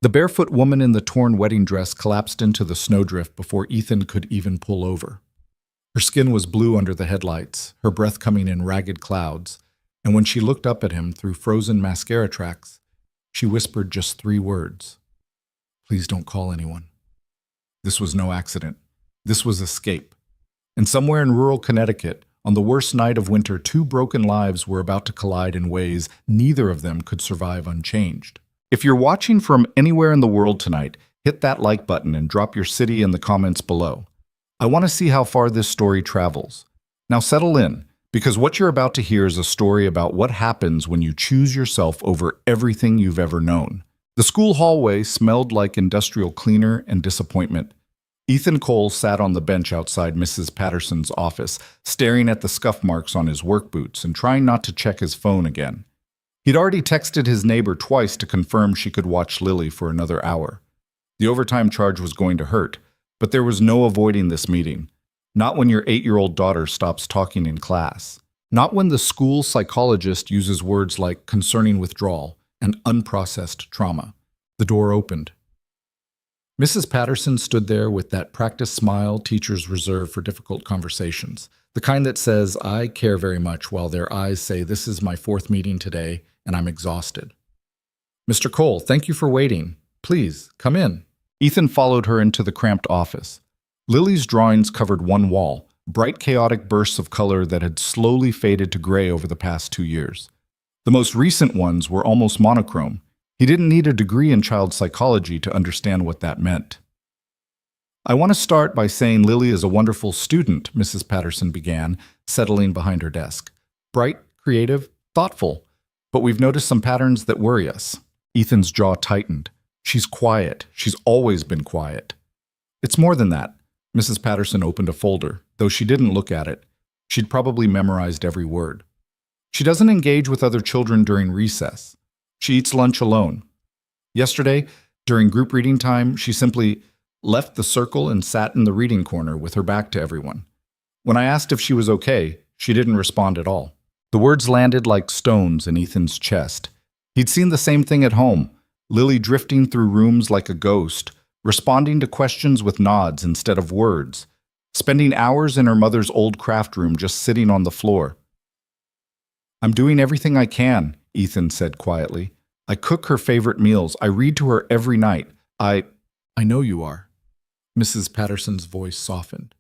The barefoot woman in the torn wedding dress collapsed into the snowdrift before Ethan could even pull over. Her skin was blue under the headlights, her breath coming in ragged clouds, and when she looked up at him through frozen mascara tracks, she whispered just 3 words. Please don't call anyone. This was no accident. This was escape. And somewhere in rural Connecticut, on the worst night of winter, 2 broken lives were about to collide in ways neither of them could survive unchanged. If you're watching from anywhere in the world tonight, hit that like button and drop your city in the comments below. I want to see how far this story travels. Now settle in, because what you're about to hear is a story about what happens when you choose yourself over everything you've ever known. The school hallway smelled like industrial cleaner and disappointment. Ethan Cole sat on the bench outside Mrs. Patterson's office, staring at the scuff marks on his work boots and trying not to check his phone again. He'd already texted his neighbor twice to confirm she could watch Lily for another hour. The overtime charge was going to hurt, but there was no avoiding this meeting. Not when your 8-year-old daughter stops talking in class. Not when the school psychologist uses words like concerning withdrawal and unprocessed trauma. The door opened. Mrs. Patterson stood there with that practiced smile teachers reserve for difficult conversations. The kind that says, I care very much, while their eyes say, this is my 4th meeting today, and I'm exhausted. Mr. Cole, thank you for waiting. Please, come in. Ethan followed her into the cramped office. Lily's drawings covered one wall, bright chaotic bursts of color that had slowly faded to gray over the past 2 years. The most recent ones were almost monochrome. He didn't need a degree in child psychology to understand what that meant. I want to start by saying Lily is a wonderful student, Mrs. Patterson began, settling behind her desk. Bright, creative, thoughtful. But we've noticed some patterns that worry us. Ethan's jaw tightened. She's quiet. She's always been quiet. It's more than that. Mrs. Patterson opened a folder. Though she didn't look at it, she'd probably memorized every word. She doesn't engage with other children during recess. She eats lunch alone. Yesterday, during group reading time, she simply left the circle and sat in the reading corner with her back to everyone. When I asked if she was okay, she didn't respond at all. The words landed like stones in Ethan's chest. He'd seen the same thing at home, Lily drifting through rooms like a ghost, responding to questions with nods instead of words, spending hours in her mother's old craft room just sitting on the floor. I'm doing everything I can, Ethan said quietly. I cook her favorite meals. I read to her every night. I know you are. Mrs. Patterson's voice softened.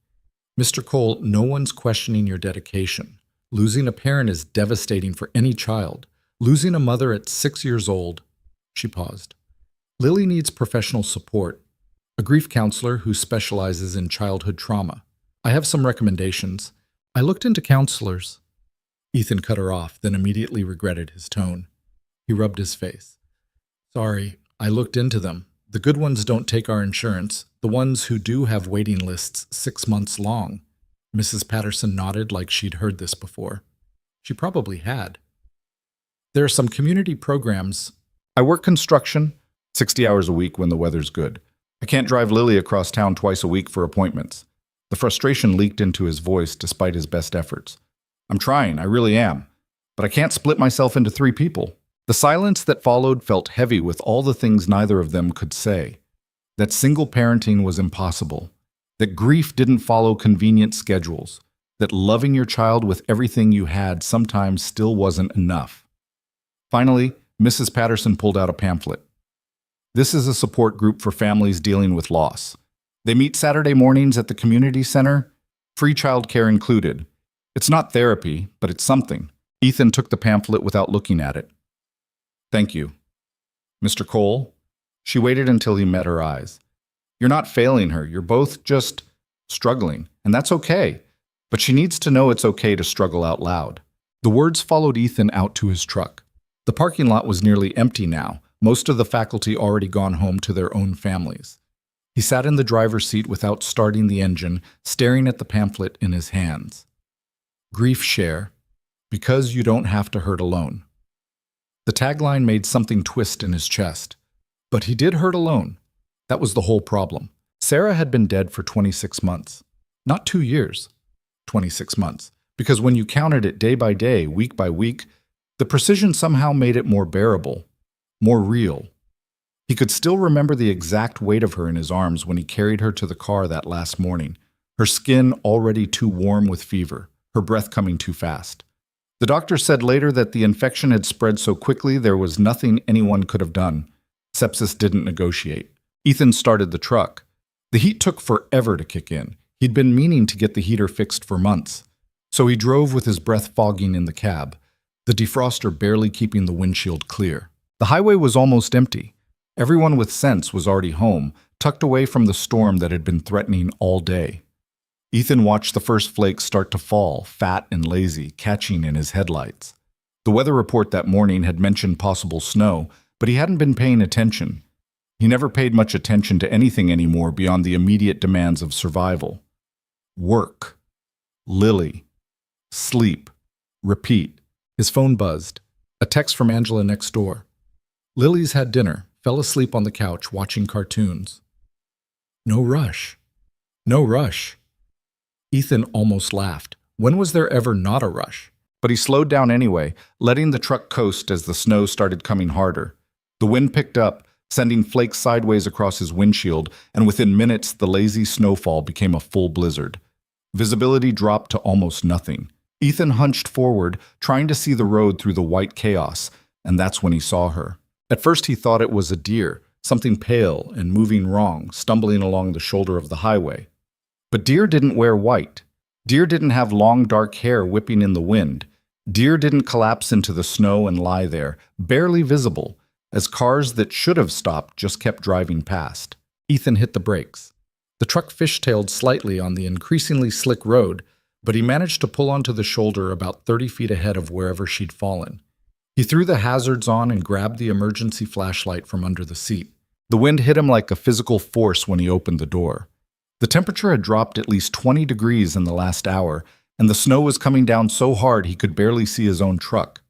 Mr. Cole, no one's questioning your dedication. Losing a parent is devastating for any child. Losing a mother at 6 years old. She paused. Lily needs professional support. A grief counselor who specializes in childhood trauma. I have some recommendations. I looked into counselors. Ethan cut her off, then immediately regretted his tone. He rubbed his face. Sorry, I looked into them. The good ones don't take our insurance. The ones who do have waiting lists 6 months long. Mrs. Patterson nodded like she'd heard this before. She probably had. There are some community programs. I work construction, 60 hours a week when the weather's good. I can't drive Lily across town twice a week for appointments. The frustration leaked into his voice despite his best efforts. I'm trying, I really am. But I can't split myself into 3 people. The silence that followed felt heavy with all the things neither of them could say. That single parenting was impossible. That grief didn't follow convenient schedules. That loving your child with everything you had sometimes still wasn't enough. Finally, Mrs. Patterson pulled out a pamphlet. This is a support group for families dealing with loss. They meet Saturday mornings at the community center, free childcare included. It's not therapy, but it's something. Ethan took the pamphlet without looking at it. Thank you. Mr. Cole? She waited until he met her eyes. You're not failing her. You're both just struggling, and that's okay. But she needs to know it's okay to struggle out loud. The words followed Ethan out to his truck. The parking lot was nearly empty now, most of the faculty already gone home to their own families. He sat in the driver's seat without starting the engine, staring at the pamphlet in his hands. Grief share, because you don't have to hurt alone. The tagline made something twist in his chest. But he did hurt alone. That was the whole problem. Sarah had been dead for 26 months. Not 2 years. 26 months. Because when you counted it day by day, week by week, the precision somehow made it more bearable, more real. He could still remember the exact weight of her in his arms when he carried her to the car that last morning, her skin already too warm with fever, her breath coming too fast. The doctor said later that the infection had spread so quickly there was nothing anyone could have done. Sepsis didn't negotiate. Ethan started the truck. The heat took forever to kick in. He'd been meaning to get the heater fixed for months. So he drove with his breath fogging in the cab, the defroster barely keeping the windshield clear. The highway was almost empty. Everyone with sense was already home, tucked away from the storm that had been threatening all day. Ethan watched the first flakes start to fall, fat and lazy, catching in his headlights. The weather report that morning had mentioned possible snow, but he hadn't been paying attention. He never paid much attention to anything anymore beyond the immediate demands of survival. Work. Lily. Sleep. Repeat. His phone buzzed. A text from Angela next door. Lily's had dinner, fell asleep on the couch watching cartoons. No rush. No rush. Ethan almost laughed. When was there ever not a rush? But he slowed down anyway, letting the truck coast as the snow started coming harder. The wind picked up, sending flakes sideways across his windshield, and within minutes the lazy snowfall became a full blizzard. Visibility dropped to almost nothing. Ethan hunched forward, trying to see the road through the white chaos, and that's when he saw her. At first he thought it was a deer, something pale and moving wrong, stumbling along the shoulder of the highway. But deer didn't wear white. Deer didn't have long dark hair whipping in the wind. Deer didn't collapse into the snow and lie there, barely visible, as cars that should have stopped just kept driving past. Ethan hit the brakes. The truck fishtailed slightly on the increasingly slick road, but he managed to pull onto the shoulder about 30 feet ahead of wherever she'd fallen. He threw the hazards on and grabbed the emergency flashlight from under the seat. The wind hit him like a physical force when he opened the door. The temperature had dropped at least 20 degrees in the last hour, and the snow was coming down so hard he could barely see his own truck.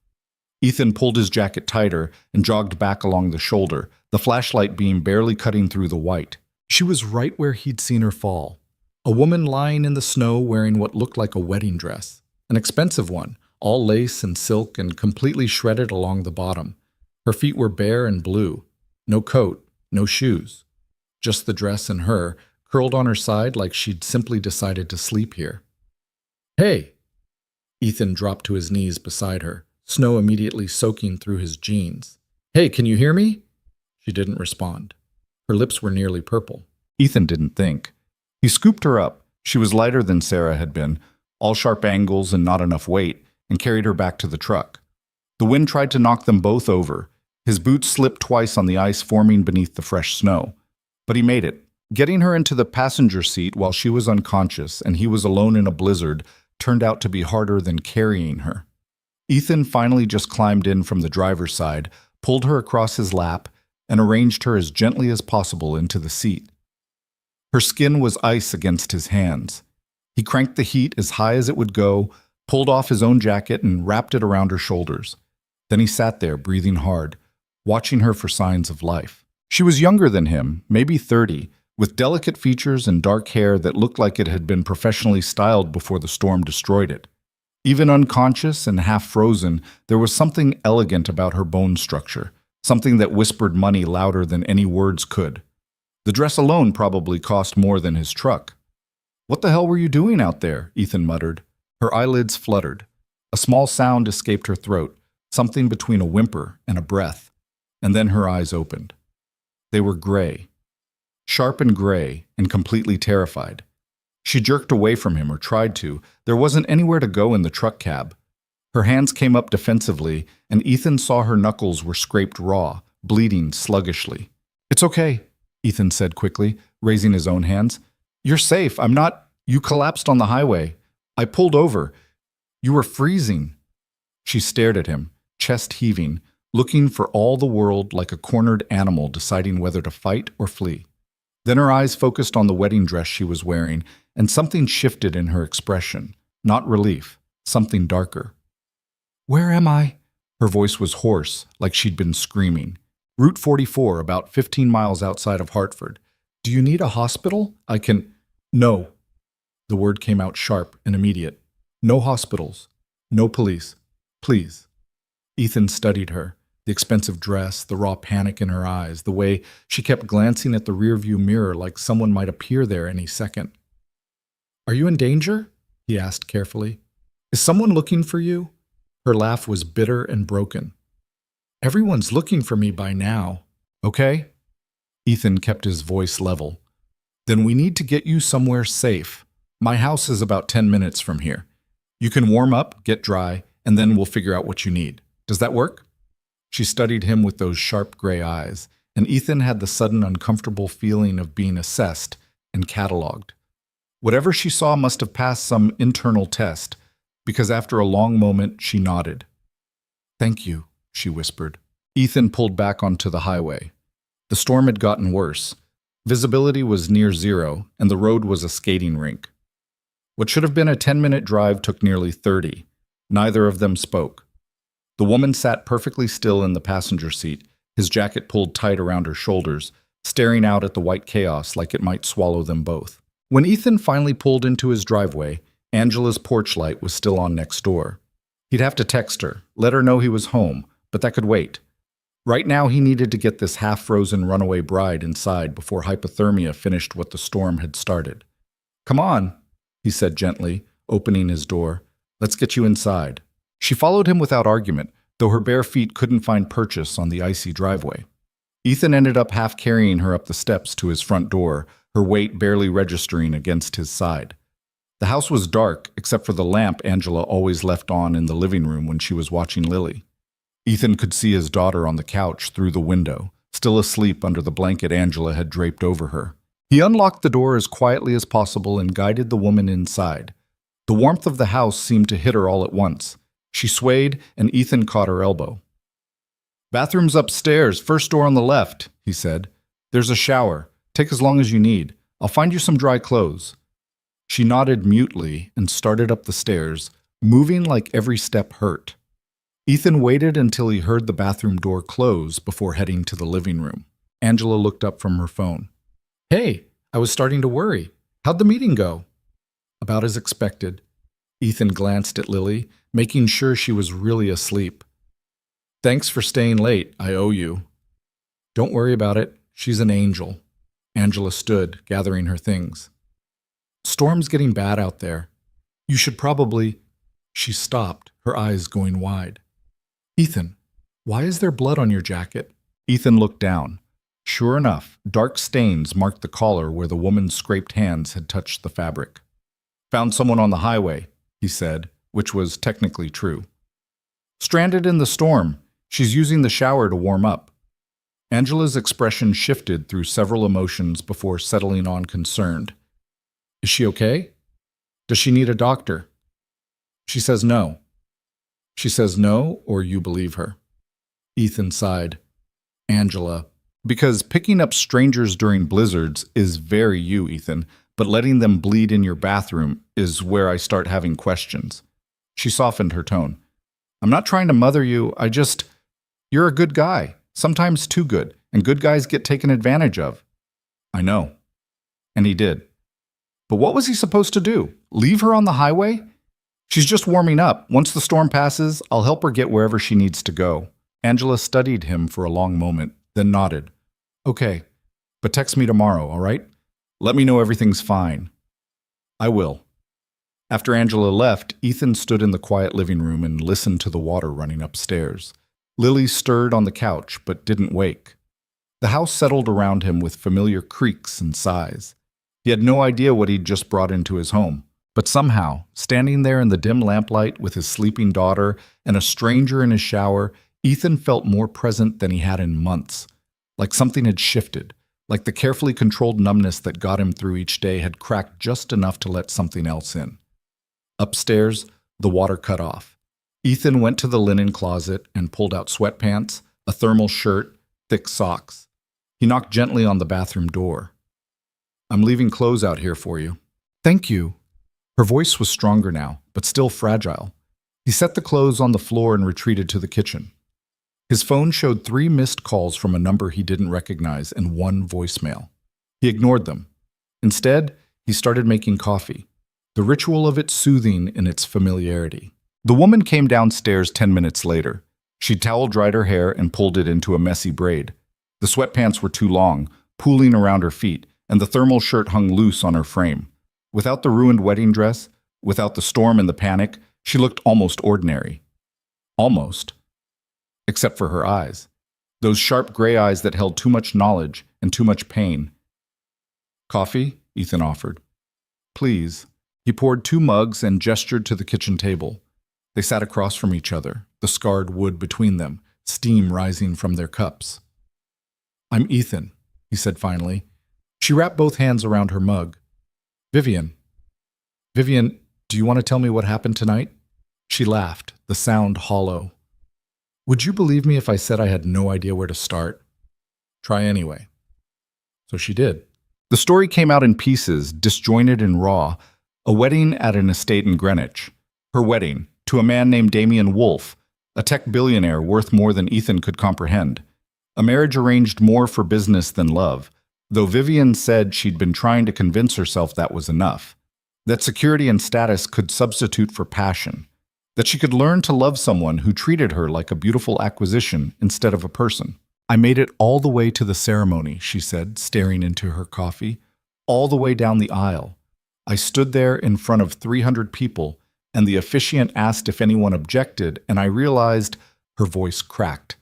Ethan pulled his jacket tighter and jogged back along the shoulder, the flashlight beam barely cutting through the white. She was right where he'd seen her fall. A woman lying in the snow wearing what looked like a wedding dress. An expensive one, all lace and silk and completely shredded along the bottom. Her feet were bare and blue. No coat, no shoes. Just the dress and her, curled on her side like she'd simply decided to sleep here. "Hey!" Ethan dropped to his knees beside her, snow immediately soaking through his jeans. "Hey, can you hear me?" She didn't respond. Her lips were nearly purple. Ethan didn't think. He scooped her up. She was lighter than Sarah had been, all sharp angles and not enough weight, and carried her back to the truck. The wind tried to knock them both over. His boots slipped twice on the ice forming beneath the fresh snow. But he made it. Getting her into the passenger seat while she was unconscious and he was alone in a blizzard turned out to be harder than carrying her. Ethan finally just climbed in from the driver's side, pulled her across his lap, and arranged her as gently as possible into the seat. Her skin was ice against his hands. He cranked the heat as high as it would go, pulled off his own jacket and wrapped it around her shoulders. Then he sat there, breathing hard, watching her for signs of life. She was younger than him, maybe 30, with delicate features and dark hair that looked like it had been professionally styled before the storm destroyed it. Even unconscious and half frozen, there was something elegant about her bone structure, something that whispered money louder than any words could. The dress alone probably cost more than his truck. "What the hell were you doing out there?" Ethan muttered. Her eyelids fluttered. A small sound escaped her throat, something between a whimper and a breath, and then her eyes opened. They were gray. Sharp and gray, and completely terrified. She jerked away from him, or tried to. There wasn't anywhere to go in the truck cab. Her hands came up defensively, and Ethan saw her knuckles were scraped raw, bleeding sluggishly. "It's okay," Ethan said quickly, raising his own hands. "You're safe. I'm not. You collapsed on the highway. I pulled over. You were freezing." She stared at him, chest heaving, looking for all the world like a cornered animal deciding whether to fight or flee. Then her eyes focused on the wedding dress she was wearing, and something shifted in her expression. Not relief, something darker. "Where am I?" Her voice was hoarse, like she'd been screaming. "Route 44, about 15 miles outside of Hartford. Do you need a hospital? I can—" "No." The word came out sharp and immediate. "No hospitals. No police. Please." Ethan studied her. The expensive dress, the raw panic in her eyes, the way she kept glancing at the rearview mirror like someone might appear there any second. "Are you in danger?" he asked carefully. "Is someone looking for you?" Her laugh was bitter and broken. "Everyone's looking for me by now, okay?" Ethan kept his voice level. "Then we need to get you somewhere safe. My house is about 10 minutes from here. You can warm up, get dry, and then we'll figure out what you need. Does that work?" She studied him with those sharp gray eyes, and Ethan had the sudden uncomfortable feeling of being assessed and cataloged. Whatever she saw must have passed some internal test, because after a long moment she nodded. "Thank you," she whispered. Ethan pulled back onto the highway. The storm had gotten worse. Visibility was near zero, and the road was a skating rink. What should have been a 10-minute drive took nearly 30. Neither of them spoke. The woman sat perfectly still in the passenger seat, his jacket pulled tight around her shoulders, staring out at the white chaos like it might swallow them both. When Ethan finally pulled into his driveway, Angela's porch light was still on next door. He'd have to text her, let her know he was home, but that could wait. Right now he needed to get this half-frozen runaway bride inside before hypothermia finished what the storm had started. "Come on," he said gently, opening his door. "Let's get you inside." She followed him without argument, though her bare feet couldn't find purchase on the icy driveway. Ethan ended up half carrying her up the steps to his front door, her weight barely registering against his side. The house was dark, except for the lamp Angela always left on in the living room when she was watching Lily. Ethan could see his daughter on the couch through the window, still asleep under the blanket Angela had draped over her. He unlocked the door as quietly as possible and guided the woman inside. The warmth of the house seemed to hit her all at once. She swayed, and Ethan caught her elbow. "Bathroom's upstairs, first door on the left," he said. "There's a shower. Take as long as you need. I'll find you some dry clothes." She nodded mutely and started up the stairs, moving like every step hurt. Ethan waited until he heard the bathroom door close before heading to the living room. Angela looked up from her phone. "Hey, I was starting to worry. How'd the meeting go?" "About as expected." Ethan glanced at Lily, making sure she was really asleep. "Thanks for staying late. I owe you." "Don't worry about it. She's an angel." Angela stood, gathering her things. "Storm's getting bad out there. You should probably—" She stopped, her eyes going wide. "Ethan, why is there blood on your jacket?" Ethan looked down. Sure enough, dark stains marked the collar where the woman's scraped hands had touched the fabric. "Found someone on the highway," he said, which was technically true. "Stranded in the storm. She's using the shower to warm up." Angela's expression shifted through several emotions before settling on concerned. "Is she okay? Does she need a doctor?" "She says no." "She says no, or you believe her?" Ethan sighed. "Angela, because picking up strangers during blizzards is very you, Ethan, but letting them bleed in your bathroom is where I start having questions." She softened her tone. "I'm not trying to mother you, you're a good guy, sometimes too good, and good guys get taken advantage of." "I know." And he did. But what was he supposed to do? Leave her on the highway? "She's just warming up. Once the storm passes, I'll help her get wherever she needs to go." Angela studied him for a long moment, then nodded. "Okay, but text me tomorrow, all right? Let me know everything's fine." "I will." After Angela left, Ethan stood in the quiet living room and listened to the water running upstairs. Lily stirred on the couch, but didn't wake. The house settled around him with familiar creaks and sighs. He had no idea what he'd just brought into his home. But somehow, standing there in the dim lamplight with his sleeping daughter and a stranger in his shower, Ethan felt more present than he had in months. Like something had shifted, like the carefully controlled numbness that got him through each day had cracked just enough to let something else in. Upstairs, the water cut off. Ethan went to the linen closet and pulled out sweatpants, a thermal shirt, thick socks. He knocked gently on the bathroom door. "I'm leaving clothes out here for you." "Thank you." Her voice was stronger now, but still fragile. He set the clothes on the floor and retreated to the kitchen. His phone showed 3 missed calls from a number he didn't recognize and 1 voicemail. He ignored them. Instead, he started making coffee, the ritual of it soothing in its familiarity. The woman came downstairs 10 minutes later. She towel-dried her hair and pulled it into a messy braid. The sweatpants were too long, pooling around her feet, and the thermal shirt hung loose on her frame. Without the ruined wedding dress, without the storm and the panic, she looked almost ordinary. Almost. Except for her eyes. Those sharp gray eyes that held too much knowledge and too much pain. "Coffee?" Ethan offered. "Please." He poured 2 mugs and gestured to the kitchen table. They sat across from each other, the scarred wood between them, steam rising from their cups. "I'm Ethan," he said finally. She wrapped both hands around her mug. "Vivian. Vivian, do you want to tell me what happened tonight?" She laughed, the sound hollow. "Would you believe me if I said I had no idea where to start?" "Try anyway." So she did. The story came out in pieces, disjointed and raw. A wedding at an estate in Greenwich. Her wedding, to a man named Damien Wolfe, a tech billionaire worth more than Ethan could comprehend. A marriage arranged more for business than love, though Vivian said she'd been trying to convince herself that was enough. That security and status could substitute for passion. That she could learn to love someone who treated her like a beautiful acquisition instead of a person. "I made it all the way to the ceremony," she said, staring into her coffee. "All the way down the aisle. I stood there in front of 300 people, and the officiant asked if anyone objected, and I realized," her voice cracked,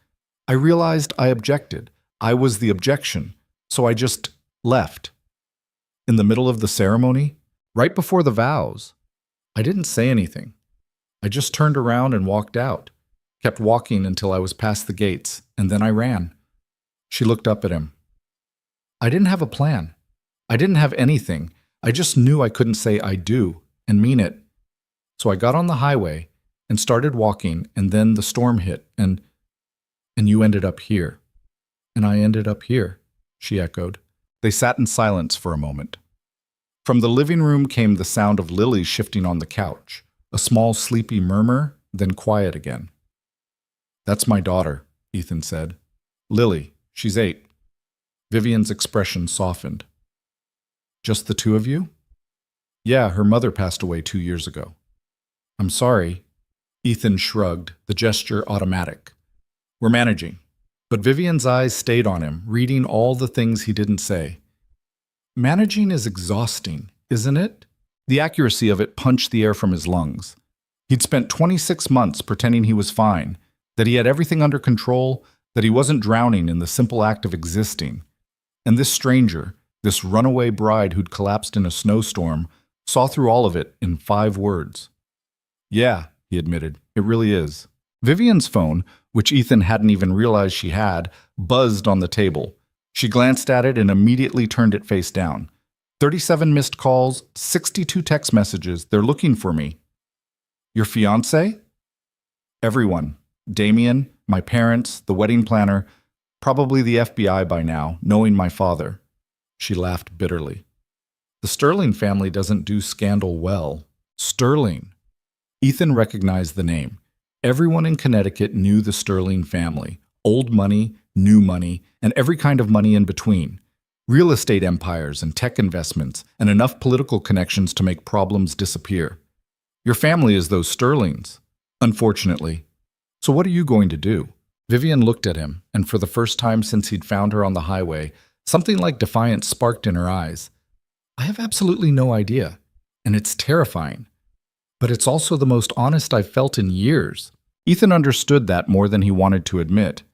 "I realized I objected. I was the objection, so I just left." In the middle of the ceremony, right before the vows, I didn't say anything. I just turned around and walked out, kept walking until I was past the gates, and then I ran. She looked up at him. "I didn't have a plan. I didn't have anything. I just knew I couldn't say I do and mean it. So I got on the highway and started walking, and then the storm hit, and you ended up here." "And I ended up here," she echoed. They sat in silence for a moment. From the living room came the sound of Lily shifting on the couch, a small sleepy murmur, then quiet again. "That's my daughter," Ethan said. "Lily, she's 8. Vivian's expression softened. "Just the 2 of you?" "Yeah, her mother passed away 2 years ago." "I'm sorry." Ethan shrugged, the gesture automatic. "We're managing." But Vivian's eyes stayed on him, reading all the things he didn't say. "Managing is exhausting, isn't it?" The accuracy of it punched the air from his lungs. He'd spent 26 months pretending he was fine, that he had everything under control, that he wasn't drowning in the simple act of existing. And this stranger, this runaway bride who'd collapsed in a snowstorm, saw through all of it in 5 words. "Yeah," he admitted, "it really is." Vivian's phone, which Ethan hadn't even realized she had, buzzed on the table. She glanced at it and immediately turned it face down. 37 missed calls, 62 text messages. "They're looking for me." "Your fiancé?" "Everyone. Damien, my parents, the wedding planner, probably the FBI by now, knowing my father." She laughed bitterly. "The Sterling family doesn't do scandal well." Sterling. Ethan recognized the name. Everyone in Connecticut knew the Sterling family. Old money, new money, and every kind of money in between. Real estate empires and tech investments, and enough political connections to make problems disappear. "Your family is those Sterlings." "Unfortunately." "So what are you going to do?" Vivian looked at him, and for the first time since he'd found her on the highway, something like defiance sparked in her eyes. "I have absolutely no idea, and it's terrifying. But it's also the most honest I've felt in years." Ethan understood that more than he wanted to admit.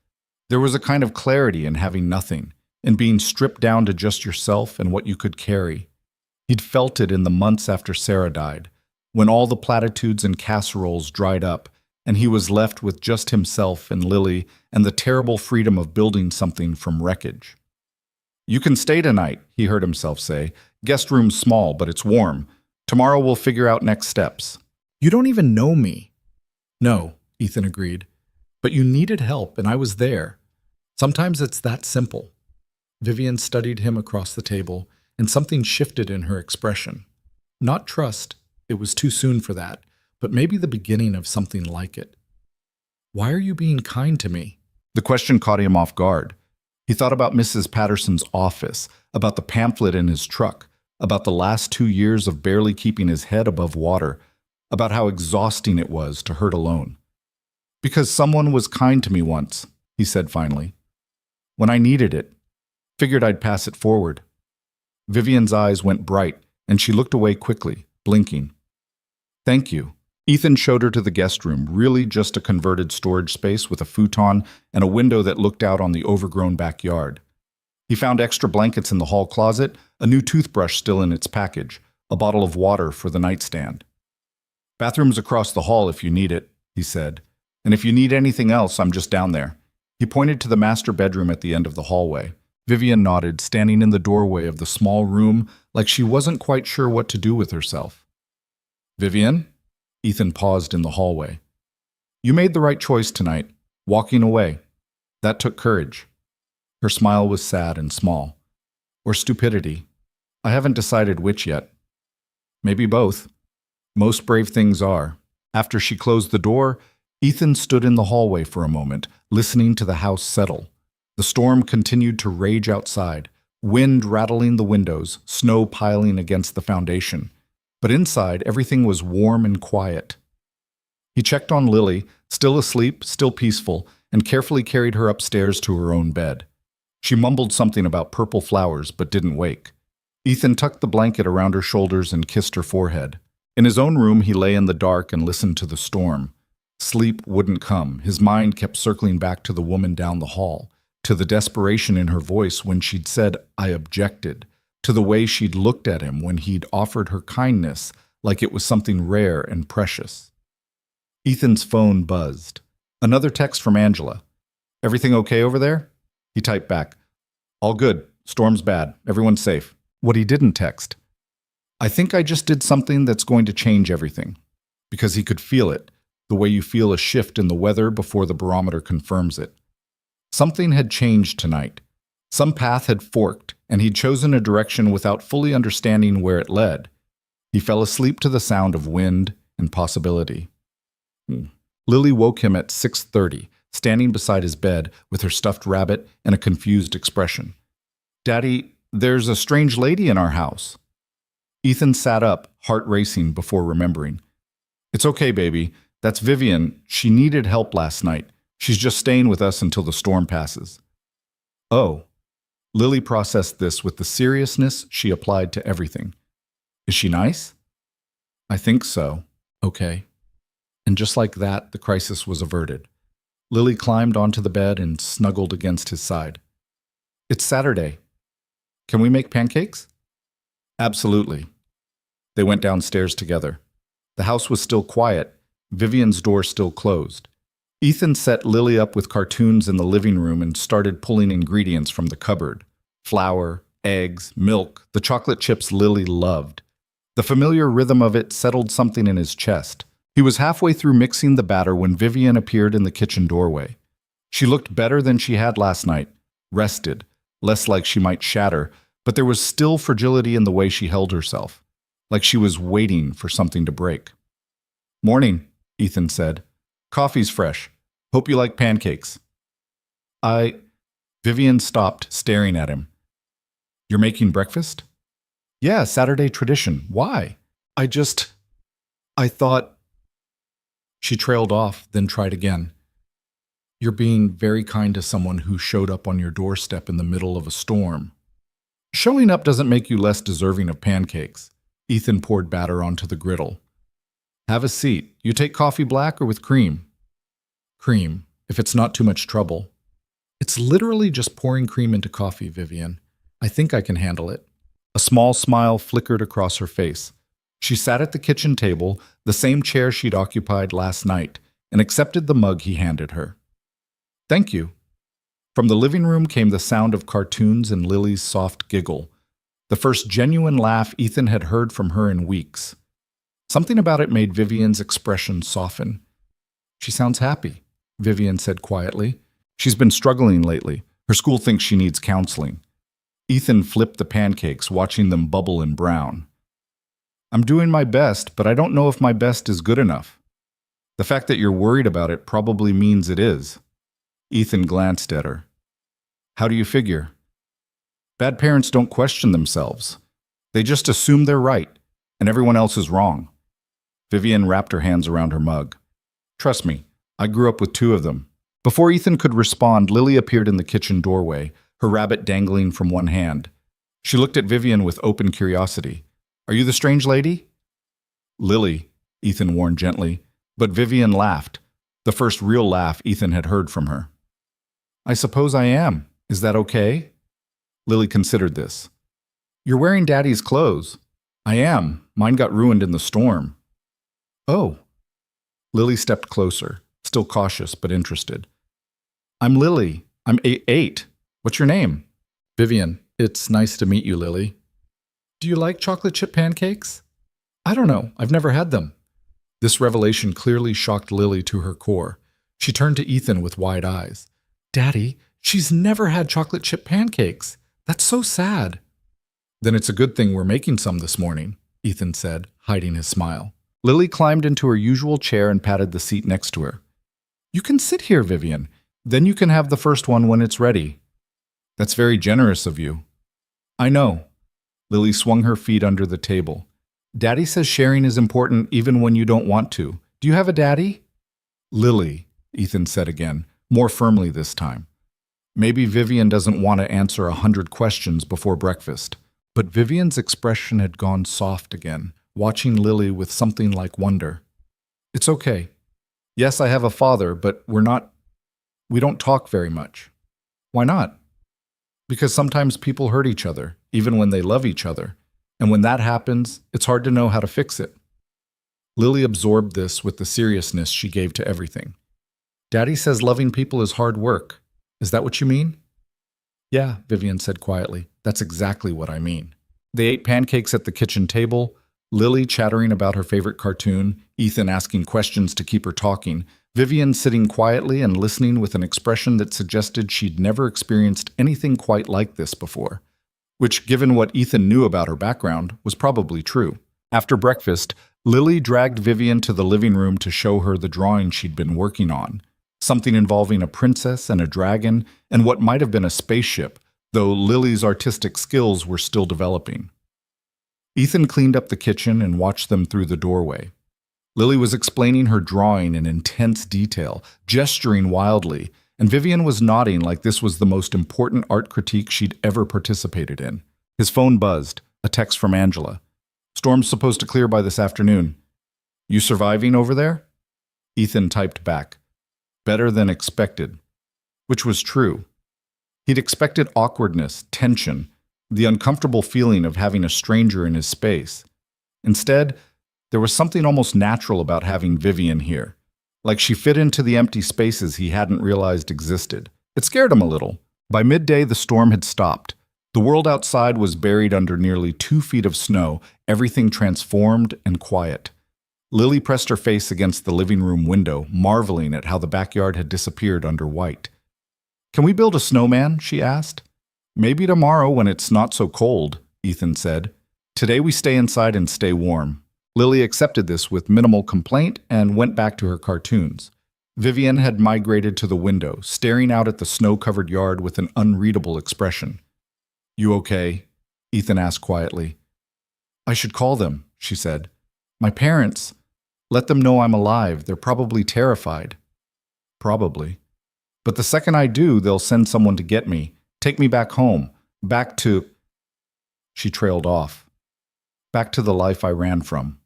There was a kind of clarity in having nothing, in being stripped down to just yourself and what you could carry. He'd felt it in the months after Sarah died, when all the platitudes and casseroles dried up, and he was left with just himself and Lily and the terrible freedom of building something from wreckage. "You can stay tonight," he heard himself say. "Guest room's small, but it's warm. Tomorrow we'll figure out next steps." "You don't even know me." "No," Ethan agreed. "But you needed help, and I was there. Sometimes it's that simple." Vivian studied him across the table, and something shifted in her expression. Not trust, it was too soon for that, but maybe the beginning of something like it. "Why are you being kind to me?" The question caught him off guard. He thought about Mrs. Patterson's office, about the pamphlet in his truck, about the last 2 years of barely keeping his head above water, about how exhausting it was to hurt alone. Because someone was kind to me once, he said finally. When I needed it. Figured I'd pass it forward. Vivian's eyes went bright, and she looked away quickly, blinking. Thank you. Ethan showed her to the guest room, really just a converted storage space with a futon and a window that looked out on the overgrown backyard. He found extra blankets in the hall closet, a new toothbrush still in its package, a bottle of water for the nightstand. Bathroom's across the hall if you need it, he said. And if you need anything else, I'm just down there. He pointed to the master bedroom at the end of the hallway. Vivian nodded, standing in the doorway of the small room like she wasn't quite sure what to do with herself. Vivian? Ethan paused in the hallway. You made the right choice tonight, walking away. That took courage. Her smile was sad and small. Or stupidity. I haven't decided which yet. Maybe both. Most brave things are. After she closed the door, Ethan stood in the hallway for a moment, listening to the house settle. The storm continued to rage outside, wind rattling the windows, snow piling against the foundation. But inside, everything was warm and quiet. He checked on Lily, still asleep, still peaceful, and carefully carried her upstairs to her own bed. She mumbled something about purple flowers, but didn't wake. Ethan tucked the blanket around her shoulders and kissed her forehead. In his own room, he lay in the dark and listened to the storm. Sleep wouldn't come. His mind kept circling back to the woman down the hall, to the desperation in her voice when she'd said, I objected, to the way she'd looked at him when he'd offered her kindness like it was something rare and precious. Ethan's phone buzzed. Another text from Angela. Everything okay over there? He typed back. All good. Storm's bad. Everyone's safe. What he didn't text. I think I just did something that's going to change everything. Because he could feel it, the way you feel a shift in the weather before the barometer confirms it. Something had changed tonight. Some path had forked, and he'd chosen a direction without fully understanding where it led. He fell asleep to the sound of wind and possibility. Lily woke him at 6:30, standing beside his bed with her stuffed rabbit and a confused expression. Daddy, there's a strange lady in our house. Ethan sat up, heart racing before remembering. It's okay, baby. That's Vivian. She needed help last night. She's just staying with us until the storm passes. Oh. Lily processed this with the seriousness she applied to everything. Is she nice? I think so. Okay. And just like that, the crisis was averted. Lily climbed onto the bed and snuggled against his side. It's Saturday. Can we make pancakes? Absolutely. They went downstairs together. The house was still quiet, Vivian's door still closed. Ethan set Lily up with cartoons in the living room and started pulling ingredients from the cupboard. Flour, eggs, milk, the chocolate chips Lily loved. The familiar rhythm of it settled something in his chest. He was halfway through mixing the batter when Vivian appeared in the kitchen doorway. She looked better than she had last night, rested, less like she might shatter, but there was still fragility in the way she held herself, like she was waiting for something to break. Morning, Ethan said. Coffee's fresh. Hope you like pancakes. Vivian stopped, staring at him. You're making breakfast? Yeah, Saturday tradition. Why? I thought... She trailed off, then tried again. You're being very kind to someone who showed up on your doorstep in the middle of a storm. Showing up doesn't make you less deserving of pancakes. Ethan poured batter onto the griddle. Have a seat. You take coffee black or with cream? Cream, if it's not too much trouble. It's literally just pouring cream into coffee, Vivian. I think I can handle it. A small smile flickered across her face. She sat at the kitchen table, the same chair she'd occupied last night, and accepted the mug he handed her. Thank you. From the living room came the sound of cartoons and Lily's soft giggle, the first genuine laugh Ethan had heard from her in weeks. Something about it made Vivian's expression soften. She sounds happy, Vivian said quietly. She's been struggling lately. Her school thinks she needs counseling. Ethan flipped the pancakes, watching them bubble and brown. I'm doing my best, but I don't know if my best is good enough. The fact that you're worried about it probably means it is. Ethan glanced at her. How do you figure? Bad parents don't question themselves. They just assume they're right, and everyone else is wrong. Vivian wrapped her hands around her mug. Trust me, I grew up with two of them. Before Ethan could respond, Lily appeared in the kitchen doorway, her rabbit dangling from one hand. She looked at Vivian with open curiosity. Are you the strange lady? Lily, Ethan warned gently, but Vivian laughed, the first real laugh Ethan had heard from her. I suppose I am. Is that okay? Lily considered this. You're wearing Daddy's clothes. I am. Mine got ruined in the storm. Oh. Lily stepped closer, still cautious but interested. I'm Lily. I'm 8. What's your name? Vivian. It's nice to meet you, Lily. Do you like chocolate chip pancakes? I don't know. I've never had them. This revelation clearly shocked Lily to her core. She turned to Ethan with wide eyes. Daddy, she's never had chocolate chip pancakes. That's so sad. Then it's a good thing we're making some this morning, Ethan said, hiding his smile. Lily climbed into her usual chair and patted the seat next to her. You can sit here, Vivian. Then you can have the first one when it's ready. That's very generous of you. I know. Lily swung her feet under the table. Daddy says sharing is important even when you don't want to. Do you have a daddy? Lily, Ethan said again, more firmly this time. Maybe Vivian doesn't want to answer 100 questions before breakfast. But Vivian's expression had gone soft again, watching Lily with something like wonder. It's okay. Yes, I have a father, but we don't talk very much. Why not? Because sometimes people hurt each other, even when they love each other. And when that happens, it's hard to know how to fix it. Lily absorbed this with the seriousness she gave to everything. Daddy says loving people is hard work. Is that what you mean? Yeah, Vivian said quietly. That's exactly what I mean. They ate pancakes at the kitchen table, Lily chattering about her favorite cartoon, Ethan asking questions to keep her talking, Vivian sitting quietly and listening with an expression that suggested she'd never experienced anything quite like this before. Which, given what Ethan knew about her background, was probably true. After breakfast, Lily dragged Vivian to the living room to show her the drawing she'd been working on. Something involving a princess and a dragon, and what might have been a spaceship, though Lily's artistic skills were still developing. Ethan cleaned up the kitchen and watched them through the doorway. Lily was explaining her drawing in intense detail, gesturing wildly, and Vivian was nodding like this was the most important art critique she'd ever participated in. His phone buzzed, a text from Angela. Storm's supposed to clear by this afternoon. You surviving over there? Ethan typed back. Better than expected. Which was true. He'd expected awkwardness, tension, the uncomfortable feeling of having a stranger in his space. Instead, there was something almost natural about having Vivian here. Like she fit into the empty spaces he hadn't realized existed. It scared him a little. By midday, the storm had stopped. The world outside was buried under nearly 2 feet of snow, everything transformed and quiet. Lily pressed her face against the living room window, marveling at how the backyard had disappeared under white. Can we build a snowman? She asked. Maybe tomorrow when it's not so cold, Ethan said. Today we stay inside and stay warm. Lily accepted this with minimal complaint and went back to her cartoons. Vivian had migrated to the window, staring out at the snow-covered yard with an unreadable expression. You okay? Ethan asked quietly. I should call them, she said. My parents. Let them know I'm alive. They're probably terrified. Probably. But the second I do, they'll send someone to get me, take me back home, back to... She trailed off. Back to the life I ran from.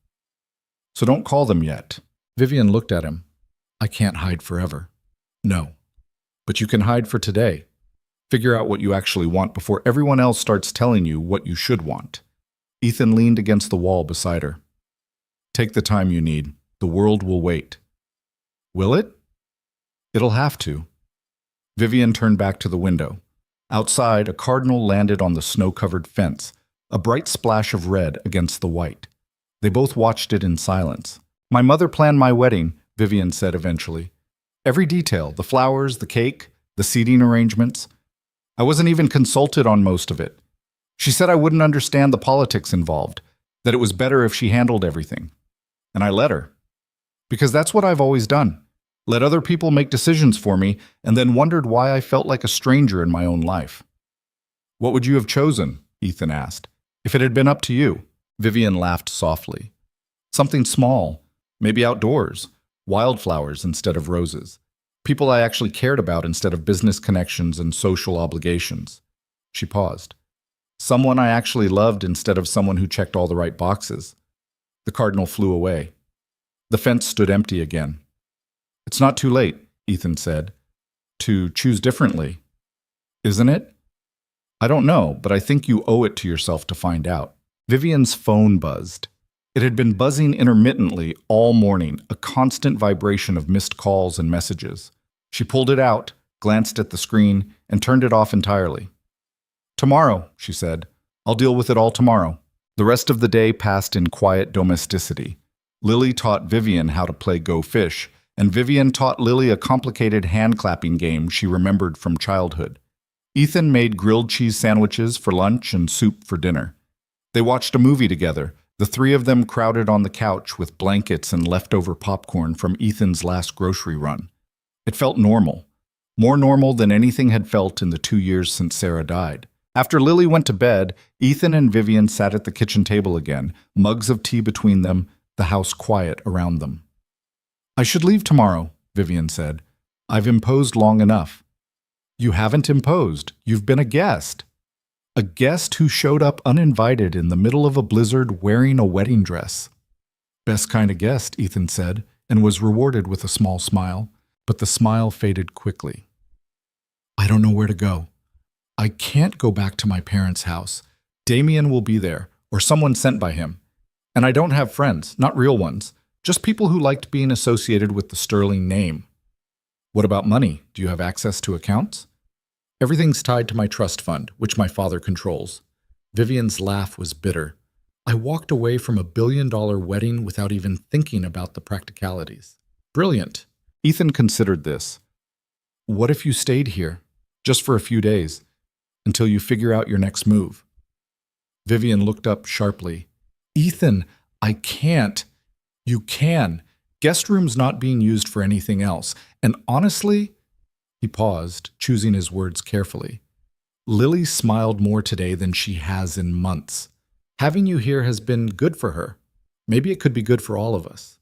So don't call them yet. Vivian looked at him. I can't hide forever. No. But you can hide for today. Figure out what you actually want before everyone else starts telling you what you should want. Ethan leaned against the wall beside her. Take the time you need. The world will wait. Will it? It'll have to. Vivian turned back to the window. Outside, a cardinal landed on the snow-covered fence, a bright splash of red against the white. They both watched it in silence. My mother planned my wedding, Vivian said eventually. Every detail, the flowers, the cake, the seating arrangements. I wasn't even consulted on most of it. She said I wouldn't understand the politics involved, that it was better if she handled everything. And I let her. Because that's what I've always done. Let other people make decisions for me, and then wondered why I felt like a stranger in my own life. What would you have chosen? Ethan asked. If it had been up to you. Vivian laughed softly. Something small, maybe outdoors, Wildflowers instead of roses. People I actually cared about instead of business connections and social obligations. She paused. Someone I actually loved instead of someone who checked all the right boxes. The cardinal flew away. The fence stood empty again. It's not too late, Ethan said, to choose differently. Isn't it? I don't know, but I think you owe it to yourself to find out. Vivian's phone buzzed. It had been buzzing intermittently all morning, a constant vibration of missed calls and messages. She pulled it out, glanced at the screen, and turned it off entirely. Tomorrow, she said. I'll deal with it all tomorrow. The rest of the day passed in quiet domesticity. Lily taught Vivian how to play Go Fish, and Vivian taught Lily a complicated hand-clapping game she remembered from childhood. Ethan made grilled cheese sandwiches for lunch and soup for dinner. They watched a movie together, the three of them crowded on the couch with blankets and leftover popcorn from Ethan's last grocery run. It felt normal, more normal than anything had felt in the 2 years since Sarah died. After Lily went to bed, Ethan and Vivian sat at the kitchen table again, mugs of tea between them, the house quiet around them. I should leave tomorrow, Vivian said. I've imposed long enough. You haven't imposed. You've been a guest. A guest who showed up uninvited in the middle of a blizzard wearing a wedding dress. Best kind of guest, Ethan said, and was rewarded with a small smile, but the smile faded quickly. I don't know where to go. I can't go back to my parents' house. Damien will be there, or someone sent by him. And I don't have friends, not real ones, just people who liked being associated with the Sterling name. What about money? Do you have access to accounts? Everything's tied to my trust fund, which my father controls. Vivian's laugh was bitter. I walked away from $1 billion wedding without even thinking about the practicalities. Brilliant. Ethan considered this. What if you stayed here, just for a few days, until you figure out your next move? Vivian looked up sharply. Ethan, I can't. You can. Guest room's not being used for anything else. And honestly, he paused, choosing his words carefully. Lily smiled more today than she has in months. Having you here has been good for her. Maybe it could be good for all of us.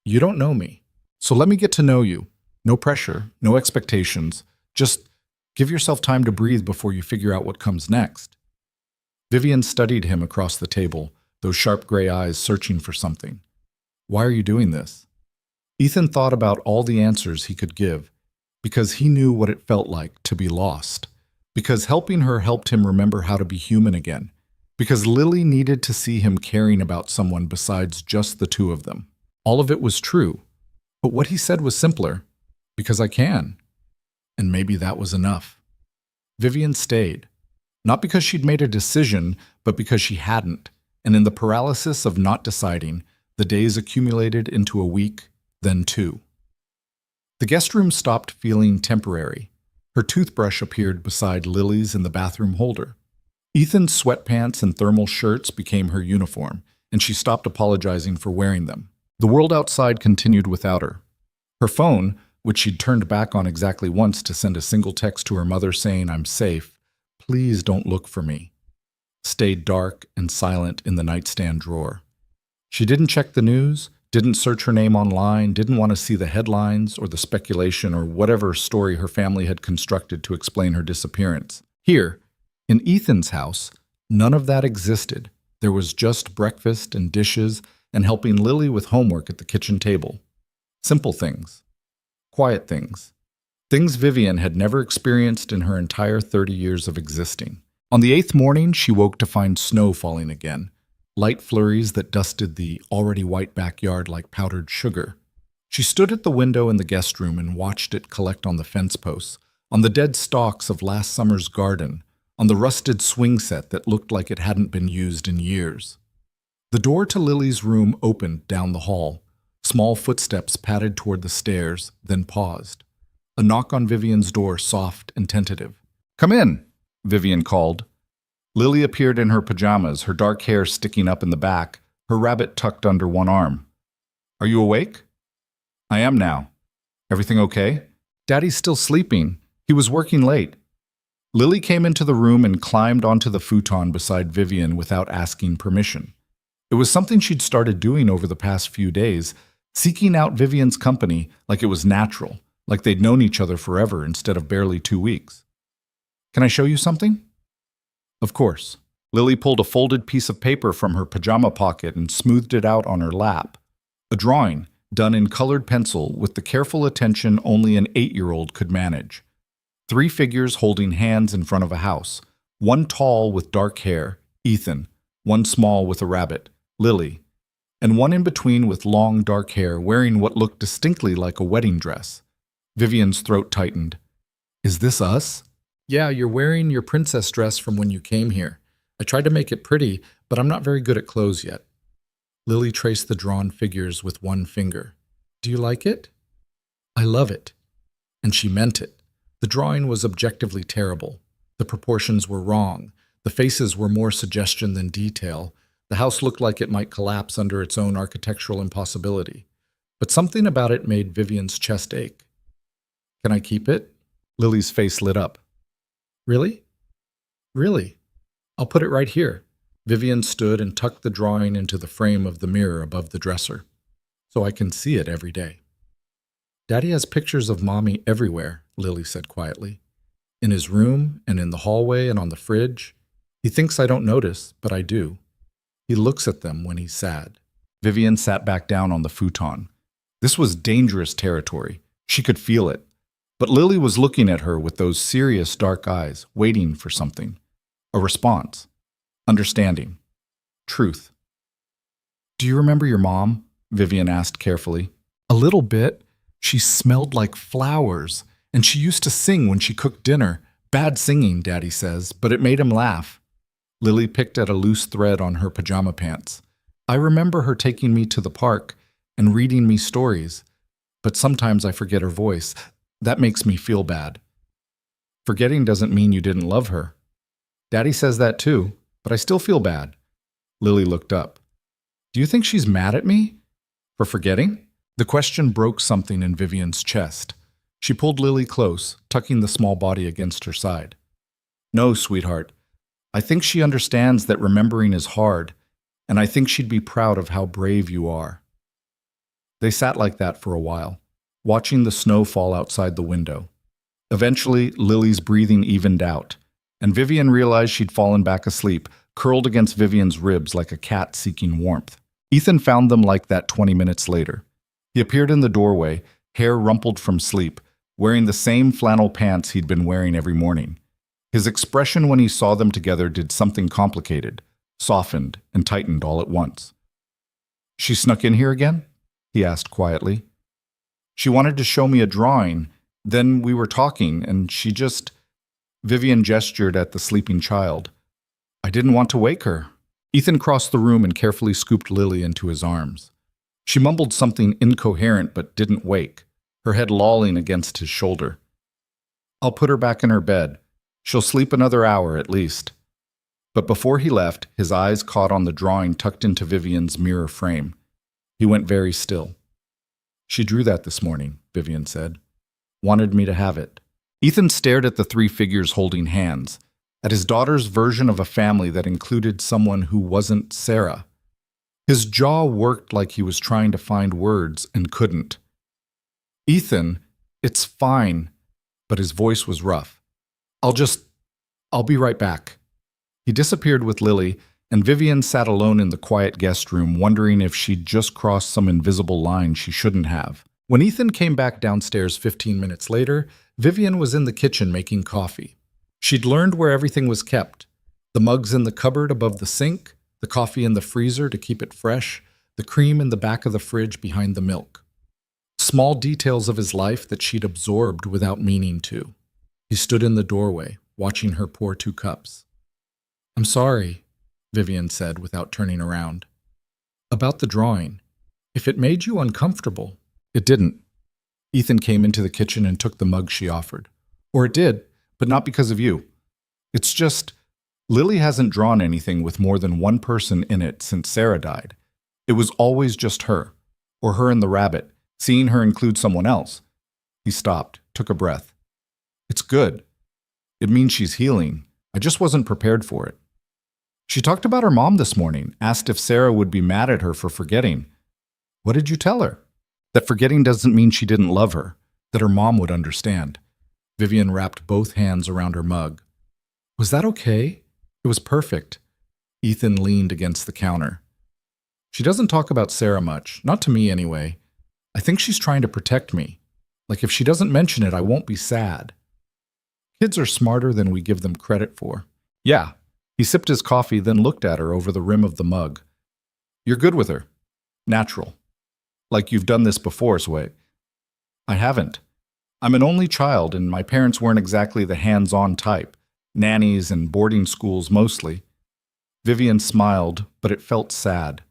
You don't know me, so let me get to know you. No pressure, no expectations. Just give yourself time to breathe before you figure out what comes next. Vivian studied him across the table, those sharp gray eyes searching for something. Why are you doing this? Ethan thought about all the answers he could give, because he knew what it felt like to be lost, because helping her helped him remember how to be human again, because Lily needed to see him caring about someone besides just the two of them. All of it was true, but what he said was simpler, because I can. And maybe that was enough. Vivian stayed, not because she'd made a decision, but because she hadn't, and in the paralysis of not deciding, the days accumulated into a week, then 2. The guest room stopped feeling temporary. Her toothbrush appeared beside Lily's in the bathroom holder. Ethan's sweatpants and thermal shirts became her uniform, and she stopped apologizing for wearing them. The world outside continued without her. Her phone, which she'd turned back on exactly once to send a single text to her mother saying, I'm safe, please don't look for me, stayed dark and silent in the nightstand drawer. She didn't check the news, didn't search her name online, didn't want to see the headlines or the speculation or whatever story her family had constructed to explain her disappearance. Here, in Ethan's house, none of that existed. There was just breakfast and dishes and helping Lily with homework at the kitchen table. Simple things. Quiet things. Things Vivian had never experienced in her entire 30 years of existing. On the 8th morning, she woke to find snow falling again. Light flurries that dusted the already white backyard like powdered sugar. She stood at the window in the guest room and watched it collect on the fence posts, on the dead stalks of last summer's garden, on the rusted swing set that looked like it hadn't been used in years. The door to Lily's room opened down the hall. Small footsteps padded toward the stairs, then paused. A knock on Vivian's door, soft and tentative. Come in, Vivian called. Lily appeared in her pajamas, her dark hair sticking up in the back, her rabbit tucked under one arm. Are you awake? I am now. Everything okay? Daddy's still sleeping. He was working late. Lily came into the room and climbed onto the futon beside Vivian without asking permission. It was something she'd started doing over the past few days, seeking out Vivian's company like it was natural, like they'd known each other forever instead of barely 2 weeks. Can I show you something? Of course. Lily pulled a folded piece of paper from her pajama pocket and smoothed it out on her lap. A drawing, done in colored pencil with the careful attention only an 8-year-old could manage. 3 figures holding hands in front of a house. One tall with dark hair, Ethan. One small with a rabbit, Lily. And one in between with long dark hair wearing what looked distinctly like a wedding dress. Vivian's throat tightened. Is this us? Yeah, you're wearing your princess dress from when you came here. I tried to make it pretty, but I'm not very good at clothes yet. Lily traced the drawn figures with one finger. Do you like it? I love it. And she meant it. The drawing was objectively terrible. The proportions were wrong. The faces were more suggestion than detail. The house looked like it might collapse under its own architectural impossibility. But something about it made Vivian's chest ache. Can I keep it? Lily's face lit up. Really? Really? I'll put it right here. Vivian stood and tucked the drawing into the frame of the mirror above the dresser, so I can see it every day. Daddy has pictures of Mommy everywhere, Lily said quietly. In his room and in the hallway and on the fridge. He thinks I don't notice, but I do. He looks at them when he's sad. Vivian sat back down on the futon. This was dangerous territory. She could feel it. But Lily was looking at her with those serious dark eyes, waiting for something. A response. Understanding. Truth. Do you remember your mom? Vivian asked carefully. A little bit. She smelled like flowers, and she used to sing when she cooked dinner. Bad singing, Daddy says, but it made him laugh. Lily picked at a loose thread on her pajama pants. I remember her taking me to the park and reading me stories, but sometimes I forget her voice. That makes me feel bad. Forgetting doesn't mean you didn't love her. Daddy says that too, but I still feel bad. Lily looked up. Do you think she's mad at me? For forgetting? The question broke something in Vivian's chest. She pulled Lily close, tucking the small body against her side. No, sweetheart. I think she understands that remembering is hard, and I think she'd be proud of how brave you are. They sat like that for a while, watching the snow fall outside the window. Eventually, Lily's breathing evened out, and Vivian realized she'd fallen back asleep, curled against Vivian's ribs like a cat seeking warmth. Ethan found them like that 20 minutes later. He appeared in the doorway, hair rumpled from sleep, wearing the same flannel pants he'd been wearing every morning. His expression when he saw them together did something complicated, softened and tightened all at once. She snuck in here again? He asked quietly. She wanted to show me a drawing. Then we were talking, and she just... Vivian gestured at the sleeping child. I didn't want to wake her. Ethan crossed the room and carefully scooped Lily into his arms. She mumbled something incoherent but didn't wake, her head lolling against his shoulder. I'll put her back in her bed. She'll sleep another hour at least. But before he left, his eyes caught on the drawing tucked into Vivian's mirror frame. He went very still. She drew that this morning, Vivian said. Wanted me to have it. Ethan stared at the 3 figures holding hands, at his daughter's version of a family that included someone who wasn't Sarah. His jaw worked like he was trying to find words and couldn't. Ethan, it's fine, but his voice was rough. I'll be right back. He disappeared with Lily, and Vivian sat alone in the quiet guest room, wondering if she'd just crossed some invisible line she shouldn't have. When Ethan came back downstairs 15 minutes later, Vivian was in the kitchen making coffee. She'd learned where everything was kept. The mugs in the cupboard above the sink, the coffee in the freezer to keep it fresh, the cream in the back of the fridge behind the milk. Small details of his life that she'd absorbed without meaning to. He stood in the doorway, watching her pour 2 cups. I'm sorry, Vivian said without turning around. About the drawing. If it made you uncomfortable. It didn't. Ethan came into the kitchen and took the mug she offered. Or it did, but not because of you. It's just, Lily hasn't drawn anything with more than one person in it since Sarah died. It was always just her, or her and the rabbit, seeing her include someone else. He stopped, took a breath. It's good. It means she's healing. I just wasn't prepared for it. She talked about her mom this morning, asked if Sarah would be mad at her for forgetting. What did you tell her? That forgetting doesn't mean she didn't love her, that her mom would understand. Vivian wrapped both hands around her mug. Was that okay? It was perfect. Ethan leaned against the counter. She doesn't talk about Sarah much, not to me anyway. I think she's trying to protect me. Like if she doesn't mention it, I won't be sad. Kids are smarter than we give them credit for. Yeah. He sipped his coffee, then looked at her over the rim of the mug. You're good with her. Natural. Like you've done this before, Sway. I haven't. I'm an only child, and my parents weren't exactly the hands-on type. Nannies and boarding schools mostly. Vivian smiled, but it felt sad.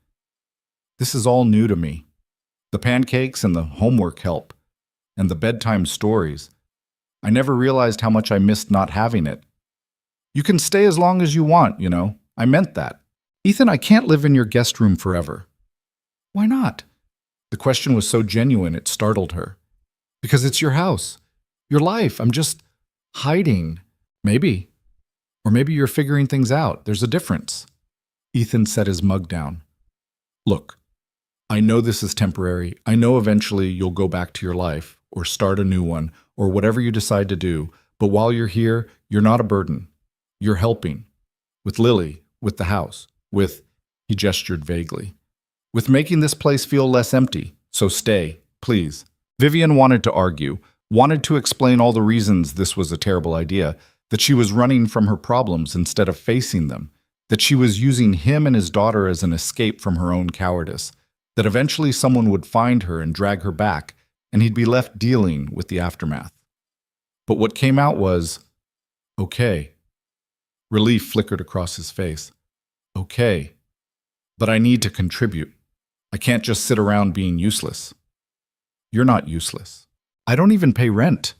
This is all new to me. The pancakes and the homework help, and the bedtime stories. I never realized how much I missed not having it. You can stay as long as you want, you know. I meant that. Ethan, I can't live in your guest room forever. Why not? The question was so genuine it startled her. Because it's your house. Your life. I'm just hiding. Maybe. Or maybe you're figuring things out. There's a difference. Ethan set his mug down. Look, I know this is temporary. I know eventually you'll go back to your life, or start a new one, or whatever you decide to do. But while you're here, you're not a burden. You're helping. With Lily, with the house, with, he gestured vaguely, with making this place feel less empty. So stay, please. Vivian wanted to argue, wanted to explain all the reasons this was a terrible idea, that she was running from her problems instead of facing them, that she was using him and his daughter as an escape from her own cowardice, that eventually someone would find her and drag her back, and he'd be left dealing with the aftermath. But what came out was, okay. Relief flickered across his face. Okay. But I need to contribute. I can't just sit around being useless. You're not useless. I don't even pay rent.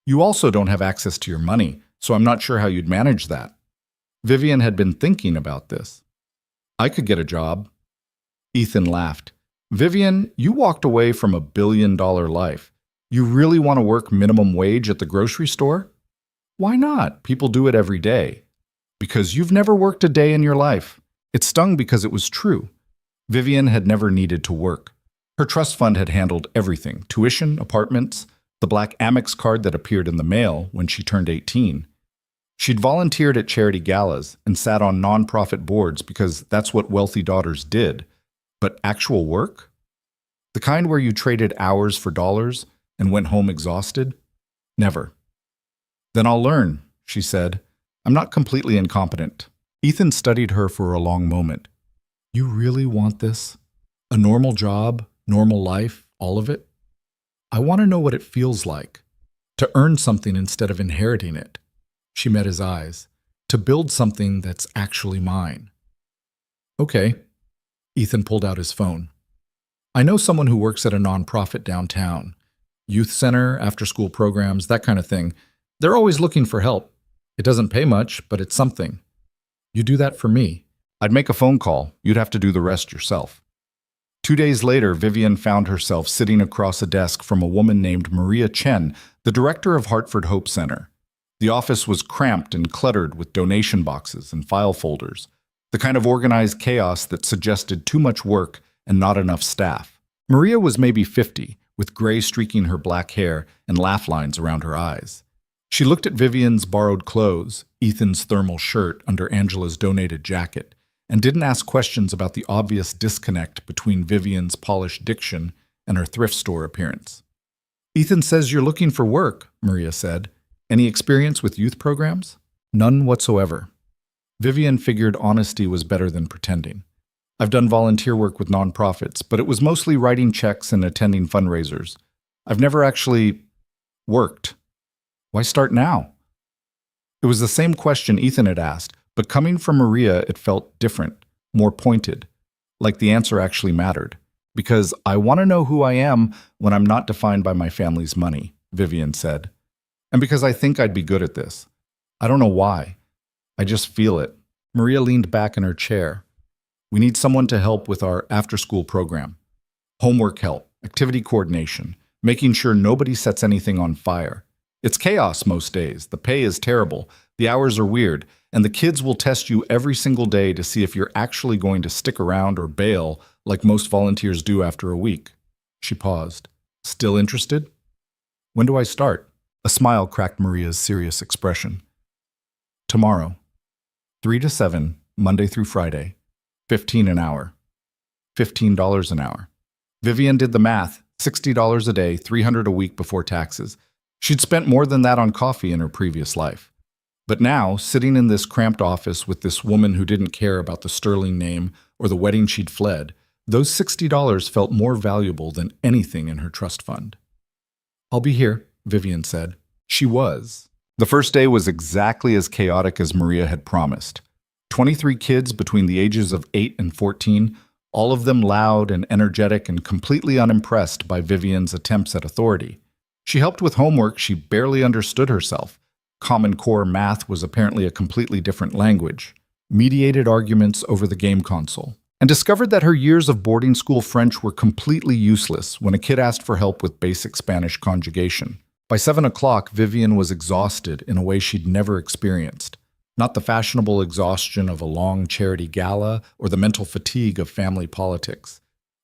You also don't have access to your money, so I'm not sure how you'd manage that. Vivian had been thinking about this. I could get a job. Ethan laughed. Vivian, you walked away from $1 billion life. You really want to work minimum wage at the grocery store? Why not? People do it every day. Because you've never worked a day in your life. It stung because it was true. Vivian had never needed to work. Her trust fund had handled everything: tuition, apartments, the black Amex card that appeared in the mail when she turned 18. She'd volunteered at charity galas and sat on nonprofit boards because that's what wealthy daughters did. But actual work? The kind where you traded hours for dollars and went home exhausted? Never. Then I'll learn, she said. I'm not completely incompetent. Ethan studied her for a long moment. You really want this? A normal job, normal life, all of it? I want to know what it feels like. To earn something instead of inheriting it. She met his eyes. To build something that's actually mine. Okay. Ethan pulled out his phone. I know someone who works at a nonprofit downtown. Youth center, after-school programs, that kind of thing. They're always looking for help. It doesn't pay much, but it's something. You do that for me. I'd make a phone call. You'd have to do the rest yourself. 2 days later, Vivian found herself sitting across a desk from a woman named Maria Chen, the director of Hartford Hope Center. The office was cramped and cluttered with donation boxes and file folders, the kind of organized chaos that suggested too much work and not enough staff. Maria was maybe 50, with gray streaking her black hair and laugh lines around her eyes. She looked at Vivian's borrowed clothes, Ethan's thermal shirt under Angela's donated jacket, and didn't ask questions about the obvious disconnect between Vivian's polished diction and her thrift store appearance. Ethan says you're looking for work, Maria said. Any experience with youth programs? None whatsoever. Vivian figured honesty was better than pretending. I've done volunteer work with nonprofits, but it was mostly writing checks and attending fundraisers. I've never actually worked. Why start now? It was the same question Ethan had asked, but coming from Maria, it felt different, more pointed, like the answer actually mattered. Because I want to know who I am when I'm not defined by my family's money, Vivian said. And because I think I'd be good at this. I don't know why. I just feel it. Maria leaned back in her chair. We need someone to help with our after-school program. Homework help, activity coordination, making sure nobody sets anything on fire. It's chaos most days. The pay is terrible. The hours are weird. And the kids will test you every single day to see if you're actually going to stick around or bail like most volunteers do after a week. She paused. Still interested? When do I start? A smile cracked Maria's serious expression. Tomorrow. 3 to 7, Monday through Friday. 15 an hour. $15 an hour. Vivian did the math. $60 a day, $300 a week before taxes. She'd spent more than that on coffee in her previous life. But now, sitting in this cramped office with this woman who didn't care about the sterling name or the wedding she'd fled, those $60 felt more valuable than anything in her trust fund. I'll be here, Vivian said. She was. The first day was exactly as chaotic as Maria had promised. 23 kids between the ages of 8 and 14, all of them loud and energetic and completely unimpressed by Vivian's attempts at authority. She helped with homework she barely understood herself. Common Core math was apparently a completely different language. Mediated arguments over the game console. And discovered that her years of boarding school French were completely useless when a kid asked for help with basic Spanish conjugation. By 7 o'clock, Vivian was exhausted in a way she'd never experienced. Not the fashionable exhaustion of a long charity gala or the mental fatigue of family politics.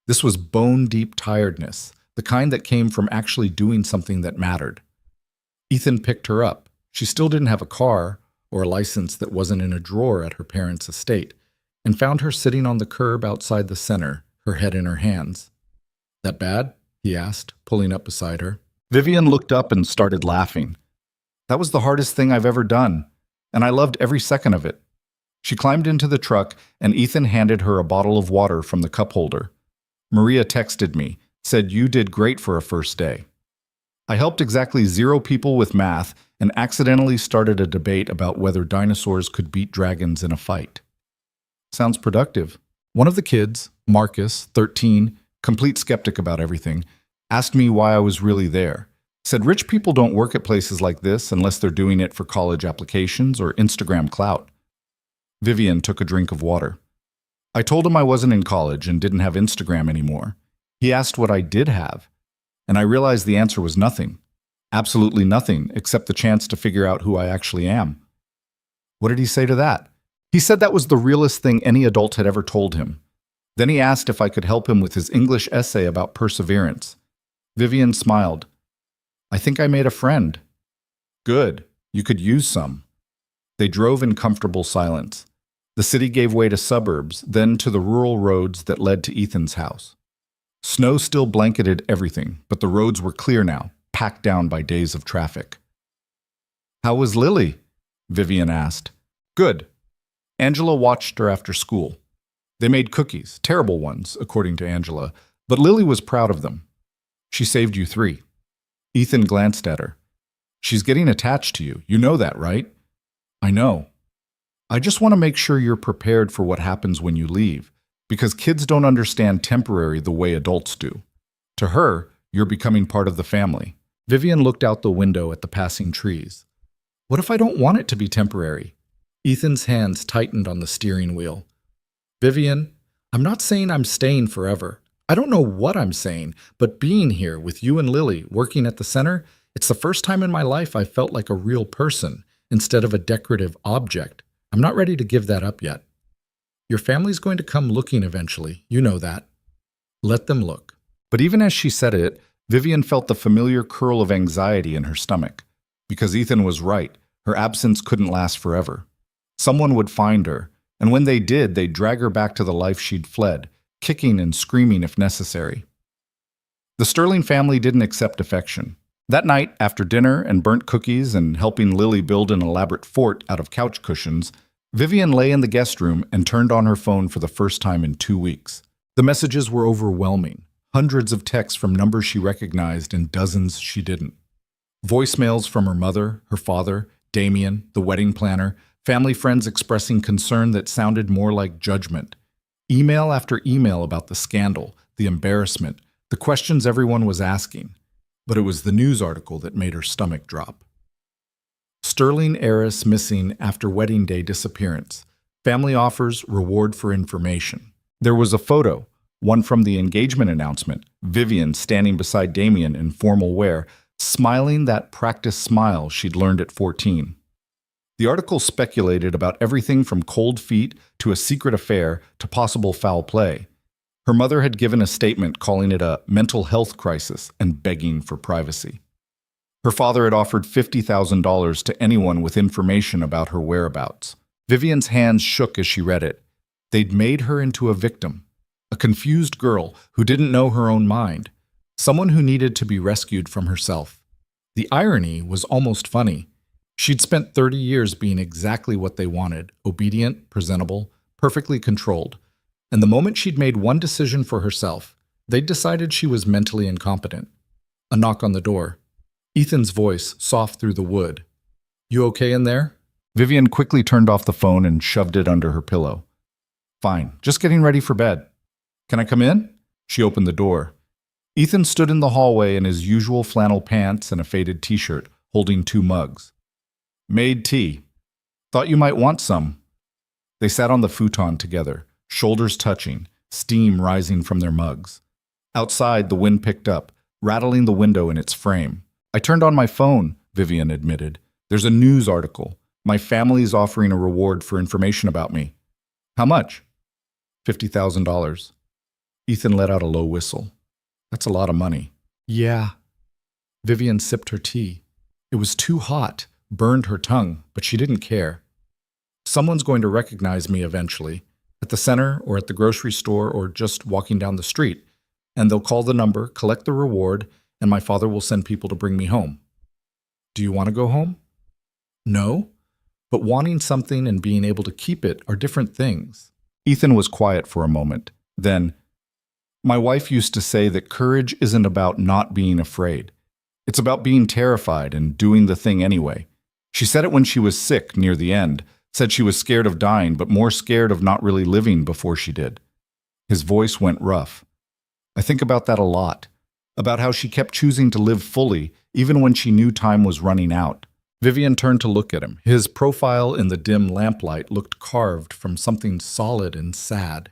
This was bone-deep tiredness, the kind that came from actually doing something that mattered. Ethan picked her up. She still didn't have a car or a license that wasn't in a drawer at her parents' estate, and found her sitting on the curb outside the center, her head in her hands. That bad? He asked, pulling up beside her. Vivian looked up and started laughing. That was the hardest thing I've ever done, and I loved every second of it. She climbed into the truck, and Ethan handed her a bottle of water from the cup holder. Maria texted me, said you did great for a first day. I helped exactly 0 people with math and accidentally started a debate about whether dinosaurs could beat dragons in a fight. Sounds productive. One of the kids, Marcus, 13, complete skeptic about everything, asked me why I was really there. Said rich people don't work at places like this unless they're doing it for college applications or Instagram clout. Vivian took a drink of water. I told him I wasn't in college and didn't have Instagram anymore. He asked what I did have, and I realized the answer was nothing. Absolutely nothing, except the chance to figure out who I actually am. What did he say to that? He said that was the realest thing any adult had ever told him. Then he asked if I could help him with his English essay about perseverance. Vivian smiled. I think I made a friend. Good. You could use some. They drove in comfortable silence. The city gave way to suburbs, then to the rural roads that led to Ethan's house. Snow still blanketed everything, but the roads were clear now, packed down by days of traffic. How was Lily? Vivian asked. Good. Angela watched her after school. They made cookies, terrible ones, according to Angela, but Lily was proud of them. She saved you 3. Ethan glanced at her. She's getting attached to you. You know that, right? I know. I just want to make sure you're prepared for what happens when you leave, because kids don't understand temporary the way adults do. To her, you're becoming part of the family. Vivian looked out the window at the passing trees. What if I don't want it to be temporary? Ethan's hands tightened on the steering wheel. Vivian, I'm not saying I'm staying forever. I don't know what I'm saying, but being here with you and Lily working at the center, it's the first time in my life I felt like a real person instead of a decorative object. I'm not ready to give that up yet. Your family's going to come looking eventually. You know that. Let them look. But even as she said it, Vivian felt the familiar curl of anxiety in her stomach. Because Ethan was right. Her absence couldn't last forever. Someone would find her, and when they did, they'd drag her back to the life she'd fled, kicking and screaming if necessary. The Sterling family didn't accept affection. That night, after dinner and burnt cookies and helping Lily build an elaborate fort out of couch cushions, Vivian lay in the guest room and turned on her phone for the first time in 2 weeks. The messages were overwhelming. Hundreds of texts from numbers she recognized and dozens she didn't. Voicemails from her mother, her father, Damien, the wedding planner, family friends expressing concern that sounded more like judgment. Email after email about the scandal, the embarrassment, the questions everyone was asking. But it was the news article that made her stomach drop. Sterling heiress missing after wedding day disappearance. Family offers reward for information. There was a photo, one from the engagement announcement, Vivian standing beside Damien in formal wear, smiling that practiced smile she'd learned at 14. The article speculated about everything from cold feet to a secret affair to possible foul play. Her mother had given a statement calling it a mental health crisis and begging for privacy. Her father had offered $50,000 to anyone with information about her whereabouts. Vivian's hands shook as she read it. They'd made her into a victim, a confused girl who didn't know her own mind, someone who needed to be rescued from herself. The irony was almost funny. She'd spent 30 years being exactly what they wanted, obedient, presentable, perfectly controlled. And the moment she'd made one decision for herself, they'd decided she was mentally incompetent. A knock on the door. Ethan's voice, soft through the wood. "You okay in there?" Vivian quickly turned off the phone and shoved it under her pillow. "Fine, just getting ready for bed." "Can I come in?" She opened the door. Ethan stood in the hallway in his usual flannel pants and a faded t-shirt, holding 2 mugs. "Made tea. Thought you might want some." They sat on the futon together, shoulders touching, steam rising from their mugs. Outside, the wind picked up, rattling the window in its frame. "I turned on my phone," Vivian admitted. "There's a news article. My family's offering a reward for information about me." "How much?" $50,000. Ethan let out a low whistle. "That's a lot of money." "Yeah." Vivian sipped her tea. It was too hot, burned her tongue, but she didn't care. "Someone's going to recognize me eventually, at the center or at the grocery store or just walking down the street, and they'll call the number, collect the reward, and my father will send people to bring me home." "Do you want to go home?" "No, but wanting something and being able to keep it are different things." Ethan was quiet for a moment. Then, "My wife used to say that courage isn't about not being afraid. It's about being terrified and doing the thing anyway. She said it when she was sick near the end, said she was scared of dying, but more scared of not really living before she did." His voice went rough. "I think about that a lot, about how she kept choosing to live fully, even when she knew time was running out." Vivian turned to look at him. His profile in the dim lamplight looked carved from something solid and sad.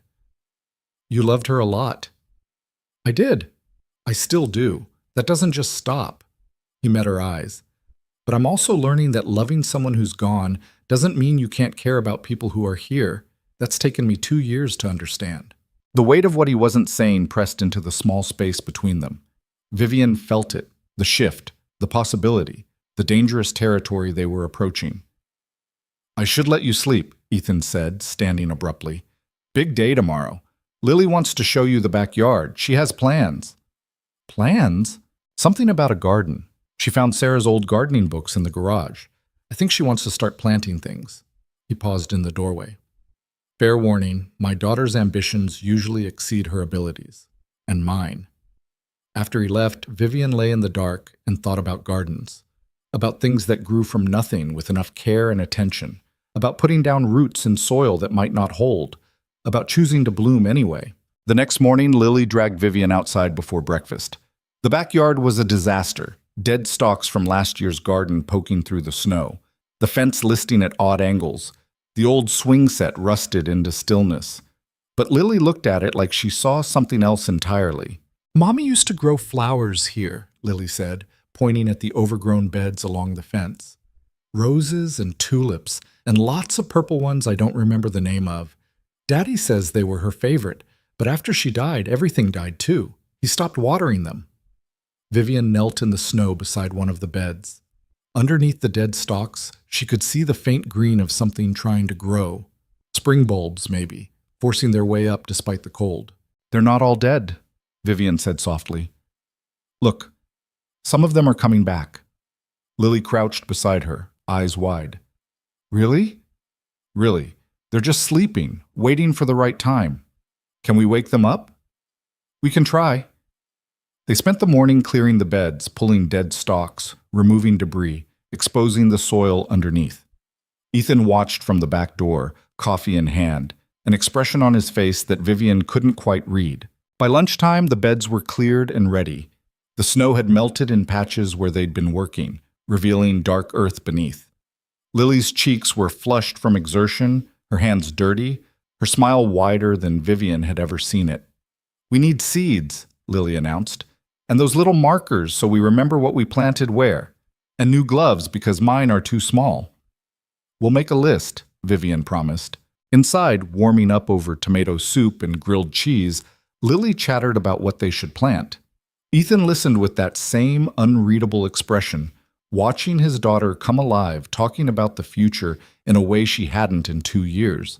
"You loved her a lot." "I did. I still do. That doesn't just stop." He met her eyes. "But I'm also learning that loving someone who's gone doesn't mean you can't care about people who are here. That's taken me 2 years to understand." The weight of what he wasn't saying pressed into the small space between them. Vivian felt it, the shift, the possibility, the dangerous territory they were approaching. "I should let you sleep," Ethan said, standing abruptly. "Big day tomorrow. Lily wants to show you the backyard. She has plans." "Plans?" "Something about a garden. She found Sarah's old gardening books in the garage. I think she wants to start planting things." He paused in the doorway. "Fair warning, my daughter's ambitions usually exceed her abilities. And mine." After he left, Vivian lay in the dark and thought about gardens. About things that grew from nothing with enough care and attention. About putting down roots in soil that might not hold. About choosing to bloom anyway. The next morning, Lily dragged Vivian outside before breakfast. The backyard was a disaster. Dead stalks from last year's garden poking through the snow. The fence listing at odd angles. The old swing set rusted into stillness. But Lily looked at it like she saw something else entirely. "Mommy used to grow flowers here," Lily said, pointing at the overgrown beds along the fence. "Roses and tulips, and lots of purple ones I don't remember the name of. Daddy says they were her favorite, but after she died, everything died too. He stopped watering them." Vivian knelt in the snow beside one of the beds. Underneath the dead stalks, she could see the faint green of something trying to grow. Spring bulbs, maybe, forcing their way up despite the cold. "They're not all dead," Vivian said softly. "Look, some of them are coming back." Lily crouched beside her, eyes wide. "Really?" "Really. They're just sleeping, waiting for the right time. Can we wake them up?" "We can try." They spent the morning clearing the beds, pulling dead stalks, removing debris, exposing the soil underneath. Ethan watched from the back door, coffee in hand, an expression on his face that Vivian couldn't quite read. By lunchtime, the beds were cleared and ready. The snow had melted in patches where they'd been working, revealing dark earth beneath. Lily's cheeks were flushed from exertion, her hands dirty, her smile wider than Vivian had ever seen it. "We need seeds," Lily announced. "And those little markers so we remember what we planted where. And new gloves because mine are too small." "We'll make a list," Vivian promised. Inside, warming up over tomato soup and grilled cheese, Lily chattered about what they should plant. Ethan listened with that same unreadable expression, watching his daughter come alive, talking about the future in a way she hadn't in 2 years.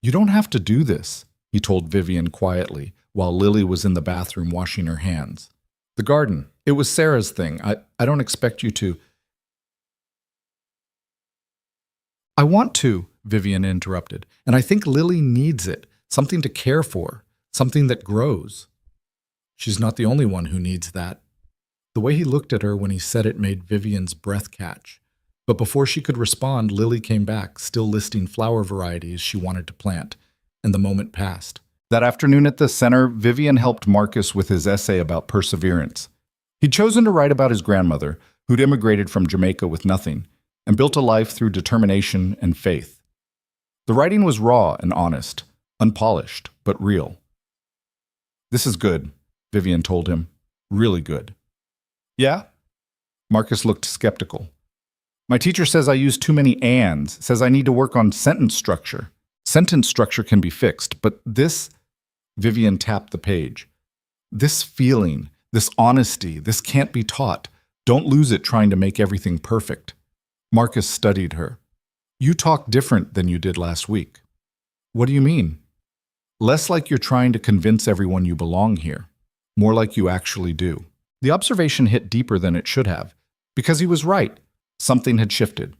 "You don't have to do this," he told Vivian quietly, while Lily was in the bathroom washing her hands. "The garden. It was Sarah's thing. I don't expect you to." "I want to," Vivian interrupted, "and I think Lily needs it, something to care for, something that grows." "She's not the only one who needs that." The way he looked at her when he said it made Vivian's breath catch. But before she could respond, Lily came back, still listing flower varieties she wanted to plant, and the moment passed. That afternoon at the center, Vivian helped Marcus with his essay about perseverance. He'd chosen to write about his grandmother, who'd immigrated from Jamaica with nothing, and built a life through determination and faith. The writing was raw and honest, unpolished, but real. "This is good," Vivian told him. "Really good." "Yeah?" Marcus looked skeptical. "My teacher says I use too many ands, says I need to work on sentence structure. Sentence structure can be fixed, but this..." Vivian tapped the page. "This feeling, this honesty, this can't be taught. Don't lose it trying to make everything perfect." Marcus studied her. "You talk different than you did last week." "What do you mean?" "Less like you're trying to convince everyone you belong here. More like you actually do." The observation hit deeper than it should have, because he was right. Something had shifted.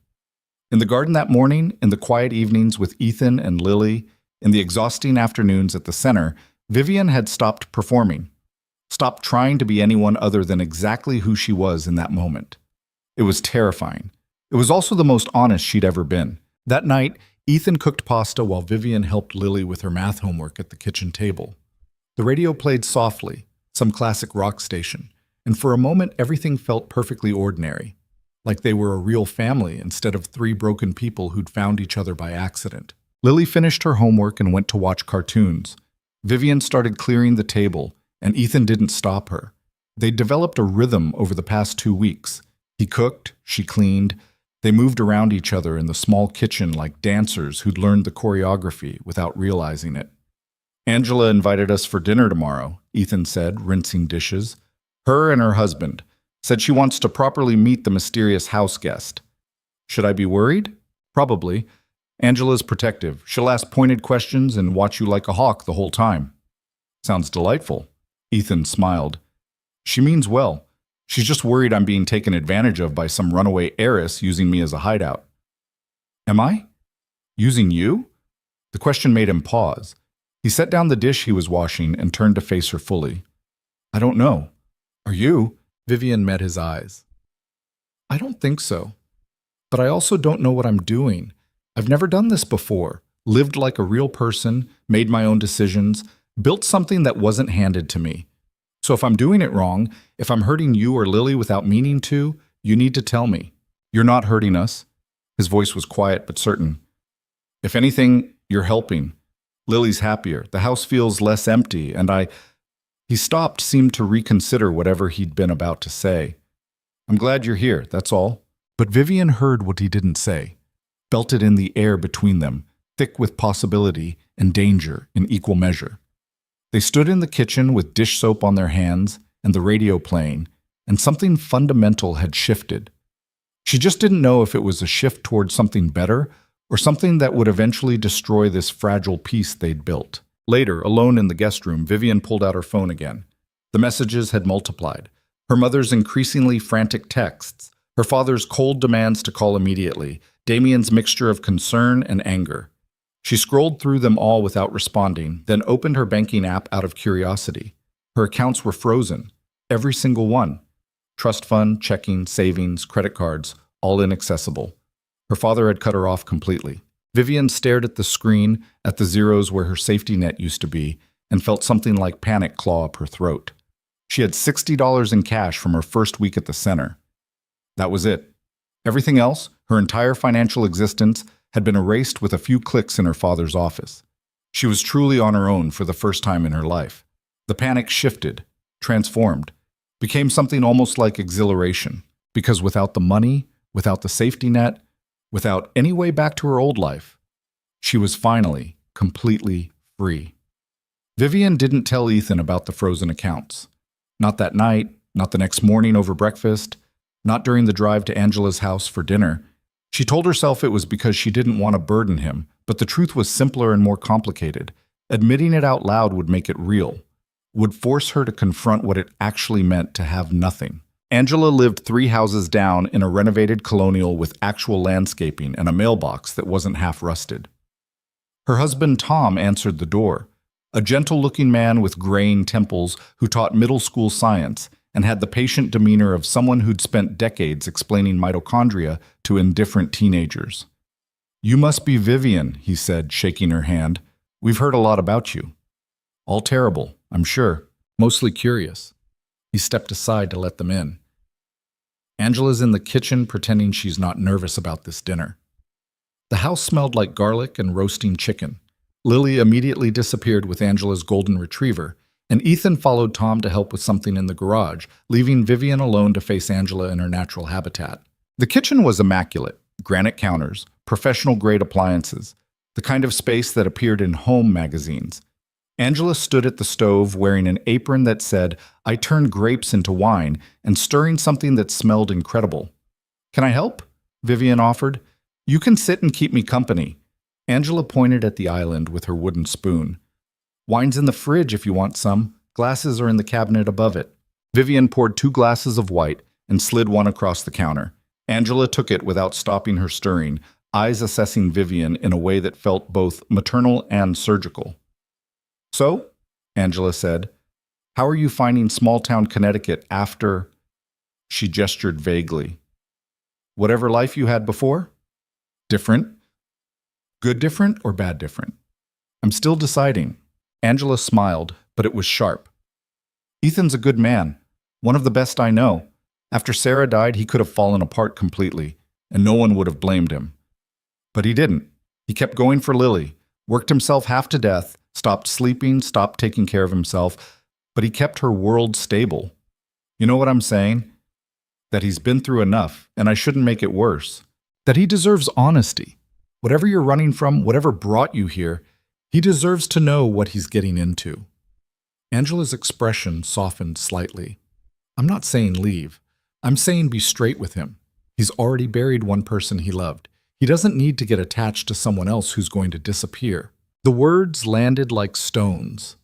In the garden that morning, in the quiet evenings with Ethan and Lily, in the exhausting afternoons at the center, Vivian had stopped performing, stopped trying to be anyone other than exactly who she was in that moment. It was terrifying. It was also the most honest she'd ever been. That night, Ethan cooked pasta while Vivian helped Lily with her math homework at the kitchen table. The radio played softly, some classic rock station, and for a moment everything felt perfectly ordinary, like they were a real family instead of 3 broken people who'd found each other by accident. Lily finished her homework and went to watch cartoons. Vivian started clearing the table, and Ethan didn't stop her. They'd developed a rhythm over the past 2 weeks. He cooked, she cleaned. They moved around each other in the small kitchen like dancers who'd learned the choreography without realizing it. "Angela invited us for dinner tomorrow," Ethan said, rinsing dishes. "Her and her husband. Said she wants to properly meet the mysterious house guest." "Should I be worried?" "Probably. Angela's protective. She'll ask pointed questions and watch you like a hawk the whole time." "Sounds delightful." Ethan smiled. "She means well. She's just worried I'm being taken advantage of by some runaway heiress using me as a hideout." "Am I? Using you?" The question made him pause. He set down the dish he was washing and turned to face her fully. "I don't know. Are you?" Vivian met his eyes. "I don't think so. But I also don't know what I'm doing. I've never done this before. Lived like a real person, made my own decisions, built something that wasn't handed to me. So if I'm doing it wrong, if I'm hurting you or Lily without meaning to, you need to tell me. You're not hurting us." His voice was quiet but certain. "If anything, you're helping. Lily's happier. The house feels less empty, and He stopped, seemed to reconsider whatever he'd been about to say. "I'm glad you're here, that's all." But Vivian heard what he didn't say, felt it in the air between them, thick with possibility and danger in equal measure. They stood in the kitchen with dish soap on their hands and the radio playing, and something fundamental had shifted. She just didn't know if it was a shift towards something better or something that would eventually destroy this fragile piece they'd built. Later, alone in the guest room, Vivian pulled out her phone again. The messages had multiplied. Her mother's increasingly frantic texts, her father's cold demands to call immediately, Damien's mixture of concern and anger. She scrolled through them all without responding, then opened her banking app out of curiosity. Her accounts were frozen, every single one. Trust fund, checking, savings, credit cards, all inaccessible. Her father had cut her off completely. Vivian stared at the screen, at the zeros where her safety net used to be, and felt something like panic claw up her throat. She had $60 in cash from her first week at the center. That was it. Everything else, her entire financial existence, had been erased with a few clicks in her father's office. She was truly on her own for the first time in her life. The panic shifted, transformed, became something almost like exhilaration, because without the money, without the safety net, without any way back to her old life, she was finally completely free. Vivian didn't tell Ethan about the frozen accounts. Not that night, not the next morning over breakfast, not during the drive to Angela's house for dinner. She told herself it was because she didn't want to burden him, but the truth was simpler and more complicated. Admitting it out loud would make it real, would force her to confront what it actually meant to have nothing. Angela lived 3 houses down in a renovated colonial with actual landscaping and a mailbox that wasn't half rusted. Her husband Tom answered the door, a gentle-looking man with graying temples who taught middle school science and had the patient demeanor of someone who'd spent decades explaining mitochondria to indifferent teenagers. "You must be Vivian," he said, shaking her hand. "We've heard a lot about you." "All terrible, I'm sure. Mostly curious." He stepped aside to let them in. Angela's in the kitchen pretending she's not nervous about this dinner. The house smelled like garlic and roasting chicken. Lily immediately disappeared with Angela's golden retriever, and Ethan followed Tom to help with something in the garage, leaving Vivian alone to face Angela in her natural habitat. The kitchen was immaculate. Granite counters, professional-grade appliances, the kind of space that appeared in home magazines. Angela stood at the stove wearing an apron that said, "I turned grapes into wine," and stirring something that smelled incredible. "Can I help?" Vivian offered. "You can sit and keep me company." Angela pointed at the island with her wooden spoon. "Wine's in the fridge if you want some. Glasses are in the cabinet above it." Vivian poured 2 glasses of white and slid one across the counter. Angela took it without stopping her stirring, eyes assessing Vivian in a way that felt both maternal and surgical. "So," Angela said, "how are you finding small-town Connecticut after—" She gestured vaguely. "Whatever life you had before? Different? Good different or bad different?" "I'm still deciding." Angela smiled, but it was sharp. "Ethan's a good man, one of the best I know. After Sarah died, he could have fallen apart completely, and no one would have blamed him. But he didn't. He kept going for Lily, worked himself half to death, stopped sleeping, stopped taking care of himself, but he kept her world stable. You know what I'm saying? That he's been through enough, and I shouldn't make it worse. That he deserves honesty. Whatever you're running from, whatever brought you here, he deserves to know what he's getting into." Angela's expression softened slightly. "I'm not saying leave. I'm saying be straight with him. He's already buried one person he loved. He doesn't need to get attached to someone else who's going to disappear." The words landed like stones.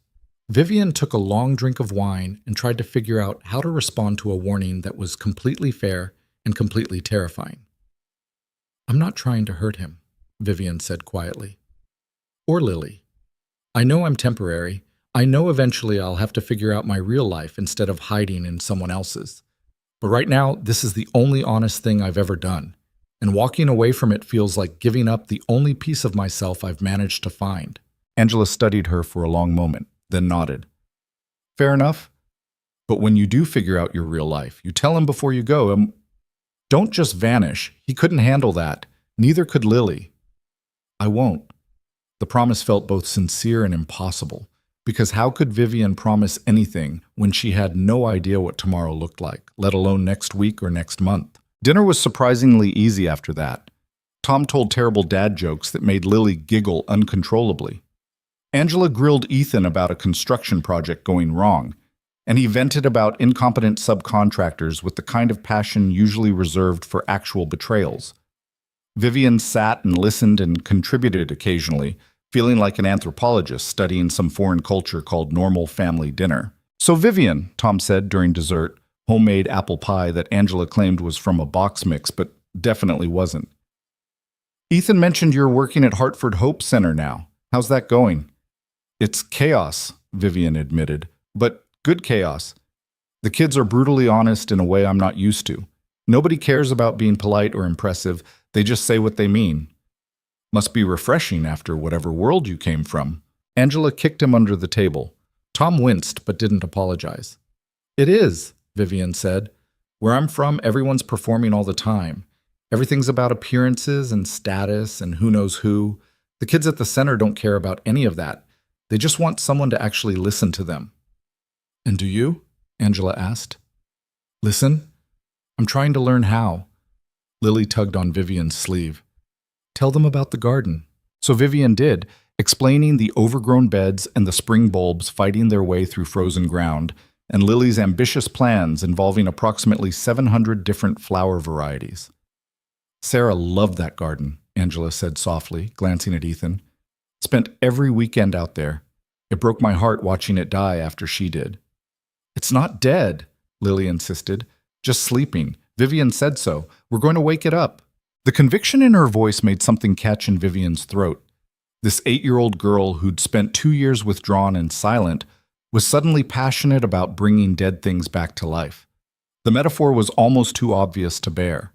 Vivian took a long drink of wine and tried to figure out how to respond to a warning that was completely fair and completely terrifying. "I'm not trying to hurt him," Vivian said quietly. "Or Lily. I know I'm temporary. I know eventually I'll have to figure out my real life instead of hiding in someone else's. But right now, this is the only honest thing I've ever done, and walking away from it feels like giving up the only piece of myself I've managed to find." Angela studied her for a long moment, then nodded. "Fair enough. But when you do figure out your real life, you tell him before you go. Don't just vanish. He couldn't handle that. Neither could Lily." "I won't." The promise felt both sincere and impossible, because how could Vivian promise anything when she had no idea what tomorrow looked like, let alone next week or next month? Dinner was surprisingly easy after that. Tom told terrible dad jokes that made Lily giggle uncontrollably. Angela grilled Ethan about a construction project going wrong, and he vented about incompetent subcontractors with the kind of passion usually reserved for actual betrayals. Vivian sat and listened and contributed occasionally, feeling like an anthropologist studying some foreign culture called normal family dinner. "So Vivian," Tom said during dessert, homemade apple pie that Angela claimed was from a box mix but definitely wasn't. "Ethan mentioned you're working at Hartford Hope Center now. How's that going?" "It's chaos," Vivian admitted, "but good chaos. The kids are brutally honest in a way I'm not used to. Nobody cares about being polite or impressive. They just say what they mean." "Must be refreshing after whatever world you came from." Angela kicked him under the table. Tom winced but didn't apologize. "It is," Vivian said. "Where I'm from, everyone's performing all the time. Everything's about appearances and status and who knows who. The kids at the center don't care about any of that. They just want someone to actually listen to them." "And do you?" Angela asked. "Listen? I'm trying to learn how." Lily tugged on Vivian's sleeve. "Tell them about the garden." So Vivian did, explaining the overgrown beds and the spring bulbs fighting their way through frozen ground, and Lily's ambitious plans involving approximately 700 different flower varieties. Sarah loved that garden, Angela said softly, glancing at Ethan. Spent every weekend out there. It broke my heart watching it die after she did. It's not dead, Lily insisted. Just sleeping. Vivian said so. We're going to wake it up. The conviction in her voice made something catch in Vivian's throat. This 8-year-old girl who'd spent 2 years withdrawn and silent was suddenly passionate about bringing dead things back to life. The metaphor was almost too obvious to bear.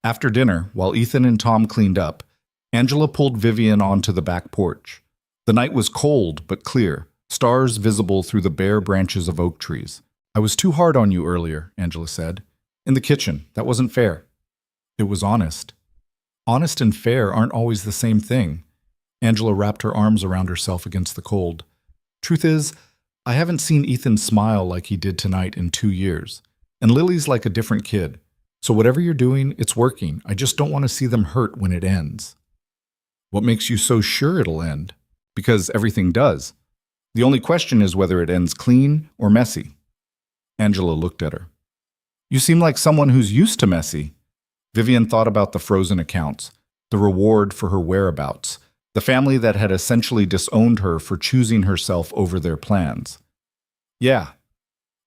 After dinner, while Ethan and Tom cleaned up, Angela pulled Vivian onto the back porch. The night was cold but clear, stars visible through the bare branches of oak trees. I was too hard on you earlier, Angela said. In the kitchen. That wasn't fair. It was honest. Honest and fair aren't always the same thing. Angela wrapped her arms around herself against the cold. Truth is, I haven't seen Ethan smile like he did tonight in 2 years. And Lily's like a different kid. So whatever you're doing, it's working. I just don't want to see them hurt when it ends. What makes you so sure it'll end? Because everything does. The only question is whether it ends clean or messy. Angela looked at her. You seem like someone who's used to messy. Vivian thought about the frozen accounts, the reward for her whereabouts, the family that had essentially disowned her for choosing herself over their plans. Yeah,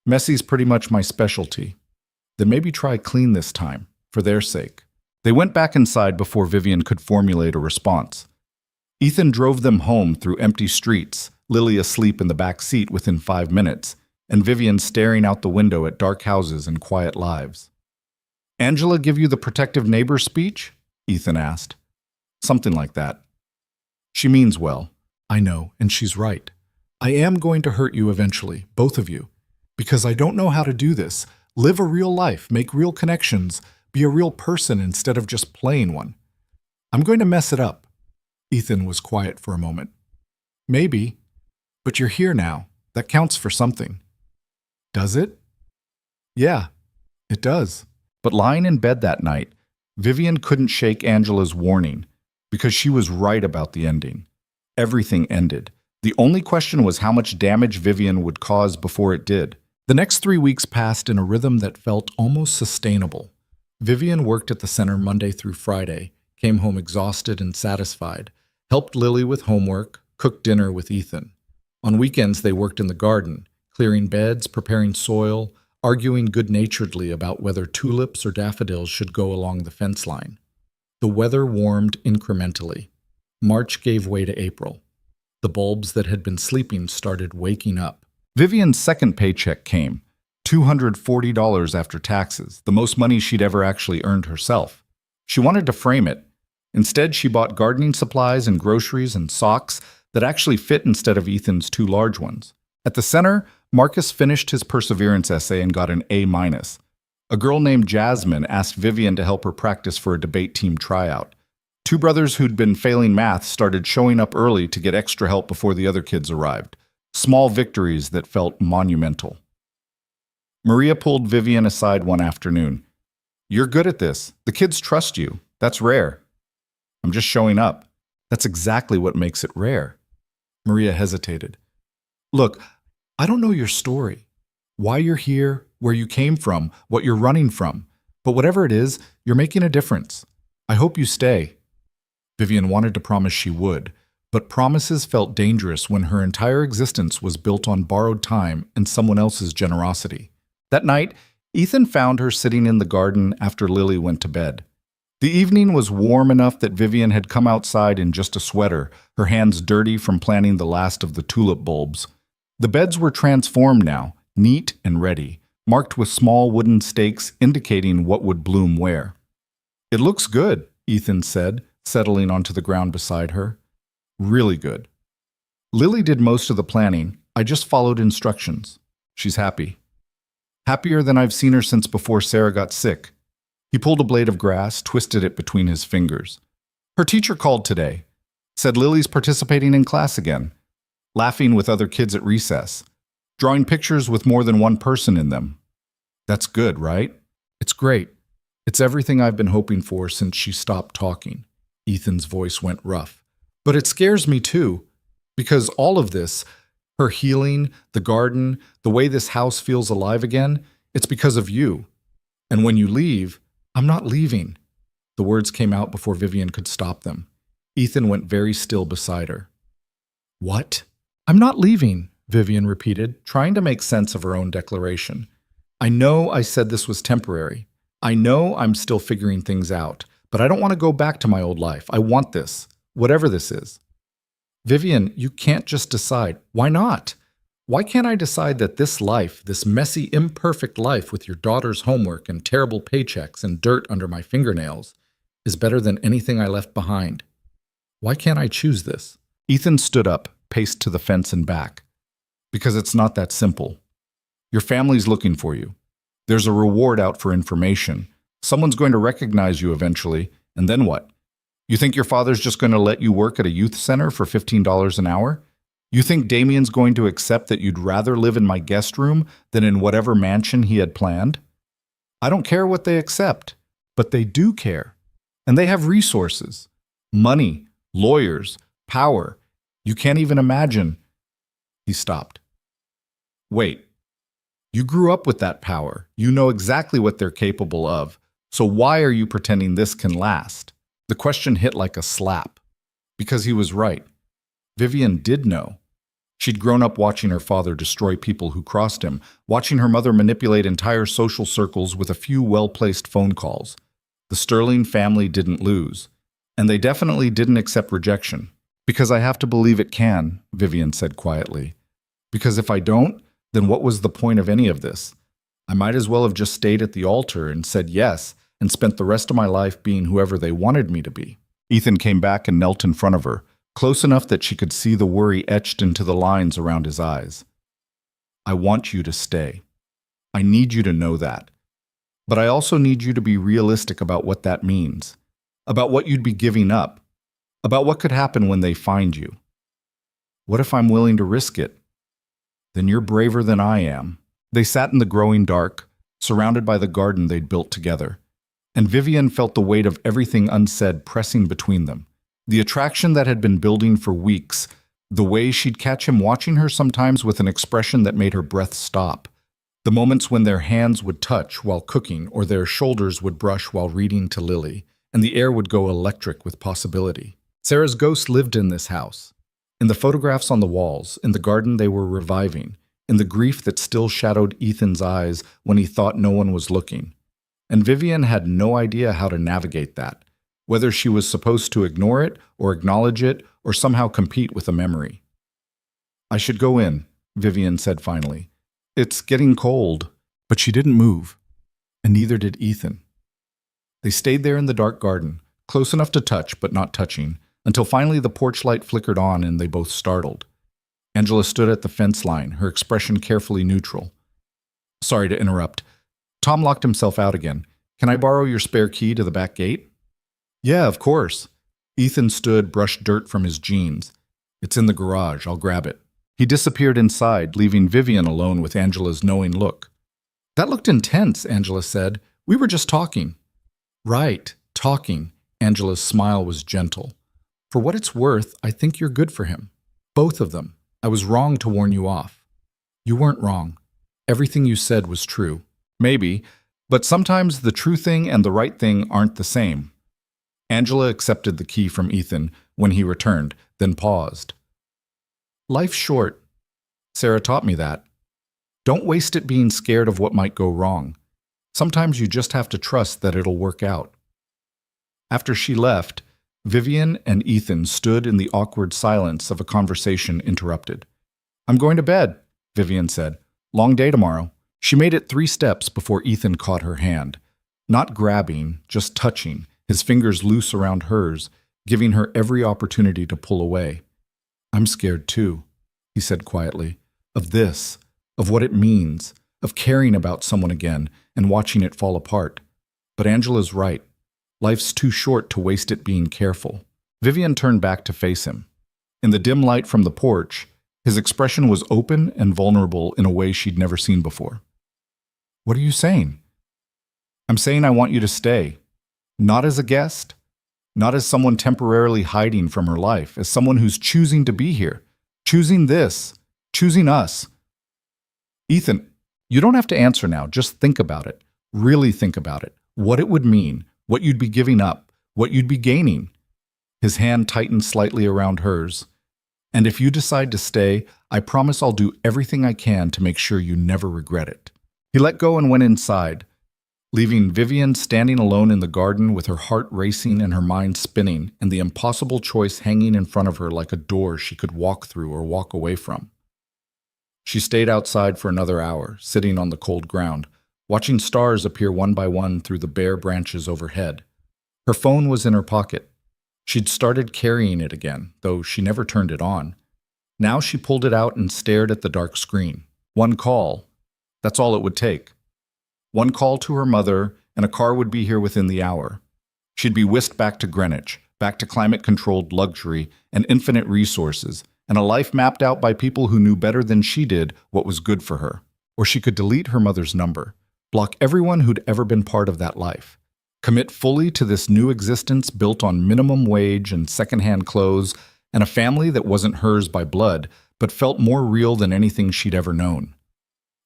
messy's pretty much my specialty. Then maybe try clean this time, for their sake. They went back inside before Vivian could formulate a response. Ethan drove them home through empty streets, Lily asleep in the back seat within 5 minutes, and Vivian staring out the window at dark houses and quiet lives. Angela give you the protective neighbor speech? Ethan asked. Something like that. She means well. I know, and she's right. I am going to hurt you eventually, both of you, because I don't know how to do this. Live a real life, make real connections, be a real person instead of just playing one. I'm going to mess it up. Ethan was quiet for a moment. Maybe, but you're here now. That counts for something. Does it? Yeah, it does. But lying in bed that night, Vivian couldn't shake Angela's warning because she was right about the ending. Everything ended. The only question was how much damage Vivian would cause before it did. The next 3 weeks passed in a rhythm that felt almost sustainable. Vivian worked at the center Monday through Friday, came home exhausted and satisfied, helped Lily with homework, cooked dinner with Ethan. On weekends they worked in the garden, clearing beds, preparing soil, arguing good-naturedly about whether tulips or daffodils should go along the fence line. The weather warmed incrementally. March gave way to April. The bulbs that had been sleeping started waking up. Vivian's second paycheck came, $240 after taxes, the most money she'd ever actually earned herself. She wanted to frame it. Instead, she bought gardening supplies and groceries and socks that actually fit instead of Ethan's 2 large ones. At the center, Marcus finished his perseverance essay and got an A-. A girl named Jasmine asked Vivian to help her practice for a debate team tryout. 2 brothers who'd been failing math started showing up early to get extra help before the other kids arrived. Small victories that felt monumental. Maria pulled Vivian aside one afternoon. You're good at this. The kids trust you. That's rare. I'm just showing up. That's exactly what makes it rare. Maria hesitated. Look, I don't know your story. Why you're here, where you came from, what you're running from. But whatever it is, you're making a difference. I hope you stay. Vivian wanted to promise she would, but promises felt dangerous when her entire existence was built on borrowed time and someone else's generosity. That night, Ethan found her sitting in the garden after Lily went to bed. The evening was warm enough that Vivian had come outside in just a sweater, her hands dirty from planting the last of the tulip bulbs. The beds were transformed now, neat and ready, marked with small wooden stakes indicating what would bloom where. It looks good, Ethan said, settling onto the ground beside her. Really good. Lily did most of the planning. I just followed instructions. She's happy. Happier than I've seen her since before Sarah got sick. He pulled a blade of grass, twisted it between his fingers. Her teacher called today. Said Lily's participating in class again. Laughing with other kids at recess. Drawing pictures with more than one person in them. That's good, right? It's great. It's everything I've been hoping for since she stopped talking. Ethan's voice went rough. But it scares me too, because all of this, her healing, the garden, the way this house feels alive again, it's because of you. And when you leave, I'm not leaving. The words came out before Vivian could stop them. Ethan went very still beside her. What? I'm not leaving, Vivian repeated, trying to make sense of her own declaration. I know I said this was temporary. I know I'm still figuring things out, but I don't want to go back to my old life. I want this, whatever this is. Vivian, you can't just decide. Why not? Why can't I decide that this life, this messy, imperfect life with your daughter's homework and terrible paychecks and dirt under my fingernails, is better than anything I left behind? Why can't I choose this? Ethan stood up, paced to the fence and back. Because it's not that simple. Your family's looking for you. There's a reward out for information. Someone's going to recognize you eventually, and then what? You think your father's just going to let you work at a youth center for $15 an hour? You think Damien's going to accept that you'd rather live in my guest room than in whatever mansion he had planned? I don't care what they accept, but they do care. And they have resources. Money, lawyers, power. You can't even imagine. He stopped. Wait. You grew up with that power. You know exactly what they're capable of. So why are you pretending this can last? The question hit like a slap. Because he was right. Vivian did know. She'd grown up watching her father destroy people who crossed him, watching her mother manipulate entire social circles with a few well-placed phone calls. The Sterling family didn't lose. And they definitely didn't accept rejection. Because I have to believe it can, Vivian said quietly. Because if I don't, then what was the point of any of this? I might as well have just stayed at the altar and said yes, and spent the rest of my life being whoever they wanted me to be. Ethan came back and knelt in front of her, close enough that she could see the worry etched into the lines around his eyes. I want you to stay. I need you to know that. But I also need you to be realistic about what that means, about what you'd be giving up, about what could happen when they find you. What if I'm willing to risk it? Then you're braver than I am. They sat in the growing dark, surrounded by the garden they'd built together. And Vivian felt the weight of everything unsaid pressing between them. The attraction that had been building for weeks, the way she'd catch him watching her sometimes with an expression that made her breath stop. The moments when their hands would touch while cooking or their shoulders would brush while reading to Lily, and the air would go electric with possibility. Sarah's ghost lived in this house. In the photographs on the walls, in the garden they were reviving, in the grief that still shadowed Ethan's eyes when he thought no one was looking. And Vivian had no idea how to navigate that, whether she was supposed to ignore it or acknowledge it or somehow compete with a memory. I should go in, Vivian said finally. It's getting cold. But she didn't move, and neither did Ethan. They stayed there in the dark garden, close enough to touch but not touching, until finally the porch light flickered on and they both startled. Angela stood at the fence line, her expression carefully neutral. Sorry to interrupt. Tom locked himself out again. Can I borrow your spare key to the back gate? Yeah, of course. Ethan stood, brushed dirt from his jeans. It's in the garage. I'll grab it. He disappeared inside, leaving Vivian alone with Angela's knowing look. That looked intense, Angela said. We were just talking. Right, talking. Angela's smile was gentle. For what it's worth, I think you're good for him. Both of them. I was wrong to warn you off. You weren't wrong. Everything you said was true. Maybe, but sometimes the true thing and the right thing aren't the same. Angela accepted the key from Ethan when he returned, then paused. Life's short. Sarah taught me that. Don't waste it being scared of what might go wrong. Sometimes you just have to trust that it'll work out. After she left, Vivian and Ethan stood in the awkward silence of a conversation interrupted. I'm going to bed, Vivian said. Long day tomorrow. She made it 3 steps before Ethan caught her hand. Not grabbing, just touching, his fingers loose around hers, giving her every opportunity to pull away. I'm scared too, he said quietly, of this, of what it means, of caring about someone again and watching it fall apart. But Angela's right. Life's too short to waste it being careful. Vivian turned back to face him. In the dim light from the porch, his expression was open and vulnerable in a way she'd never seen before. What are you saying? I'm saying I want you to stay. Not as a guest, Not as someone temporarily hiding from her life, as someone who's choosing to be here, choosing this, choosing us. Ethan, you don't have to answer now. Just think about it. Really think about it. What it would mean, what you'd be giving up, what you'd be gaining. His hand tightened slightly around hers. And if you decide to stay, I promise I'll do everything I can to make sure you never regret it. He let go and went inside, leaving Vivian standing alone in the garden with her heart racing and her mind spinning and the impossible choice hanging in front of her like a door she could walk through or walk away from. She stayed outside for another hour, sitting on the cold ground, watching stars appear one by one through the bare branches overhead. Her phone was in her pocket. She'd started carrying it again, though she never turned it on. Now she pulled it out and stared at the dark screen. One call. That's all it would take. One call to her mother, and a car would be here within the hour. She'd be whisked back to Greenwich, back to climate-controlled luxury and infinite resources, and a life mapped out by people who knew better than she did what was good for her. Or she could delete her mother's number, block everyone who'd ever been part of that life, commit fully to this new existence built on minimum wage and secondhand clothes and a family that wasn't hers by blood, but felt more real than anything she'd ever known.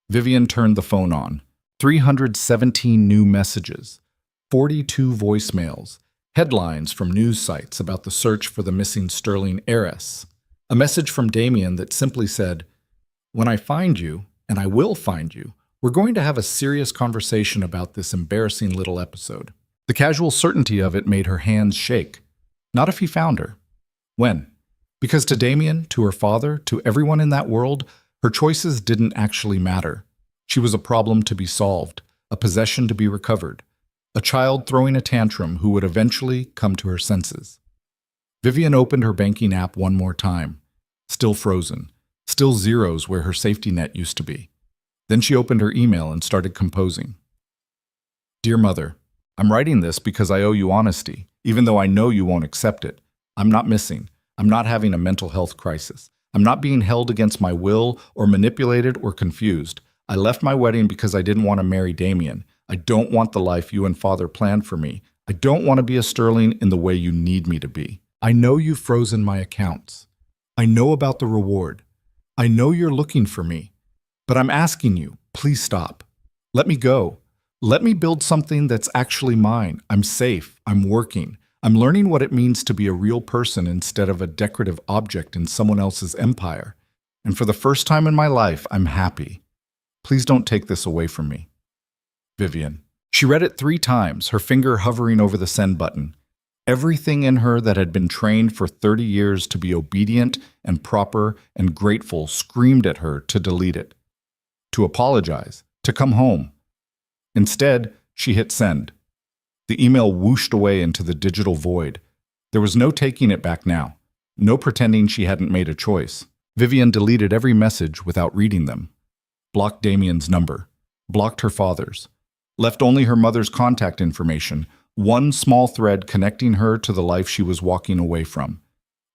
Vivian turned the phone on. 317 new messages, 42 voicemails, headlines from news sites about the search for the missing Sterling heiress. A message from Damien that simply said, "When I find you, and I will find you, we're going to have a serious conversation about this embarrassing little episode." The casual certainty of it made her hands shake. Not if he found her. When? Because to Damien, to her father, to everyone in that world, her choices didn't actually matter. She was a problem to be solved, a possession to be recovered, a child throwing a tantrum who would eventually come to her senses. Vivian opened her banking app one more time. Still frozen. Still zeros where her safety net used to be. Then she opened her email and started composing. "Dear Mother, I'm writing this because I owe you honesty, even though I know you won't accept it. I'm not missing. I'm not having a mental health crisis. I'm not being held against my will or manipulated or confused. I left my wedding because I didn't want to marry Damien. I don't want the life you and Father planned for me. I don't want to be a Sterling in the way you need me to be. I know you've frozen my accounts. I know about the reward. I know you're looking for me. But I'm asking you, please stop. Let me go. Let me build something that's actually mine. I'm safe. I'm working. I'm learning what it means to be a real person instead of a decorative object in someone else's empire. And for the first time in my life, I'm happy. Please don't take this away from me. Vivian." She read it 3 times, her finger hovering over the send button. Everything in her that had been trained for 30 years to be obedient and proper and grateful screamed at her to delete it, to apologize, to come home. Instead, she hit send. The email whooshed away into the digital void. There was no taking it back now, no pretending she hadn't made a choice. Vivian deleted every message without reading them. Blocked Damien's number, blocked her father's, left only her mother's contact information, one small thread connecting her to the life she was walking away from.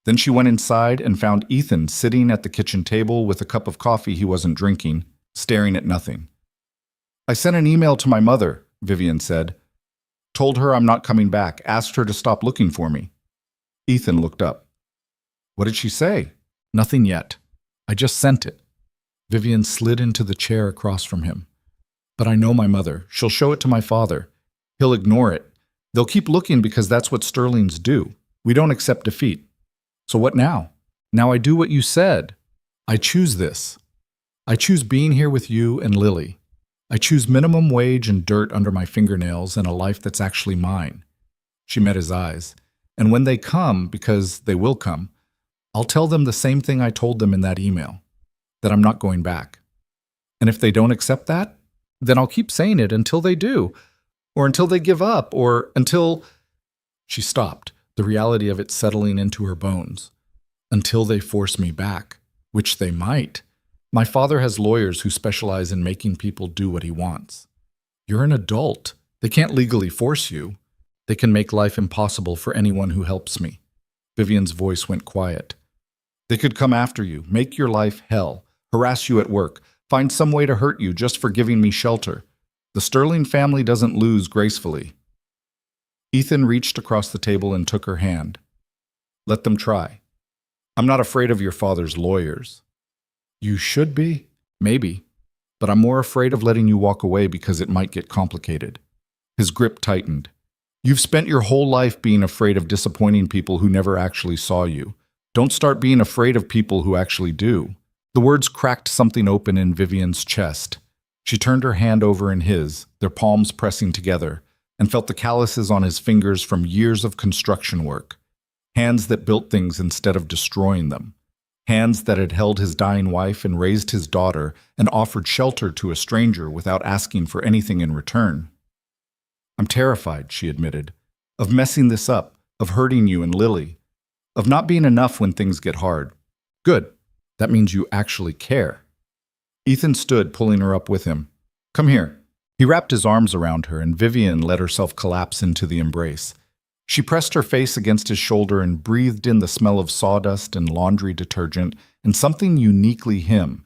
Then she went inside and found Ethan sitting at the kitchen table with a cup of coffee he wasn't drinking, staring at nothing. "I sent an email to my mother," Vivian said. "Told her I'm not coming back, asked her to stop looking for me." Ethan looked up. "What did she say?" "Nothing yet. I just sent it." Vivian slid into the chair across from him. "But I know my mother. She'll show it to my father. He'll ignore it. They'll keep looking because that's what Sterlings do. We don't accept defeat. So what now? Now I do what you said. I choose this. I choose being here with you and Lily. I choose minimum wage and dirt under my fingernails and a life that's actually mine." She met his eyes. "And when they come, because they will come, I'll tell them the same thing I told them in that email, that I'm not going back. And if they don't accept that, then I'll keep saying it until they do, or until they give up, or until—" She stopped, the reality of it settling into her bones. "Until they force me back, which they might. My father has lawyers who specialize in making people do what he wants. You're an adult. They can't legally force you. They can make life impossible for anyone who helps me." Vivian's voice went quiet. "They could come after you, make your life hell, harass you at work, find some way to hurt you just for giving me shelter. The Sterling family doesn't lose gracefully." Ethan reached across the table and took her hand. Let them try. I'm not afraid of your father's lawyers. You should be, maybe, but I'm more afraid of letting you walk away because it might get complicated. His grip tightened. You've spent your whole life being afraid of disappointing people who never actually saw you. Don't start being afraid of people who actually do. The words cracked something open in Vivian's chest. She turned her hand over in his, their palms pressing together, and felt the calluses on his fingers from years of construction work. Hands that built things instead of destroying them. Hands that had held his dying wife and raised his daughter and offered shelter to a stranger without asking for anything in return. I'm terrified, she admitted, of messing this up, of hurting you and Lily, of not being enough when things get hard. Good. That means you actually care. Ethan stood, pulling her up with him. Come here. He wrapped his arms around her, and Vivian let herself collapse into the embrace. She pressed her face against his shoulder and breathed in the smell of sawdust and laundry detergent and something uniquely him.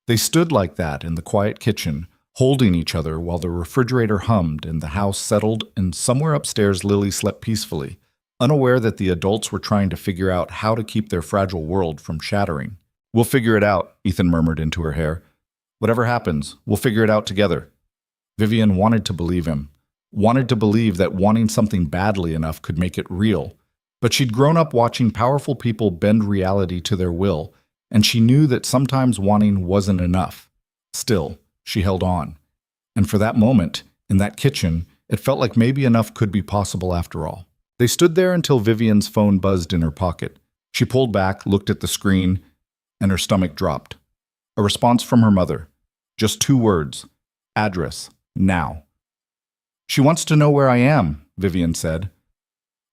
They stood like that in the quiet kitchen, holding each other while the refrigerator hummed and the house settled, and somewhere upstairs Lily slept peacefully, unaware that the adults were trying to figure out how to keep their fragile world from shattering. We'll figure it out, Ethan murmured into her hair. Whatever happens, we'll figure it out together. Vivian wanted to believe him, wanted to believe that wanting something badly enough could make it real. But she'd grown up watching powerful people bend reality to their will, and she knew that sometimes wanting wasn't enough. Still, she held on. And for that moment, in that kitchen, it felt like maybe enough could be possible after all. They stood there until Vivian's phone buzzed in her pocket. She pulled back, looked at the screen, and her stomach dropped. A response from her mother. Just 2 words. Address. Now. She wants to know where I am, Vivian said.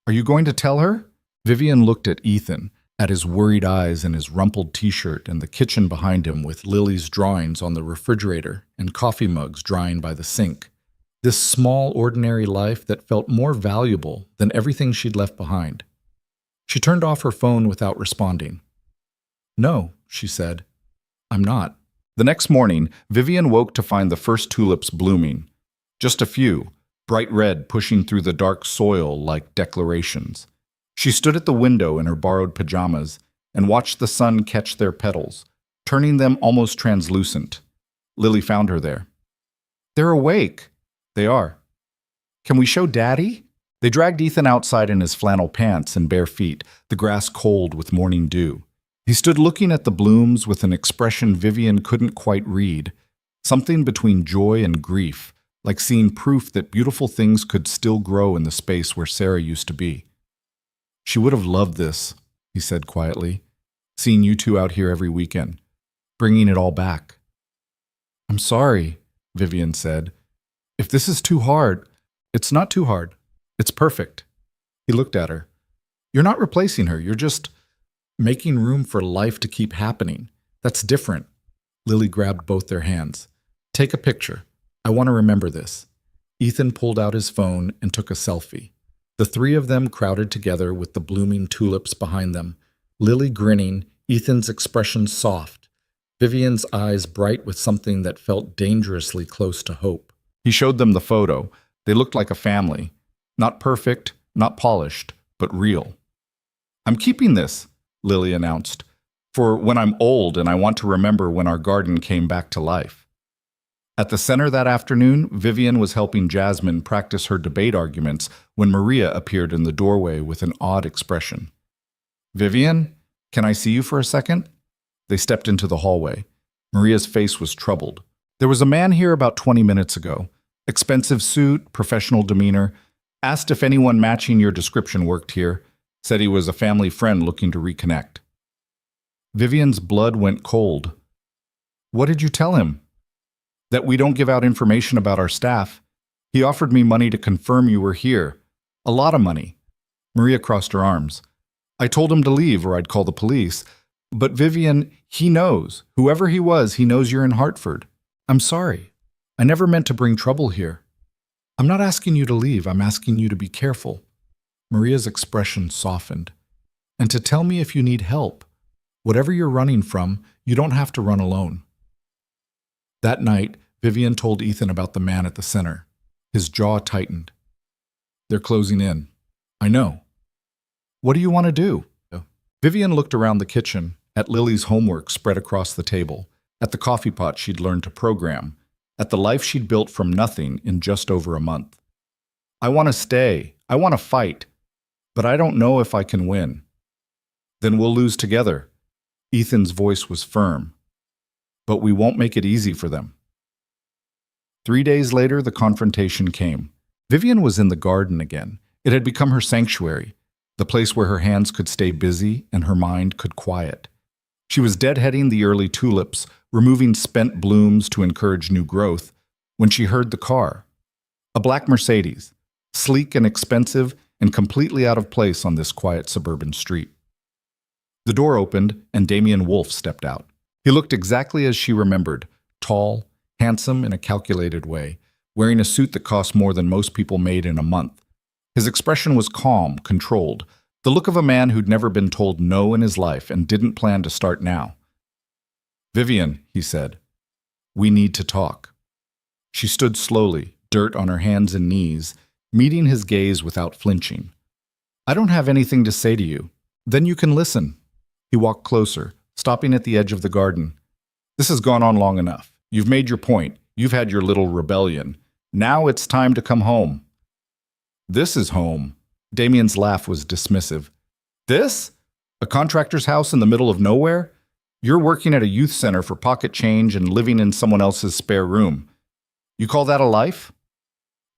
Are you going to tell her? Vivian looked at Ethan, at his worried eyes and his rumpled t-shirt and the kitchen behind him with Lily's drawings on the refrigerator and coffee mugs drying by the sink. This small, ordinary life that felt more valuable than everything she'd left behind. She turned off her phone without responding. No, she said. I'm not. The next morning, Vivian woke to find the first tulips blooming. Just a few, bright red pushing through the dark soil like declarations. She stood at the window in her borrowed pajamas and watched the sun catch their petals, turning them almost translucent. Lily found her there. They're awake. They are. Can we show Daddy? They dragged Ethan outside in his flannel pants and bare feet, the grass cold with morning dew. He stood looking at the blooms with an expression Vivian couldn't quite read, something between joy and grief, like seeing proof that beautiful things could still grow in the space where Sarah used to be. She would have loved this, he said quietly, seeing you two out here every weekend, bringing it all back. I'm sorry, Vivian said. If this is too hard, it's not too hard. It's perfect. He looked at her. You're not replacing her. You're just making room for life to keep happening. That's different. Lily grabbed both their hands. Take a picture. I want to remember this. Ethan pulled out his phone and took a selfie. The 3 of them crowded together with the blooming tulips behind them, Lily grinning, Ethan's expression soft, Vivian's eyes bright with something that felt dangerously close to hope. He showed them the photo. They looked like a family. Not perfect, not polished, but real. I'm keeping this, Lily announced, for when I'm old and I want to remember when our garden came back to life. At the center that afternoon, Vivian was helping Jasmine practice her debate arguments when Maria appeared in the doorway with an odd expression. Vivian, can I see you for a second? They stepped into the hallway. Maria's face was troubled. There was a man here about 20 minutes ago. Expensive suit, professional demeanor. Asked if anyone matching your description worked here. Said he was a family friend looking to reconnect. Vivian's blood went cold. What did you tell him? That we don't give out information about our staff. He offered me money to confirm you were here. A lot of money. Maria crossed her arms. I told him to leave or I'd call the police. But Vivian, he knows. Whoever he was, he knows you're in Hartford. I'm sorry. I never meant to bring trouble here. I'm not asking you to leave. I'm asking you to be careful. Maria's expression softened. And to tell me if you need help. Whatever you're running from, you don't have to run alone. That night, Vivian told Ethan about the man at the center. His jaw tightened. They're closing in. I know. What do you want to do? Vivian looked around the kitchen, at Lily's homework spread across the table, at the coffee pot she'd learned to program, at the life she'd built from nothing in just over a month. I want to stay. I want to fight. But I don't know if I can win. Then we'll lose together. Ethan's voice was firm. But we won't make it easy for them. 3 days later, the confrontation came. Vivian was in the garden again. It had become her sanctuary, the place where her hands could stay busy and her mind could quiet. She was deadheading the early tulips, removing spent blooms to encourage new growth, when she heard the car. A black Mercedes, sleek and expensive and completely out of place on this quiet suburban street. The door opened and Damian Wolfe stepped out. He looked exactly as she remembered, tall, handsome in a calculated way, wearing a suit that cost more than most people made in a month. His expression was calm, controlled, the look of a man who'd never been told no in his life and didn't plan to start now. Vivian, he said, we need to talk. She stood slowly, dirt on her hands and knees, meeting his gaze without flinching. I don't have anything to say to you. Then you can listen. He walked closer, stopping at the edge of the garden. This has gone on long enough. You've made your point. You've had your little rebellion. Now it's time to come home. This is home. Damian's laugh was dismissive. This? A contractor's house in the middle of nowhere? You're working at a youth center for pocket change and living in someone else's spare room. You call that a life?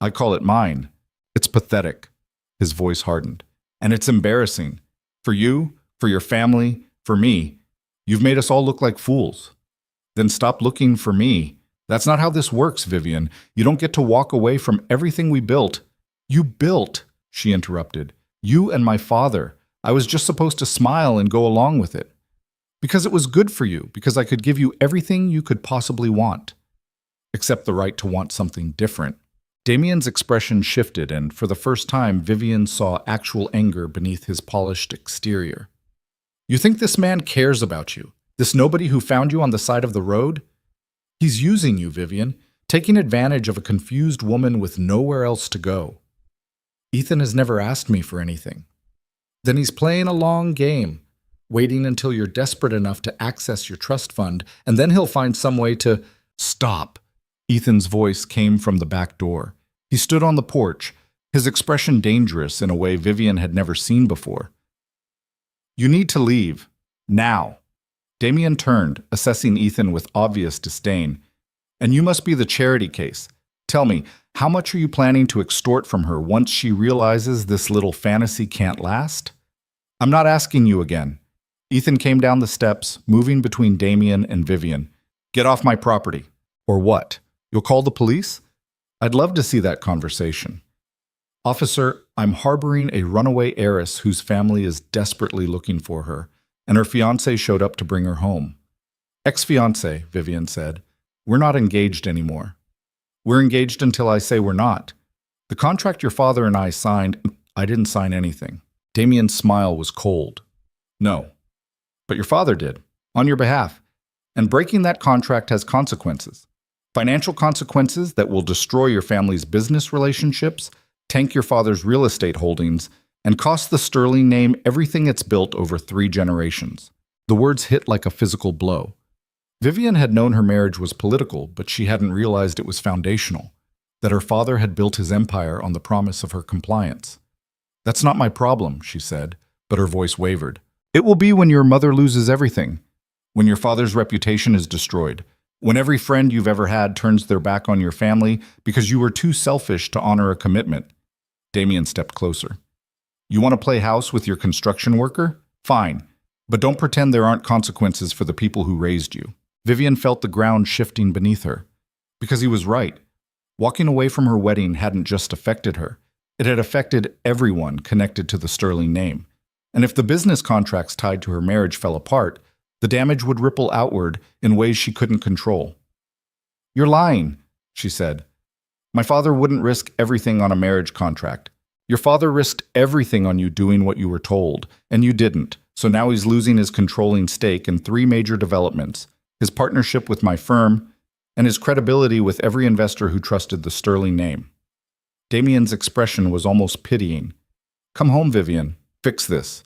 I call it mine. It's pathetic. His voice hardened. And it's embarrassing. For you, for your family, for me. You've made us all look like fools. Then stop looking for me. That's not how this works, Vivian. You don't get to walk away from everything we built. You built, she interrupted. You and my father. I was just supposed to smile and go along with it. Because it was good for you, because I could give you everything you could possibly want. Except the right to want something different. Damian's expression shifted, and for the first time, Vivian saw actual anger beneath his polished exterior. You think this man cares about you? This nobody who found you on the side of the road? He's using you, Vivian, taking advantage of a confused woman with nowhere else to go. Ethan has never asked me for anything. Then he's playing a long game, waiting until you're desperate enough to access your trust fund, and then he'll find some way to stop. Ethan's voice came from the back door. He stood on the porch, his expression dangerous in a way Vivian had never seen before. You need to leave. Now. Damian turned, assessing Ethan with obvious disdain. And you must be the charity case. Tell me, how much are you planning to extort from her once she realizes this little fantasy can't last? I'm not asking you again. Ethan came down the steps, moving between Damian and Vivian. Get off my property. Or what? You'll call the police? I'd love to see that conversation. Officer, I'm harboring a runaway heiress whose family is desperately looking for her, and her fiancé showed up to bring her home. Ex-fiancé, Vivian said. We're not engaged anymore. We're engaged until I say we're not. The contract your father and I signed, I didn't sign anything. Damian's smile was cold. No. But your father did, on your behalf. And breaking that contract has consequences. Financial consequences that will destroy your family's business relationships, tank your father's real estate holdings, and cost the Sterling name everything it's built over 3 generations. The words hit like a physical blow. Vivian had known her marriage was political, but she hadn't realized it was foundational, that her father had built his empire on the promise of her compliance. That's not my problem, she said, but her voice wavered. It will be when your mother loses everything, when your father's reputation is destroyed, when every friend you've ever had turns their back on your family because you were too selfish to honor a commitment. Damian stepped closer. You want to play house with your construction worker? Fine, but don't pretend there aren't consequences for the people who raised you. Vivian felt the ground shifting beneath her. Because he was right. Walking away from her wedding hadn't just affected her. It had affected everyone connected to the Sterling name. And if the business contracts tied to her marriage fell apart, the damage would ripple outward in ways she couldn't control. You're lying, she said. My father wouldn't risk everything on a marriage contract. Your father risked everything on you doing what you were told, and you didn't. So now he's losing his controlling stake in 3 major developments, his partnership with my firm, and his credibility with every investor who trusted the Sterling name. Damien's expression was almost pitying. Come home, Vivian. Fix this.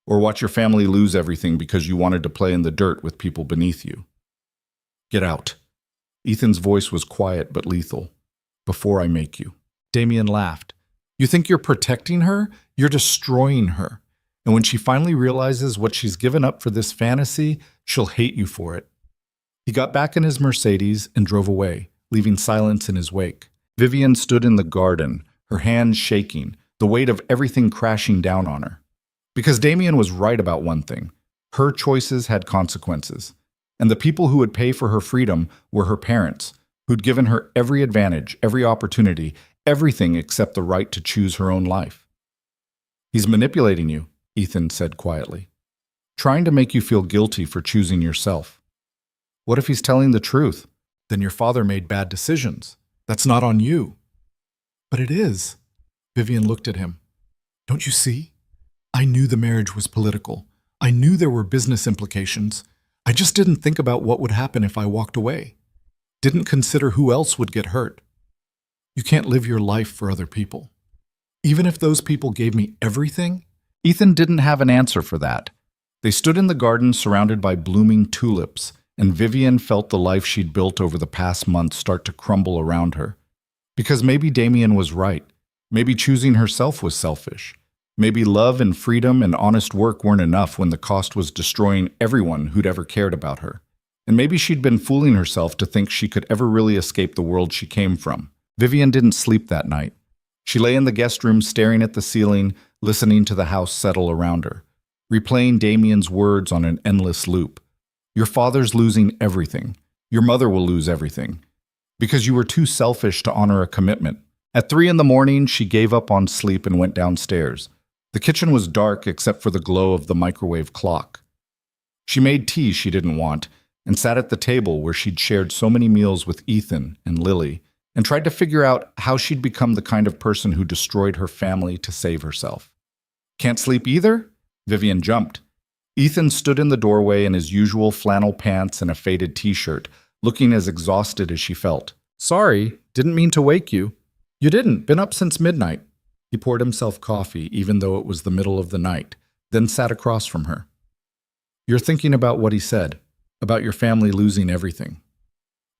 Or watch your family lose everything because you wanted to play in the dirt with people beneath you. Get out. Ethan's voice was quiet but lethal. Before I make you. Damien laughed. You think you're protecting her? You're destroying her. And when she finally realizes what she's given up for this fantasy, she'll hate you for it. He got back in his Mercedes and drove away, leaving silence in his wake. Vivian stood in the garden, her hands shaking, the weight of everything crashing down on her. Because Damien was right about one thing. Her choices had consequences. And the people who would pay for her freedom were her parents, who'd given her every advantage, every opportunity, everything except the right to choose her own life. He's manipulating you, Ethan said quietly. Trying to make you feel guilty for choosing yourself. What if he's telling the truth? Then your father made bad decisions. That's not on you. But it is. Vivian looked at him. Don't you see? I knew the marriage was political. I knew there were business implications. I just didn't think about what would happen if I walked away. Didn't consider who else would get hurt. You can't live your life for other people. Even if those people gave me everything? Ethan didn't have an answer for that. They stood in the garden surrounded by blooming tulips, and Vivian felt the life she'd built over the past month start to crumble around her. Because maybe Damien was right. Maybe choosing herself was selfish. Maybe love and freedom and honest work weren't enough when the cost was destroying everyone who'd ever cared about her. And maybe she'd been fooling herself to think she could ever really escape the world she came from. Vivian didn't sleep that night. She lay in the guest room staring at the ceiling, listening to the house settle around her, replaying Damien's words on an endless loop. Your father's losing everything. Your mother will lose everything. Because you were too selfish to honor a commitment. At 3 a.m, she gave up on sleep and went downstairs. The kitchen was dark except for the glow of the microwave clock. She made tea she didn't want and sat at the table where she'd shared so many meals with Ethan and Lily and tried to figure out how she'd become the kind of person who destroyed her family to save herself. Can't sleep either? Vivian jumped. Ethan stood in the doorway in his usual flannel pants and a faded t-shirt, looking as exhausted as she felt. Sorry, didn't mean to wake you. You didn't, been up since midnight. He poured himself coffee, even though it was the middle of the night, then sat across from her. You're thinking about what he said, about your family losing everything.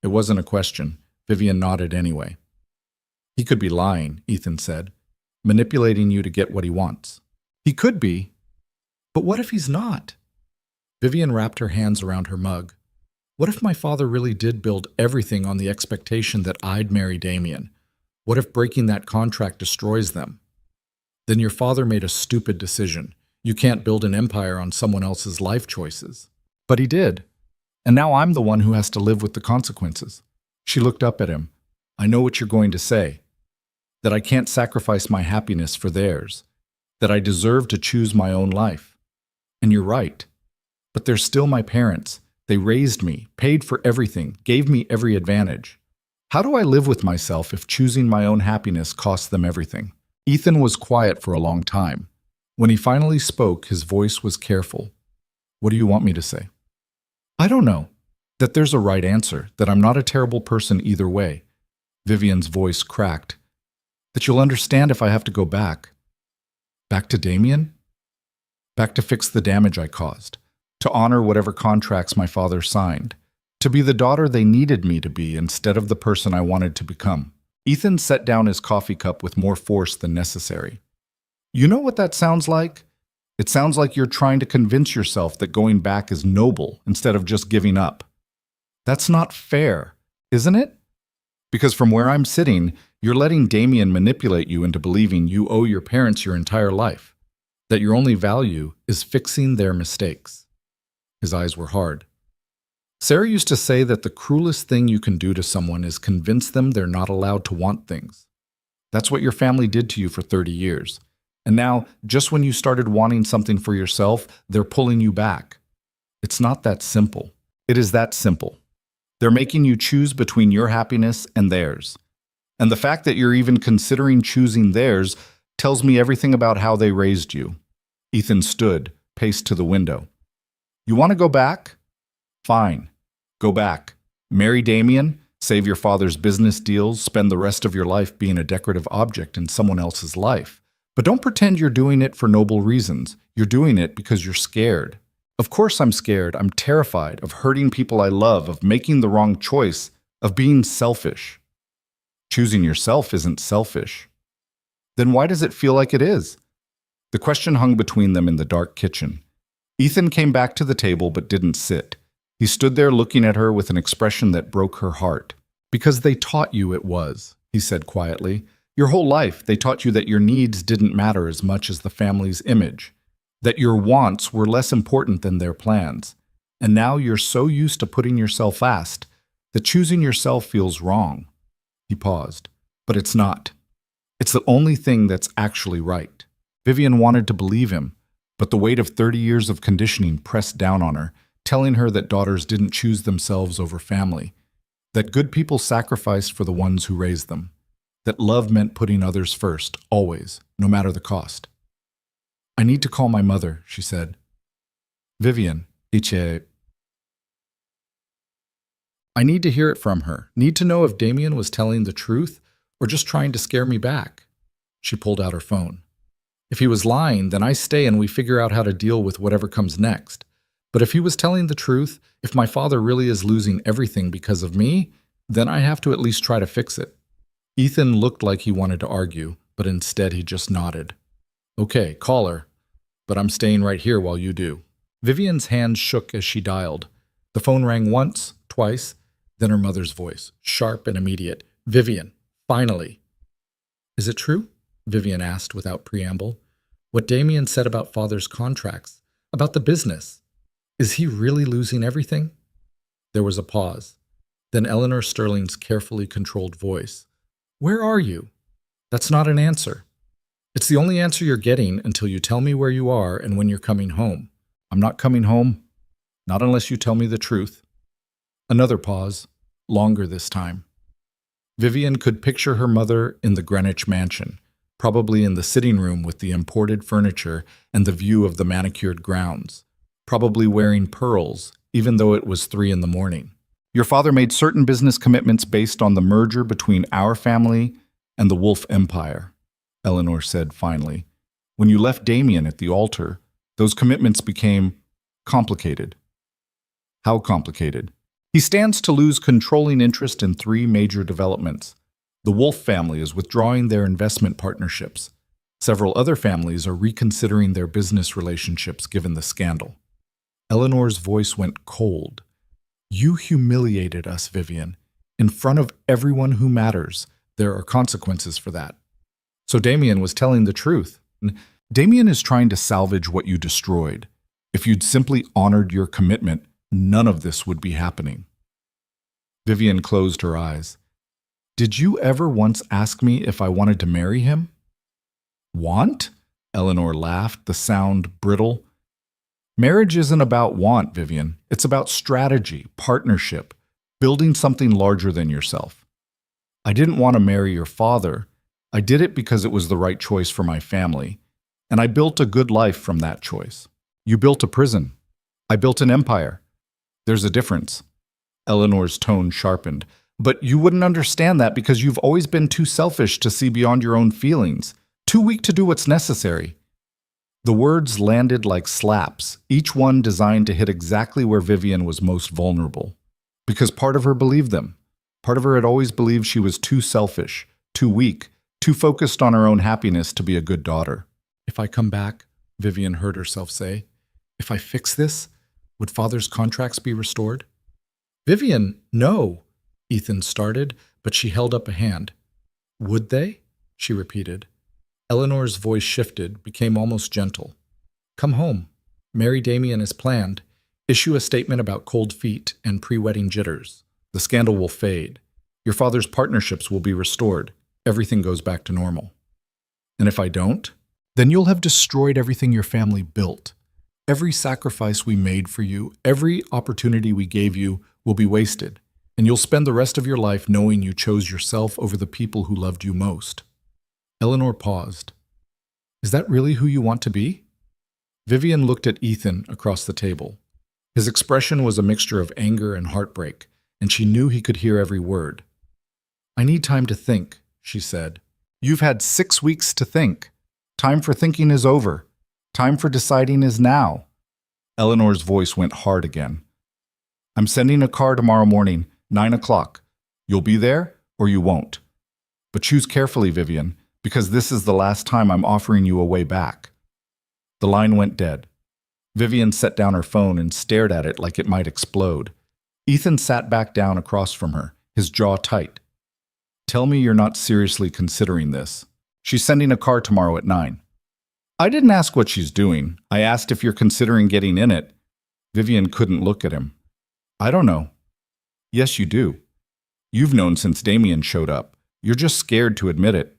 It wasn't a question. Vivian nodded anyway. He could be lying, Ethan said, manipulating you to get what he wants. He could be. But what if he's not? Vivian wrapped her hands around her mug. What if my father really did build everything on the expectation that I'd marry Damien? What if breaking that contract destroys them? Then your father made a stupid decision. You can't build an empire on someone else's life choices. But he did. And now I'm the one who has to live with the consequences. She looked up at him. I know what you're going to say. That I can't sacrifice my happiness for theirs. That I deserve to choose my own life. And you're right. But they're still my parents. They raised me, paid for everything, gave me every advantage. How do I live with myself if choosing my own happiness costs them everything? Ethan was quiet for a long time. When he finally spoke, his voice was careful. What do you want me to say? I don't know. That there's a right answer, that I'm not a terrible person either way. Vivian's voice cracked. That you'll understand if I have to go back. Back to Damien? Back to fix the damage I caused. To honor whatever contracts my father signed. To be the daughter they needed me to be instead of the person I wanted to become. Ethan set down his coffee cup with more force than necessary. You know what that sounds like? It sounds like you're trying to convince yourself that going back is noble instead of just giving up. That's not fair, isn't it? Because from where I'm sitting, you're letting Damien manipulate you into believing you owe your parents your entire life. That your only value is fixing their mistakes. His eyes were hard. Sarah used to say that the cruelest thing you can do to someone is convince them they're not allowed to want things. That's what your family did to you for 30 years. And now, just when you started wanting something for yourself, they're pulling you back. It's not that simple. It is that simple. They're making you choose between your happiness and theirs. And the fact that you're even considering choosing theirs tells me everything about how they raised you. Ethan stood, paced to the window. You want to go back? Fine. Go back. Marry Damien, Save your father's business deals, spend the rest of your life being a decorative object in someone else's life. But don't pretend you're doing it for noble reasons. You're doing it because you're scared. Of course I'm scared. I'm terrified of hurting people I love, of making the wrong choice, of being selfish. Choosing yourself isn't selfish. Then why does it feel like it is? The question hung between them in the dark kitchen. Ethan came back to the table but didn't sit. He stood there looking at her with an expression that broke her heart. Because they taught you it was, he said quietly. Your whole life, they taught you that your needs didn't matter as much as the family's image, that your wants were less important than their plans. And now you're so used to putting yourself last that choosing yourself feels wrong. He paused. But it's not. It's the only thing that's actually right. Vivian wanted to believe him, but the weight of 30 years of conditioning pressed down on her, telling her that daughters didn't choose themselves over family, that good people sacrificed for the ones who raised them, that love meant putting others first, always, no matter the cost. I need to call my mother, she said. Vivian, dice. I need to hear it from her. Need to know if Damien was telling the truth or just trying to scare me back. She pulled out her phone. If he was lying, then I stay and we figure out how to deal with whatever comes next. But if he was telling the truth, if my father really is losing everything because of me, then I have to at least try to fix it. Ethan looked like he wanted to argue, but instead he just nodded. Okay, call her, but I'm staying right here while you do. Vivian's hands shook as she dialed. The phone rang once, twice, then her mother's voice, sharp and immediate. Vivian, finally. Is it true? Vivian asked without preamble. What Damien said about father's contracts, about the business. Is he really losing everything? There was a pause. Then Eleanor Sterling's carefully controlled voice. Where are you? That's not an answer. It's the only answer you're getting until you tell me where you are and when you're coming home. I'm not coming home. Not unless you tell me the truth. Another pause, longer this time. Vivian could picture her mother in the Greenwich mansion, probably in the sitting room with the imported furniture and the view of the manicured grounds, probably wearing pearls, even though it was 3 a.m. Your father made certain business commitments based on the merger between our family and the Wolf Empire, Eleanor said finally. When you left Damien at the altar, those commitments became complicated. How complicated? He stands to lose controlling interest in 3 major developments. The Wolf family is withdrawing their investment partnerships. Several other families are reconsidering their business relationships given the scandal. Eleanor's voice went cold. You humiliated us, Vivian. In front of everyone who matters, there are consequences for that. So Damien was telling the truth. Damien is trying to salvage what you destroyed. If you'd simply honored your commitment, none of this would be happening. Vivian closed her eyes. Did you ever once ask me if I wanted to marry him? Want? Eleanor laughed, the sound brittle. Marriage isn't about want, Vivian. It's about strategy, partnership, building something larger than yourself. I didn't want to marry your father. I did it because it was the right choice for my family, and I built a good life from that choice. You built a prison. I built an empire. There's a difference. Eleanor's tone sharpened. But you wouldn't understand that because you've always been too selfish to see beyond your own feelings, too weak to do what's necessary. The words landed like slaps, each one designed to hit exactly where Vivian was most vulnerable. Because part of her believed them. Part of her had always believed she was too selfish, too weak, too focused on her own happiness to be a good daughter. If I come back, Vivian heard herself say, if I fix this, would father's contracts be restored? Vivian, no, Ethan started, but she held up a hand. Would they? She repeated. Eleanor's voice shifted, became almost gentle. Come home. Marry Damien as planned. Issue a statement about cold feet and pre-wedding jitters. The scandal will fade. Your father's partnerships will be restored. Everything goes back to normal. And if I don't, then you'll have destroyed everything your family built. Every sacrifice we made for you, every opportunity we gave you will be wasted, and you'll spend the rest of your life knowing you chose yourself over the people who loved you most. Eleanor paused. Is that really who you want to be? Vivian looked at Ethan across the table. His expression was a mixture of anger and heartbreak, and she knew he could hear every word. "I need time to think," she said. "You've had 6 weeks to think. Time for thinking is over. Time for deciding is now." Eleanor's voice went hard again. "I'm sending a car tomorrow morning, 9 o'clock. You'll be there or you won't. But choose carefully, Vivian, because this is the last time I'm offering you a way back." The line went dead. Vivian set down her phone and stared at it like it might explode. Ethan sat back down across from her, his jaw tight. "Tell me you're not seriously considering this. She's sending a car tomorrow at 9. "I didn't ask what she's doing. I asked if you're considering getting in it." Vivian couldn't look at him. "I don't know." "Yes, you do. You've known since Damien showed up. You're just scared to admit it."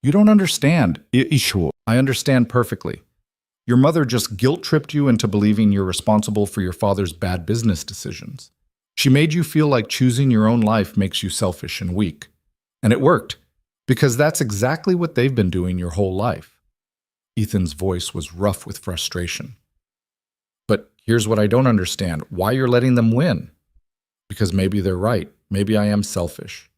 "You don't understand." "I understand perfectly. Your mother just guilt-tripped you into believing you're responsible for your father's bad business decisions. She made you feel like choosing your own life makes you selfish and weak. And it worked, because that's exactly what they've been doing your whole life." Ethan's voice was rough with frustration. "But here's what I don't understand. Why you're letting them win?" "Because maybe they're right. Maybe I am selfish.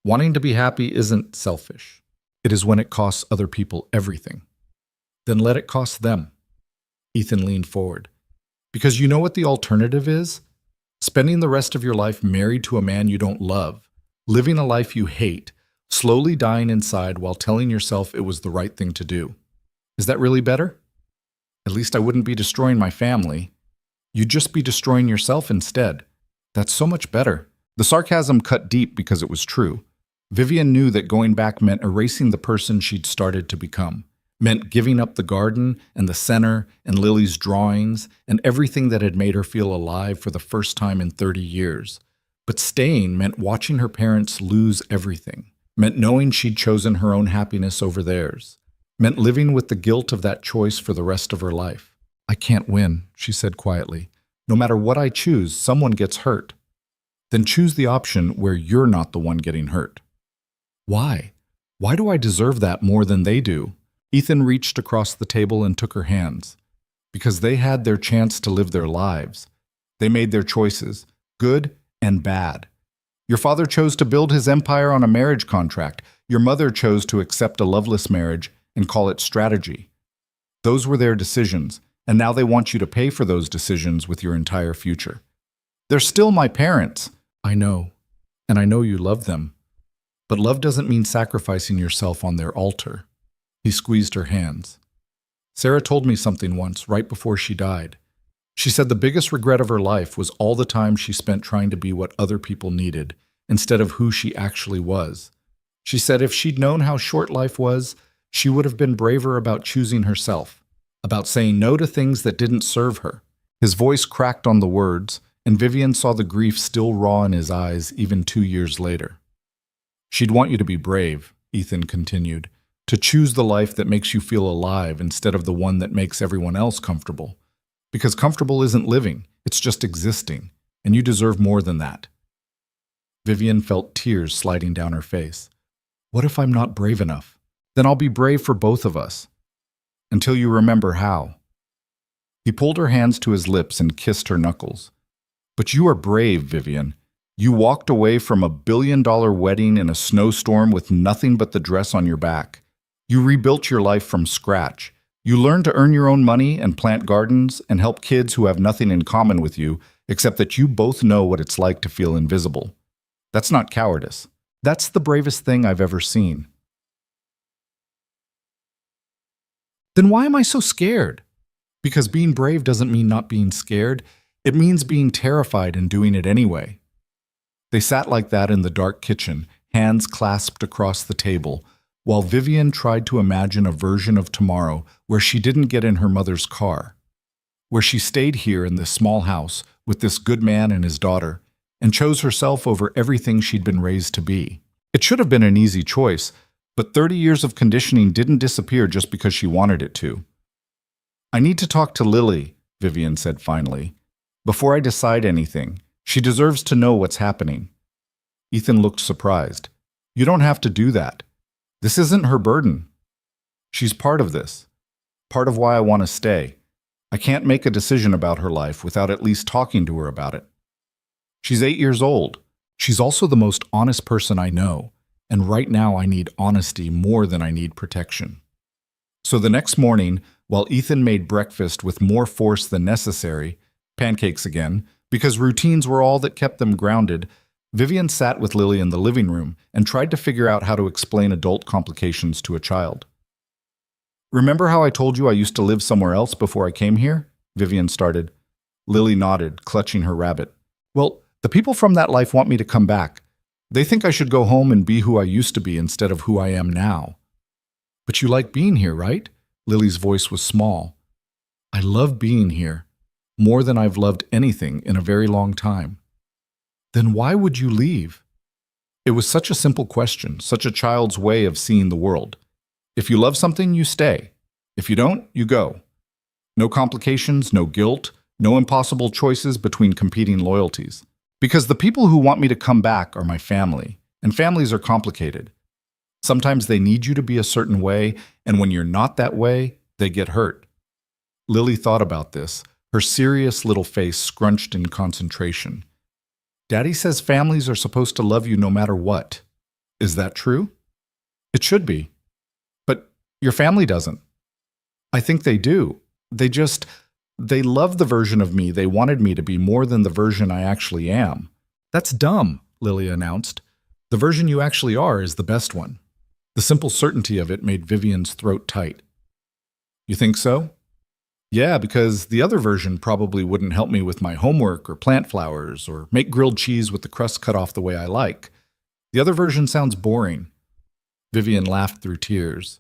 Wanting to be happy isn't selfish. It is when it costs other people everything. Then let it cost them." Ethan leaned forward. "Because you know what the alternative is? Spending the rest of your life married to a man you don't love, living a life you hate, slowly dying inside while telling yourself it was the right thing to do. Is that really better? At least I wouldn't be destroying my family. You'd just be destroying yourself instead. That's so much better." The sarcasm cut deep because it was true. Vivian knew that going back meant erasing the person she'd started to become. Meant giving up the garden and the center and Lily's drawings and everything that had made her feel alive for the first time in 30 years. But staying meant watching her parents lose everything. Meant knowing she'd chosen her own happiness over theirs. Meant living with the guilt of that choice for the rest of her life. "I can't win," she said quietly. "No matter what I choose, someone gets hurt." "Then choose the option where you're not the one getting hurt." "Why? Why do I deserve that more than they do?" Ethan reached across the table and took her hands. "Because they had their chance to live their lives. They made their choices, good and bad. Your father chose to build his empire on a marriage contract. Your mother chose to accept a loveless marriage and call it strategy. Those were their decisions, and now they want you to pay for those decisions with your entire future. They're still my parents." "I know, and I know you love them. But love doesn't mean sacrificing yourself on their altar." He squeezed her hands. "Sarah told me something once, right before she died. She said the biggest regret of her life was all the time she spent trying to be what other people needed, instead of who she actually was. She said if she'd known how short life was, she would have been braver about choosing herself, about saying no to things that didn't serve her." His voice cracked on the words, and Vivian saw the grief still raw in his eyes even 2 years later. "She'd want you to be brave," Ethan continued. "To choose the life that makes you feel alive instead of the one that makes everyone else comfortable. Because comfortable isn't living, it's just existing, and you deserve more than that." Vivian felt tears sliding down her face. "What if I'm not brave enough? Then I'll be brave for both of us. Until you remember how." He pulled her hands to his lips and kissed her knuckles. "But you are brave, Vivian. You walked away from a billion-dollar wedding in a snowstorm with nothing but the dress on your back. You rebuilt your life from scratch. You learned to earn your own money and plant gardens and help kids who have nothing in common with you, except that you both know what it's like to feel invisible. That's not cowardice. That's the bravest thing I've ever seen." "Then why am I so scared?" "Because being brave doesn't mean not being scared. It means being terrified and doing it anyway." They sat like that in the dark kitchen, hands clasped across the table, while Vivian tried to imagine a version of tomorrow where she didn't get in her mother's car, where she stayed here in this small house with this good man and his daughter, and chose herself over everything she'd been raised to be. It should have been an easy choice, but 30 years of conditioning didn't disappear just because she wanted it to. "I need to talk to Lily," Vivian said finally, "before I decide anything. She deserves to know what's happening." Ethan looked surprised. "You don't have to do that. This isn't her burden. She's part of this, part of why I want to stay. I can't make a decision about her life without at least talking to her about it." She's 8 years old. She's also the most honest person I know, and right now I need honesty more than I need protection. So the next morning, while Ethan made breakfast with more force than necessary, pancakes again, because routines were all that kept them grounded, Vivian sat with Lily in the living room and tried to figure out how to explain adult complications to a child. Remember how I told you I used to live somewhere else before I came here? Vivian started. Lily nodded, clutching her rabbit. Well, the people from that life want me to come back. They think I should go home and be who I used to be instead of who I am now. But you like being here, right? Lily's voice was small. I love being here, more than I've loved anything in a very long time. Then why would you leave? It was such a simple question, such a child's way of seeing the world. If you love something, you stay. If you don't, you go. No complications, no guilt, no impossible choices between competing loyalties. Because the people who want me to come back are my family, and families are complicated. Sometimes they need you to be a certain way, and when you're not that way, they get hurt. Lily thought about this, her serious little face scrunched in concentration. Daddy says families are supposed to love you no matter what. Is that true? It should be. But your family doesn't. I think they do. They love the version of me they wanted me to be more than the version I actually am. That's dumb, Lily announced. The version you actually are is the best one. The simple certainty of it made Vivian's throat tight. You think so? Yeah, because the other version probably wouldn't help me with my homework or plant flowers or make grilled cheese with the crust cut off the way I like. The other version sounds boring. Vivian laughed through tears.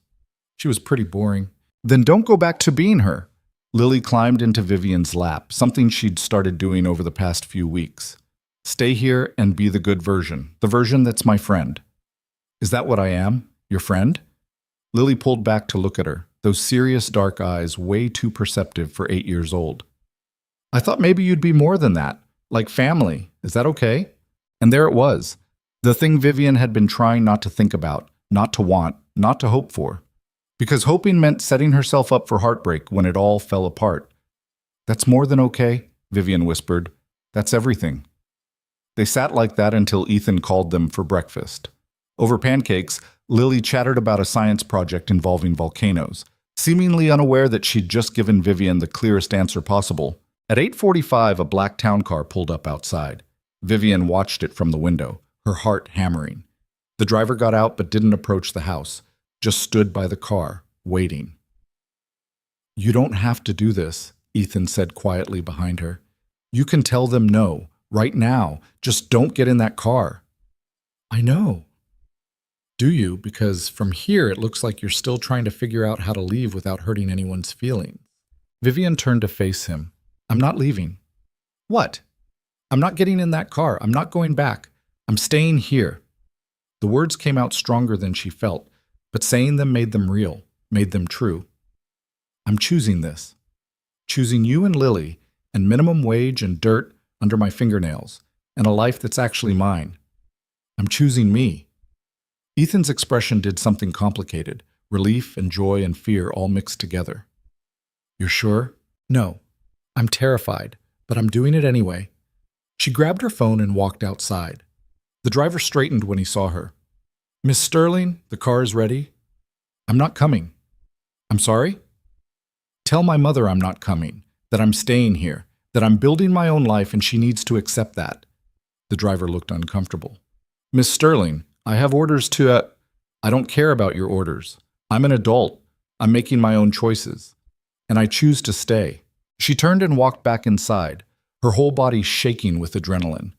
She was pretty boring. Then don't go back to being her. Lily climbed into Vivian's lap, something she'd started doing over the past few weeks. Stay here and be the good version, the version that's my friend. Is that what I am? Your friend? Lily pulled back to look at her, those serious dark eyes way too perceptive for 8 years old. I thought maybe you'd be more than that, like family. Is that okay? And there it was, the thing Vivian had been trying not to think about, not to want, not to hope for. Because hoping meant setting herself up for heartbreak when it all fell apart. That's more than okay, Vivian whispered. That's everything. They sat like that until Ethan called them for breakfast. Over pancakes, Lily chattered about a science project involving volcanoes, seemingly unaware that she'd just given Vivian the clearest answer possible. At 8:45, a black town car pulled up outside. Vivian watched it from the window, her heart hammering. The driver got out but didn't approach the house, just stood by the car, waiting. You don't have to do this, Ethan said quietly behind her. You can tell them no, right now. Just don't get in that car. I know. Do you? Because from here it looks like you're still trying to figure out how to leave without hurting anyone's feelings. Vivian turned to face him. I'm not leaving. What? I'm not getting in that car. I'm not going back. I'm staying here. The words came out stronger than she felt, but saying them made them real, made them true. I'm choosing this. Choosing you and Lily, and minimum wage and dirt under my fingernails, and a life that's actually mine. I'm choosing me. Ethan's expression did something complicated, relief and joy and fear all mixed together. You're sure? No. I'm terrified, but I'm doing it anyway. She grabbed her phone and walked outside. The driver straightened when he saw her. Miss Sterling, the car is ready. I'm not coming. I'm sorry? Tell my mother I'm not coming, that I'm staying here, that I'm building my own life and she needs to accept that. The driver looked uncomfortable. Miss Sterling, I have orders to... I don't care about your orders. I'm an adult. I'm making my own choices. And I choose to stay. She turned and walked back inside, her whole body shaking with adrenaline.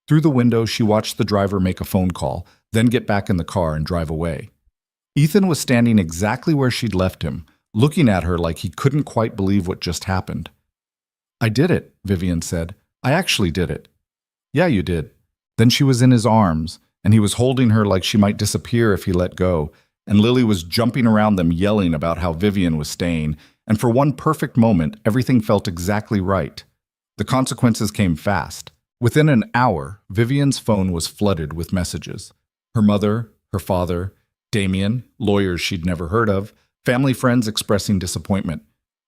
Through the window, she watched the driver make a phone call, then get back in the car and drive away. Ethan was standing exactly where she'd left him, looking at her like he couldn't quite believe what just happened. I did it, Vivian said. I actually did it. Yeah, you did. Then she was in his arms, and he was holding her like she might disappear if he let go, and Lily was jumping around them yelling about how Vivian was staying, and for one perfect moment, everything felt exactly right. The consequences came fast. Within an hour, Vivian's phone was flooded with messages. Her mother, her father, Damien, lawyers she'd never heard of, family friends expressing disappointment.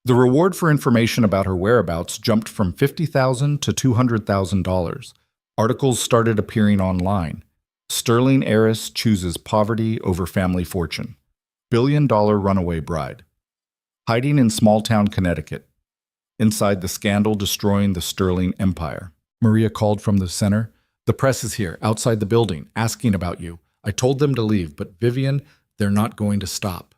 The reward for information about her whereabouts jumped from $50,000 to $200,000. Articles started appearing online. Sterling heiress chooses poverty over family fortune. Billion-dollar runaway bride. Hiding in small-town Connecticut. Inside the scandal destroying the Sterling empire. Maria called from the center. The press is here, outside the building, asking about you. I told them to leave, but Vivian, they're not going to stop.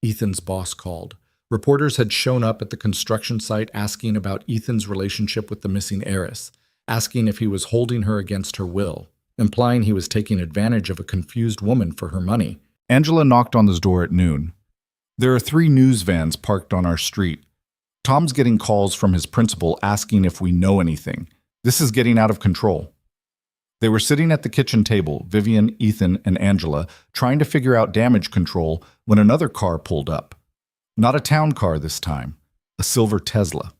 Ethan's boss called. Reporters had shown up at the construction site asking about Ethan's relationship with the missing heiress, asking if he was holding her against her will, implying he was taking advantage of a confused woman for her money. Angela knocked on his door at noon. There are 3 news vans parked on our street. Tom's getting calls from his principal asking if we know anything. This is getting out of control. They were sitting at the kitchen table, Vivian, Ethan, and Angela, trying to figure out damage control when another car pulled up. Not a town car this time, a silver Tesla.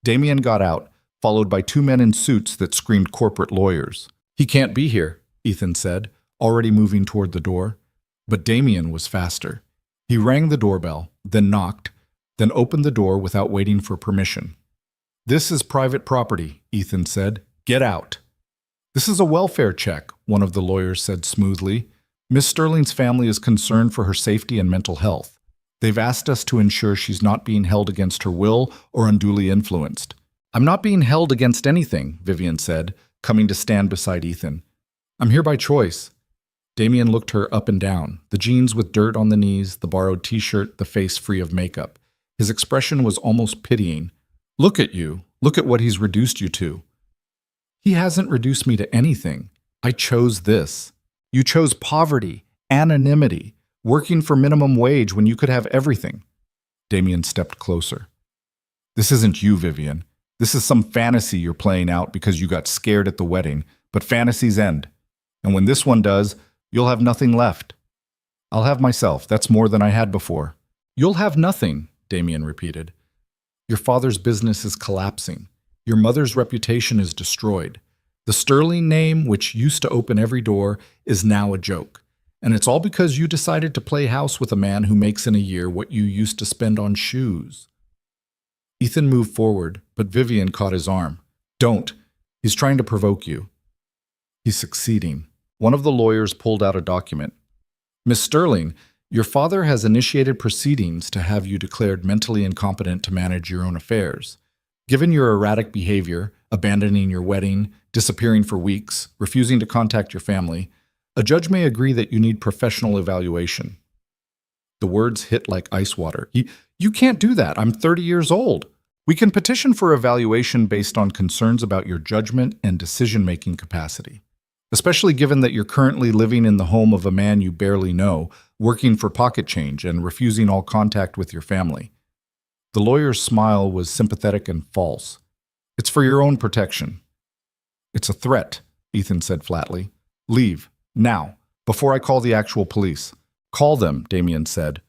Damien got out, followed by 2 men in suits that screamed corporate lawyers. He can't be here, Ethan said, already moving toward the door. But Damien was faster. He rang the doorbell, then knocked, then opened the door without waiting for permission. This is private property, Ethan said. Get out. This is a welfare check, one of the lawyers said smoothly. Miss Sterling's family is concerned for her safety and mental health. They've asked us to ensure she's not being held against her will or unduly influenced. I'm not being held against anything, Vivian said, coming to stand beside Ethan. I'm here by choice. Damien looked her up and down, the jeans with dirt on the knees, the borrowed t-shirt, the face free of makeup. His expression was almost pitying. Look at you. Look at what he's reduced you to. He hasn't reduced me to anything. I chose this. You chose poverty, anonymity, working for minimum wage when you could have everything. Damien stepped closer. This isn't you, Vivian. This is some fantasy you're playing out because you got scared at the wedding, but fantasies end. And when this one does, you'll have nothing left. I'll have myself. That's more than I had before. You'll have nothing, Damien repeated. Your father's business is collapsing. Your mother's reputation is destroyed. The Sterling name, which used to open every door, is now a joke. And it's all because you decided to play house with a man who makes in a year what you used to spend on shoes. Ethan moved forward, but Vivian caught his arm. Don't. He's trying to provoke you. He's succeeding. One of the lawyers pulled out a document. Miss Sterling, your father has initiated proceedings to have you declared mentally incompetent to manage your own affairs. Given your erratic behavior, abandoning your wedding, disappearing for weeks, refusing to contact your family, a judge may agree that you need professional evaluation. The words hit like ice water. You can't do that. I'm 30 years old. We can petition for evaluation based on concerns about your judgment and decision-making capacity, especially given that you're currently living in the home of a man you barely know, working for pocket change and refusing all contact with your family. The lawyer's smile was sympathetic and false. It's for your own protection. It's a threat, Ethan said flatly. Leave, now, before I call the actual police. Call them, Damien said.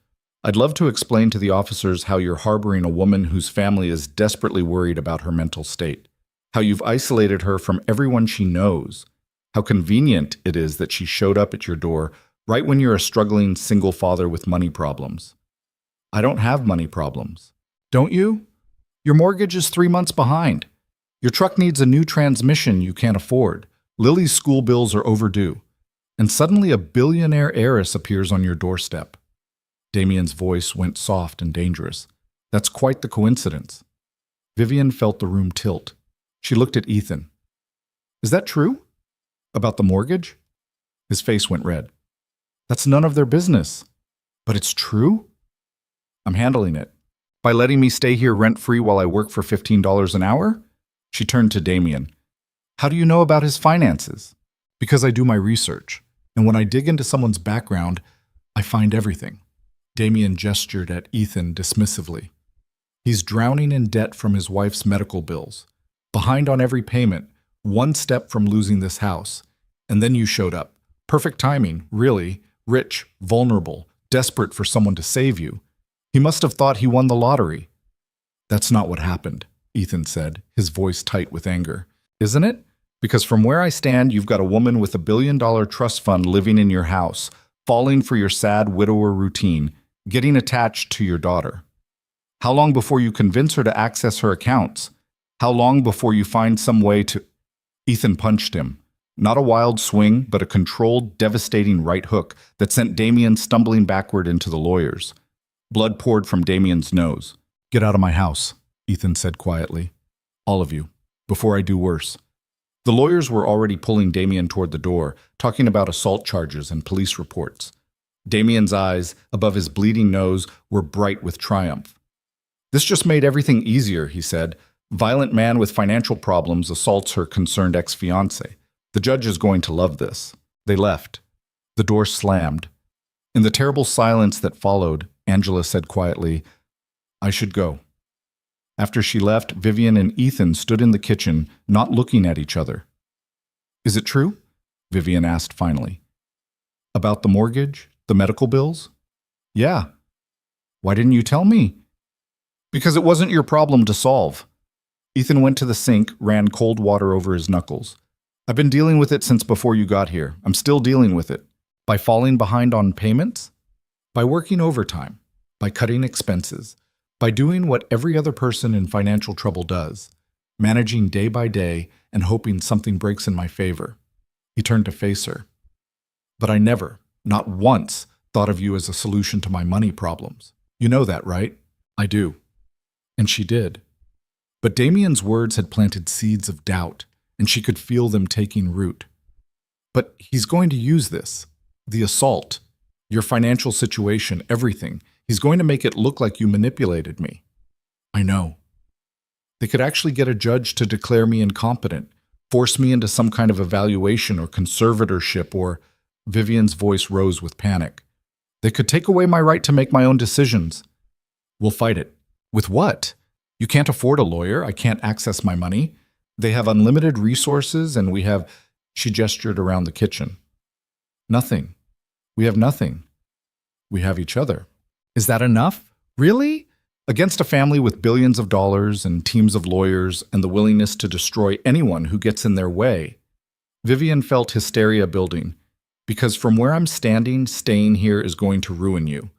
I'd love to explain to the officers how you're harboring a woman whose family is desperately worried about her mental state, how you've isolated her from everyone she knows, how convenient it is that she showed up at your door right when you're a struggling single father with money problems. I don't have money problems. Don't you? Your mortgage is 3 months behind. Your truck needs a new transmission you can't afford. Lily's school bills are overdue. And suddenly a billionaire heiress appears on your doorstep. Damien's voice went soft and dangerous. That's quite the coincidence. Vivian felt the room tilt. She looked at Ethan. Is that true? About the mortgage? His face went red. That's none of their business. But it's true? I'm handling it. By letting me stay here rent-free while I work for $15 an hour? She turned to Damien. How do you know about his finances? Because I do my research. And when I dig into someone's background, I find everything. Damien gestured at Ethan dismissively. He's drowning in debt from his wife's medical bills. Behind on every payment, one step from losing this house. And then you showed up. Perfect timing, really. Rich, vulnerable, desperate for someone to save you. He must have thought he won the lottery. That's not what happened, Ethan said, his voice tight with anger. Isn't it? Because from where I stand, you've got a woman with $1 billion trust fund living in your house, falling for your sad widower routine, getting attached to your daughter. How long before you convince her to access her accounts? How long before you find some way to... Ethan punched him. Not a wild swing, but a controlled, devastating right hook that sent Damien stumbling backward into the lawyers. Blood poured from Damien's nose. "Get out of my house," Ethan said quietly. "All of you, before I do worse." The lawyers were already pulling Damien toward the door, talking about assault charges and police reports. Damien's eyes, above his bleeding nose, were bright with triumph. "This just made everything easier," he said. "Violent man with financial problems assaults her concerned ex-fiancé. The judge is going to love this." They left. The door slammed. In the terrible silence that followed, Angela said quietly, "I should go." After she left, Vivian and Ethan stood in the kitchen, not looking at each other. "Is it true?" Vivian asked finally. "About the mortgage? The medical bills?" "Yeah." "Why didn't you tell me?" "Because it wasn't your problem to solve." Ethan went to the sink, ran cold water over his knuckles. "I've been dealing with it since before you got here. I'm still dealing with it. By falling behind on payments? By working overtime. By cutting expenses. By doing what every other person in financial trouble does. Managing day by day and hoping something breaks in my favor." He turned to face her. "But I never, not once, thought of you as a solution to my money problems. You know that, right?" "I do." And she did. But Damien's words had planted seeds of doubt, and she could feel them taking root. "But he's going to use this. The assault. Your financial situation, everything. He's going to make it look like you manipulated me." "I know." "They could actually get a judge to declare me incompetent, force me into some kind of evaluation or conservatorship or—" Vivian's voice rose with panic. "They could take away my right to make my own decisions." "We'll fight it." "With what? You can't afford a lawyer. I can't access my money. They have unlimited resources and we have—" She gestured around the kitchen. "Nothing. We have nothing. We have each other." "Is that enough? Really? Against a family with billions of dollars and teams of lawyers and the willingness to destroy anyone who gets in their way." Vivian felt hysteria building. "Because from where I'm standing, staying here is going to ruin you.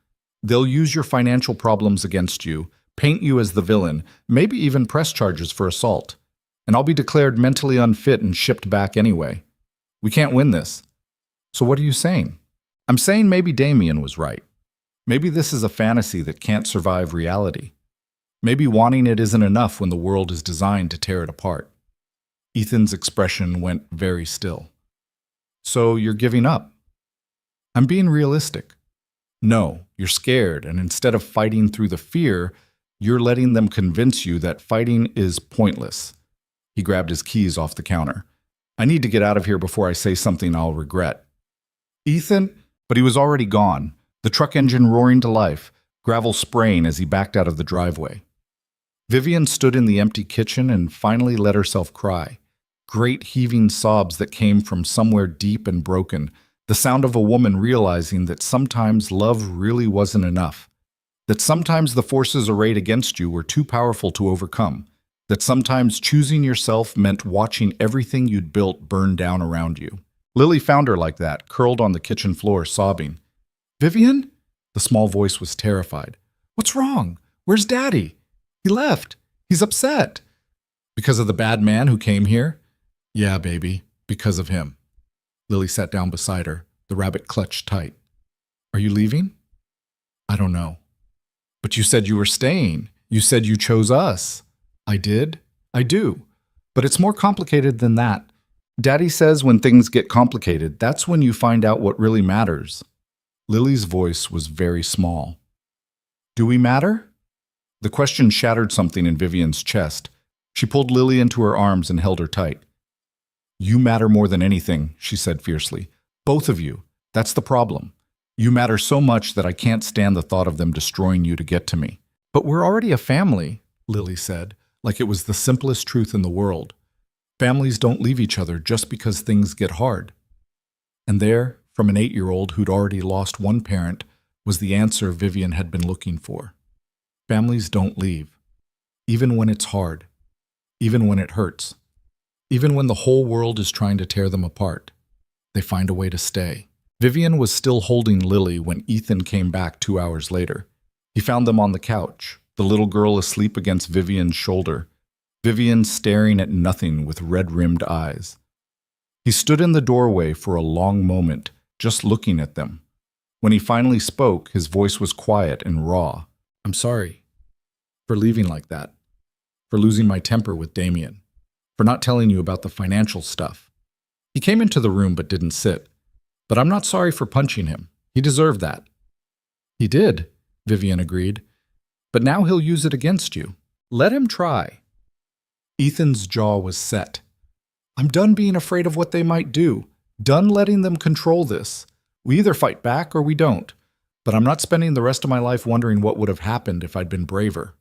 They'll use your financial problems against you, paint you as the villain, maybe even press charges for assault. And I'll be declared mentally unfit and shipped back anyway. We can't win this." "So what are you saying?" "I'm saying maybe Damien was right. Maybe this is a fantasy that can't survive reality. Maybe wanting it isn't enough when the world is designed to tear it apart." Ethan's expression went very still. "So you're giving up?" "I'm being realistic." "No, you're scared, and instead of fighting through the fear, you're letting them convince you that fighting is pointless." He grabbed his keys off the counter. "I need to get out of here before I say something I'll regret." "Ethan?" But he was already gone, the truck engine roaring to life, gravel spraying as he backed out of the driveway. Vivian stood in the empty kitchen and finally let herself cry. Great heaving sobs that came from somewhere deep and broken, the sound of a woman realizing that sometimes love really wasn't enough, that sometimes the forces arrayed against you were too powerful to overcome, that sometimes choosing yourself meant watching everything you'd built burn down around you. Lily found her like that, curled on the kitchen floor, sobbing. "Vivian?" The small voice was terrified. "What's wrong? Where's Daddy? He left. He's upset." "Because of the bad man who came here?" "Yeah, baby, because of him." Lily sat down beside her, the rabbit clutched tight. "Are you leaving?" "I don't know." "But you said you were staying. You said you chose us." "I did. I do. But it's more complicated than that. Daddy says when things get complicated, that's when you find out what really matters." Lily's voice was very small. "Do we matter?" The question shattered something in Vivian's chest. She pulled Lily into her arms and held her tight. "You matter more than anything," she said fiercely. "Both of you. That's the problem. You matter so much that I can't stand the thought of them destroying you to get to me." "But we're already a family," Lily said, like it was the simplest truth in the world. Families don't leave each other just because things get hard. And there, from an 8-year-old who'd already lost one parent, was the answer Vivian had been looking for. Families don't leave. Even when it's hard. Even when it hurts. Even when the whole world is trying to tear them apart. They find a way to stay. Vivian was still holding Lily when Ethan came back 2 hours later. He found them on the couch, the little girl asleep against Vivian's shoulder. Vivian staring at nothing with red-rimmed eyes. He stood in the doorway for a long moment, just looking at them. When he finally spoke, his voice was quiet and raw. "I'm sorry for leaving like that, for losing my temper with Damien, for not telling you about the financial stuff." He came into the room but didn't sit. "But I'm not sorry for punching him. He deserved that." "He did," Vivian agreed. "But now he'll use it against you. Let him try." Ethan's jaw was set. "I'm done being afraid of what they might do. Done letting them control this. We either fight back or we don't. But I'm not spending the rest of my life wondering what would have happened if I'd been braver."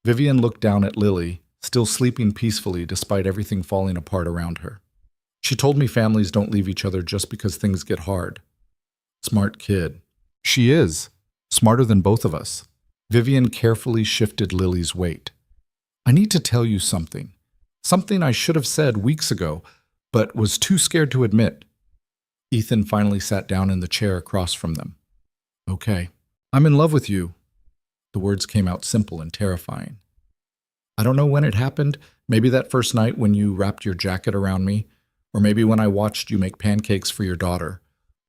Vivian looked down at Lily, still sleeping peacefully despite everything falling apart around her. "She told me families don't leave each other just because things get hard." Smart kid. "She is. Smarter than both of us." Vivian carefully shifted Lily's weight. "I need to tell you something. Something I should have said weeks ago, but was too scared to admit." Ethan finally sat down in the chair across from them. "Okay. I'm in love with you." The words came out simple and terrifying. "I don't know when it happened. Maybe that first night when you wrapped your jacket around me, or maybe when I watched you make pancakes for your daughter,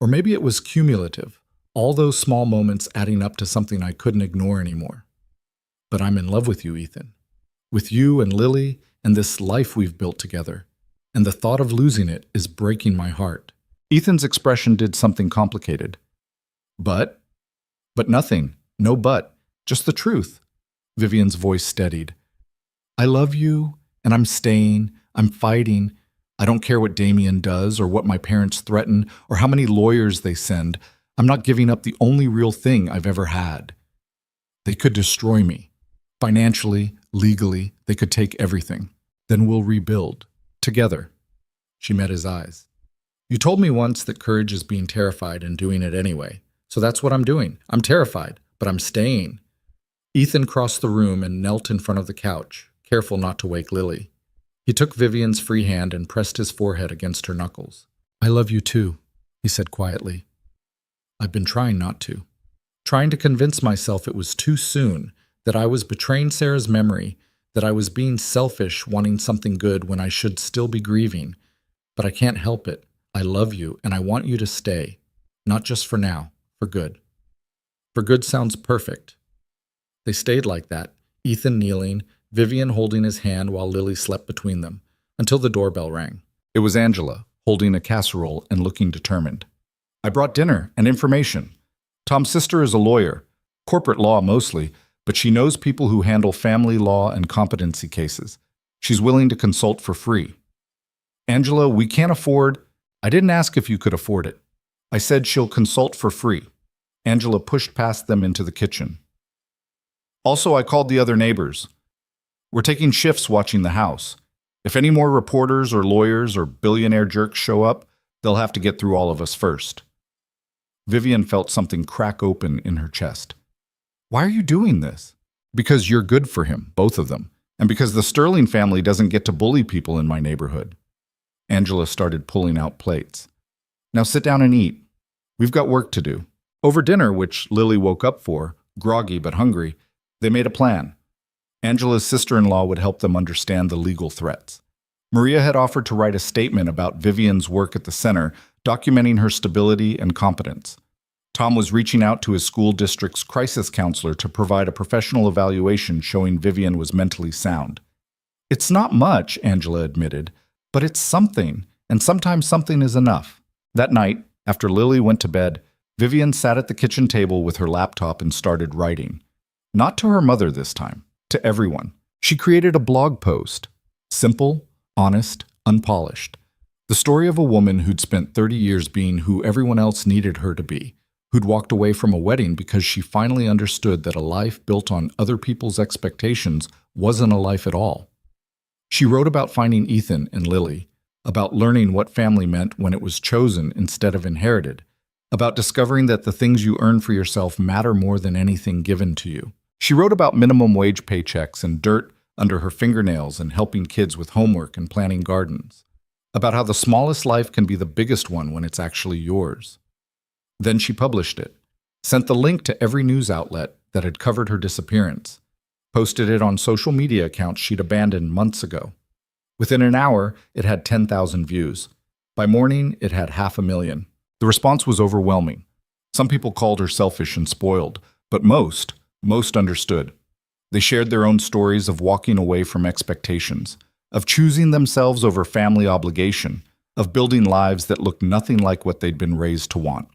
or maybe it was cumulative, all those small moments adding up to something I couldn't ignore anymore. But I'm in love with you, Ethan. With you and Lily and this life we've built together. And the thought of losing it is breaking my heart." Ethan's expression did something complicated. But nothing. No but. Just the truth. Vivian's voice steadied. "I love you, and I'm staying. I'm fighting. I don't care what Damien does or what my parents threaten or how many lawyers they send. I'm not giving up the only real thing I've ever had. They could destroy me. Financially, legally, they could take everything. Then we'll rebuild. Together." She met his eyes. "You told me once that courage is being terrified and doing it anyway. So that's what I'm doing. I'm terrified, but I'm staying." Ethan crossed the room and knelt in front of the couch, careful not to wake Lily. He took Vivian's free hand and pressed his forehead against her knuckles. "I love you too," he said quietly. "I've been trying not to. Trying to convince myself it was too soon, that I was betraying Sarah's memory, that I was being selfish wanting something good when I should still be grieving. But I can't help it. I love you, and I want you to stay. Not just for now, for good." For good sounds perfect. They stayed like that, Ethan kneeling, Vivian holding his hand while Lily slept between them, until the doorbell rang. It was Angela, holding a casserole and looking determined. "I brought dinner and information. Tom's sister is a lawyer, corporate law mostly, but she knows people who handle family law and competency cases. She's willing to consult for free." "Angela, we can't afford—" "I didn't ask if you could afford it. I said she'll consult for free." Angela pushed past them into the kitchen. "Also, I called the other neighbors. We're taking shifts watching the house. If any more reporters or lawyers or billionaire jerks show up, they'll have to get through all of us first." Vivian felt something crack open in her chest. "Why are you doing this?" "Because you're good for him, both of them, and because the Sterling family doesn't get to bully people in my neighborhood." Angela started pulling out plates. "Now sit down and eat. We've got work to do." Over dinner, which Lily woke up for, groggy but hungry, they made a plan. Angela's sister-in-law would help them understand the legal threats. Maria had offered to write a statement about Vivian's work at the center, documenting her stability and competence. Tom was reaching out to his school district's crisis counselor to provide a professional evaluation showing Vivian was mentally sound. "It's not much," Angela admitted, "but it's something, and sometimes something is enough." That night, after Lily went to bed, Vivian sat at the kitchen table with her laptop and started writing. Not to her mother this time, to everyone. She created a blog post. Simple, honest, unpolished. The story of a woman who'd spent 30 years being who everyone else needed her to be, who'd walked away from a wedding because she finally understood that a life built on other people's expectations wasn't a life at all. She wrote about finding Ethan and Lily, about learning what family meant when it was chosen instead of inherited, about discovering that the things you earn for yourself matter more than anything given to you. She wrote about minimum wage paychecks and dirt under her fingernails and helping kids with homework and planting gardens, about how the smallest life can be the biggest one when it's actually yours. Then she published it, sent the link to every news outlet that had covered her disappearance, posted it on social media accounts she'd abandoned months ago. Within an hour, it had 10,000 views. By morning, it had 500,000. The response was overwhelming. Some people called her selfish and spoiled, but most understood. They shared their own stories of walking away from expectations, of choosing themselves over family obligation, of building lives that looked nothing like what they'd been raised to want.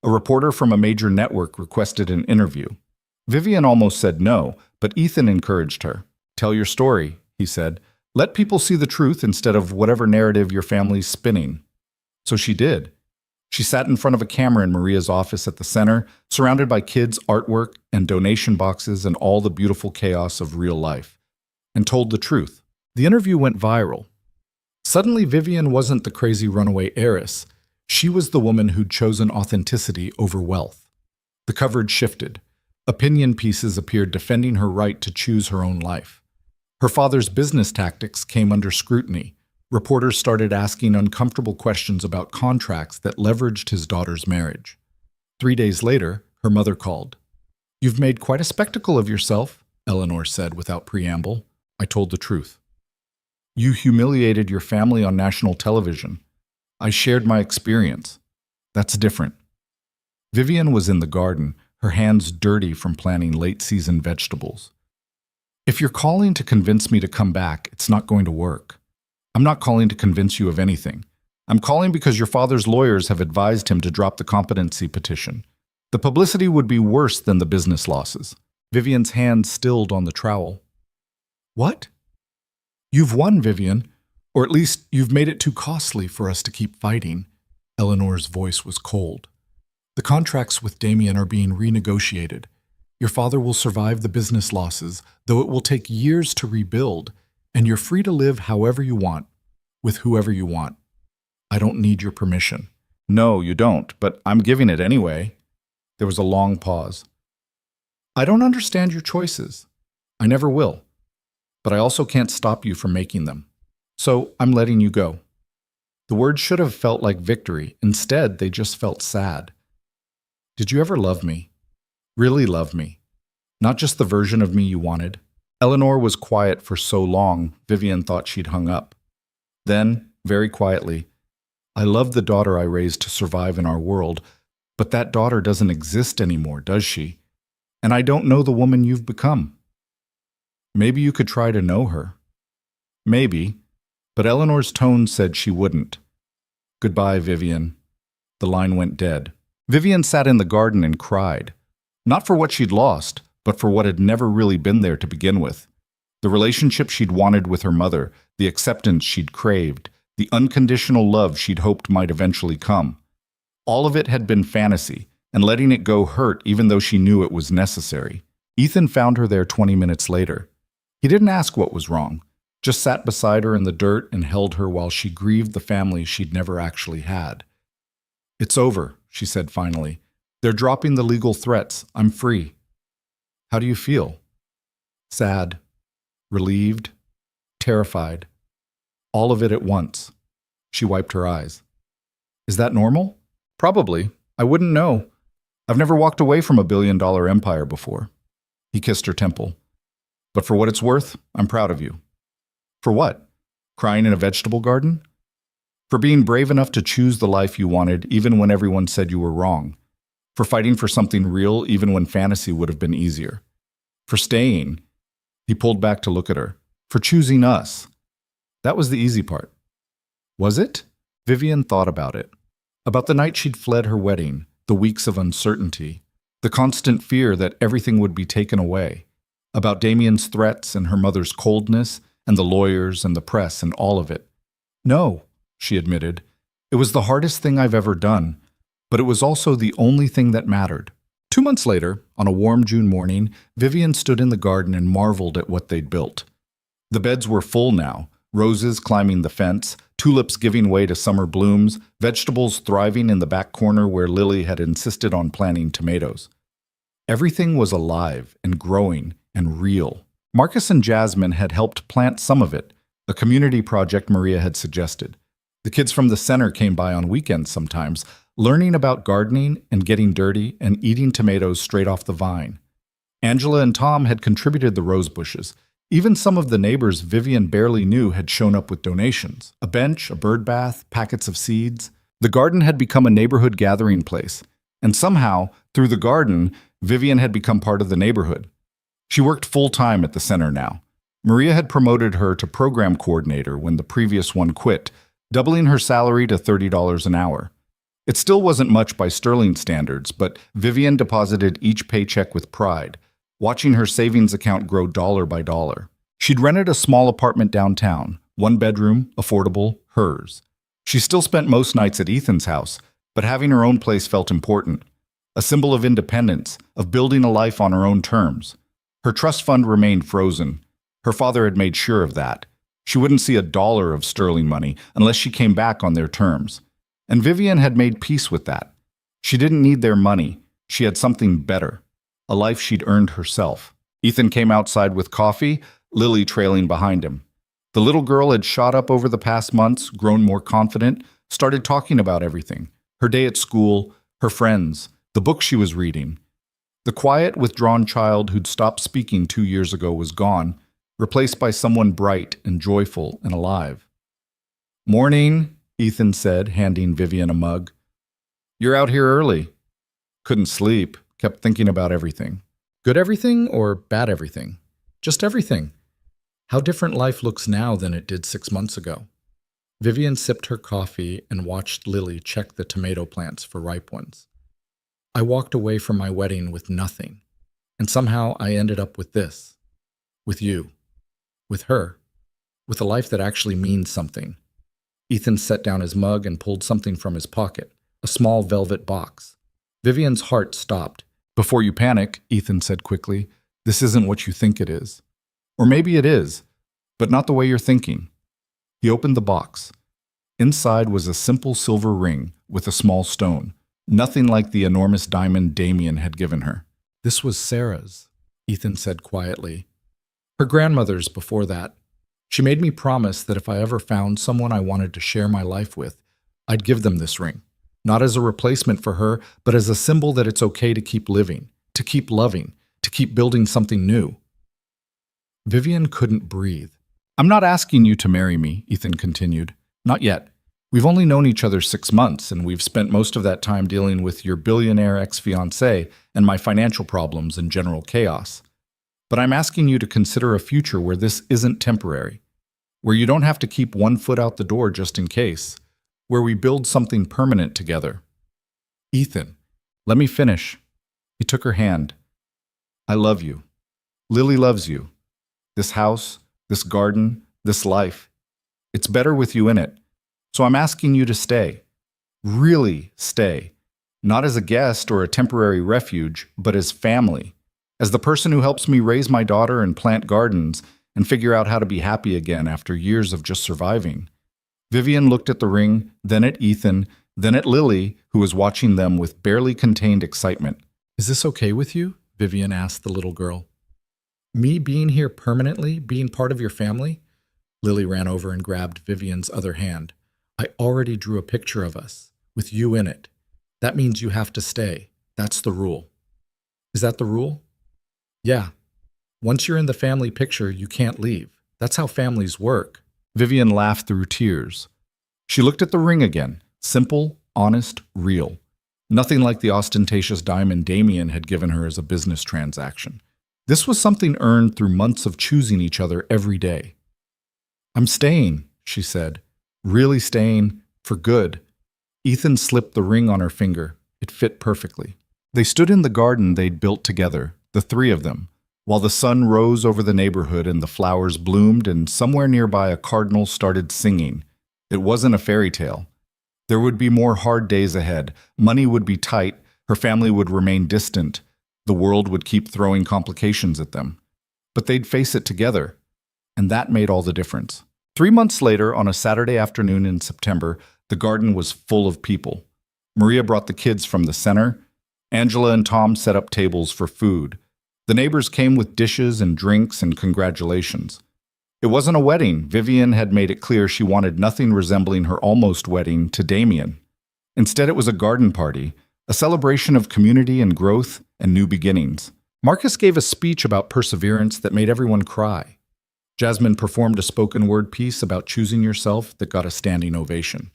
A reporter from a major network requested an interview. Vivian almost said no, but Ethan encouraged her. "Tell your story," he said. "Let people see the truth instead of whatever narrative your family's spinning." So she did. She sat in front of a camera in Maria's office at the center, surrounded by kids' artwork and donation boxes and all the beautiful chaos of real life, and told the truth. The interview went viral. Suddenly, Vivian wasn't the crazy runaway heiress. She was the woman who'd chosen authenticity over wealth. The coverage shifted. Opinion pieces appeared defending her right to choose her own life. Her father's business tactics came under scrutiny. Reporters started asking uncomfortable questions about contracts that leveraged his daughter's marriage. 3 days later, her mother called. "You've made quite a spectacle of yourself," Eleanor said without preamble. "I told the truth. You humiliated your family on national television. I shared my experience. That's different." Vivian was in the garden, her hands dirty from planting late-season vegetables. "If you're calling to convince me to come back, it's not going to work. I'm not calling to convince you of anything. I'm calling because your father's lawyers have advised him to drop the competency petition. The publicity would be worse than the business losses." Vivian's hand stilled on the trowel. "What?" "You've won, Vivian. Or at least you've made it too costly for us to keep fighting." Eleanor's voice was cold. "The contracts with Damien are being renegotiated. Your father will survive the business losses, though it will take years to rebuild, and you're free to live however you want, with whoever you want. I don't need your permission." "No, you don't, but I'm giving it anyway." There was a long pause. "I don't understand your choices. I never will. But I also can't stop you from making them. So I'm letting you go." The words should have felt like victory. Instead, they just felt sad. "Did you ever love me? Really love me? Not just the version of me you wanted?" Eleanor was quiet for so long, Vivian thought she'd hung up. Then, very quietly, "I love the daughter I raised to survive in our world, but that daughter doesn't exist anymore, does she? And I don't know the woman you've become." "Maybe you could try to know her." "Maybe." But Eleanor's tone said she wouldn't. "Goodbye, Vivian." The line went dead. Vivian sat in the garden and cried. Not for what she'd lost, but for what had never really been there to begin with. The relationship she'd wanted with her mother, the acceptance she'd craved, the unconditional love she'd hoped might eventually come. All of it had been fantasy, and letting it go hurt even though she knew it was necessary. Ethan found her there 20 minutes later. He didn't ask what was wrong, just sat beside her in the dirt and held her while she grieved the family she'd never actually had. "It's over," she said finally. "They're dropping the legal threats. I'm free." "How do you feel?" "Sad, relieved, terrified. All of it at once." She wiped her eyes. "Is that normal?" "Probably. I wouldn't know. I've never walked away from a billion-dollar empire before." He kissed her temple. "But for what it's worth, I'm proud of you." "For what? Crying in a vegetable garden?" "For being brave enough to choose the life you wanted even when everyone said you were wrong. For fighting for something real even when fantasy would have been easier. For staying." He pulled back to look at her. "For choosing us. That was the easy part." "Was it?" Vivian thought about it. About the night she'd fled her wedding, the weeks of uncertainty, the constant fear that everything would be taken away. About Damien's threats and her mother's coldness, and the lawyers and the press and all of it. "No," she admitted. "It was the hardest thing I've ever done, but it was also the only thing that mattered." 2 months later, on a warm June morning, Vivian stood in the garden and marveled at what they'd built. The beds were full now, roses climbing the fence, tulips giving way to summer blooms, vegetables thriving in the back corner where Lily had insisted on planting tomatoes. Everything was alive and growing and real. Marcus and Jasmine had helped plant some of it, a community project Maria had suggested. The kids from the center came by on weekends sometimes, learning about gardening and getting dirty and eating tomatoes straight off the vine. Angela and Tom had contributed the rose bushes. Even some of the neighbors Vivian barely knew had shown up with donations. A bench, a bird bath, packets of seeds. The garden had become a neighborhood gathering place. And somehow, through the garden, Vivian had become part of the neighborhood. She worked full-time at the center now. Maria had promoted her to program coordinator when the previous one quit, doubling her salary to $30 an hour. It still wasn't much by sterling standards, but Vivian deposited each paycheck with pride, watching her savings account grow dollar by dollar. She'd rented a small apartment downtown, one bedroom, affordable, hers. She still spent most nights at Ethan's house, but having her own place felt important. A symbol of independence, of building a life on her own terms. Her trust fund remained frozen. Her father had made sure of that. She wouldn't see a dollar of sterling money unless she came back on their terms. And Vivian had made peace with that. She didn't need their money. She had something better. A life she'd earned herself. Ethan came outside with coffee, Lily trailing behind him. The little girl had shot up over the past months, grown more confident, started talking about everything. Her day at school, her friends, the book she was reading. The quiet, withdrawn child who'd stopped speaking 2 years ago was gone, replaced by someone bright and joyful and alive. "Morning," Ethan said, handing Vivian a mug. "You're out here early." Couldn't sleep, kept thinking about everything. Good everything or bad everything? Just everything. How different life looks now than it did 6 months ago. Vivian sipped her coffee and watched Lily check the tomato plants for ripe ones. "I walked away from my wedding with nothing, and somehow I ended up with this. With you. With her. With a life that actually means something." Ethan set down his mug and pulled something from his pocket, a small velvet box. Vivian's heart stopped. "Before you panic," Ethan said quickly, "this isn't what you think it is. Or maybe it is, but not the way you're thinking." He opened the box. Inside was a simple silver ring with a small stone, nothing like the enormous diamond Damien had given her. "This was Sarah's," Ethan said quietly. "Her grandmother's before that. She made me promise that if I ever found someone I wanted to share my life with, I'd give them this ring. Not as a replacement for her, but as a symbol that it's okay to keep living, to keep loving, to keep building something new." Vivian couldn't breathe. "I'm not asking you to marry me," Ethan continued. "Not yet. We've only known each other 6 months, and we've spent most of that time dealing with your billionaire ex-fiancé and my financial problems and general chaos. But I'm asking you to consider a future where this isn't temporary, where you don't have to keep one foot out the door just in case, where we build something permanent together." "Ethan, let me finish." He took her hand. "I love you. Lily loves you. This house, this garden, this life. It's better with you in it. So I'm asking you to stay. Really stay. Not as a guest or a temporary refuge, but as family. As the person who helps me raise my daughter and plant gardens and figure out how to be happy again after years of just surviving." Vivian looked at the ring, then at Ethan, then at Lily, who was watching them with barely contained excitement. "Is this okay with you?" Vivian asked the little girl. "Me being here permanently, being part of your family?" Lily ran over and grabbed Vivian's other hand. "I already drew a picture of us, with you in it. That means you have to stay. That's the rule." "Is that the rule?" "Yeah. Once you're in the family picture, you can't leave. That's how families work." Vivian laughed through tears. She looked at the ring again. Simple, honest, real. Nothing like the ostentatious diamond Damien had given her as a business transaction. This was something earned through months of choosing each other every day. "I'm staying," she said. "Really staying, for good." Ethan slipped the ring on her finger. It fit perfectly. They stood in the garden they'd built together, the three of them, while the sun rose over the neighborhood and the flowers bloomed and somewhere nearby a cardinal started singing. It wasn't a fairy tale. There would be more hard days ahead. Money would be tight. Her family would remain distant. The world would keep throwing complications at them. But they'd face it together. And that made all the difference. 3 months later, on a Saturday afternoon in September, the garden was full of people. Maria brought the kids from the center. Angela and Tom set up tables for food. The neighbors came with dishes and drinks and congratulations. It wasn't a wedding. Vivian had made it clear she wanted nothing resembling her almost wedding to Damien. Instead, it was a garden party, a celebration of community and growth and new beginnings. Marcus gave a speech about perseverance that made everyone cry. Jasmine performed a spoken word piece about choosing yourself that got a standing ovation.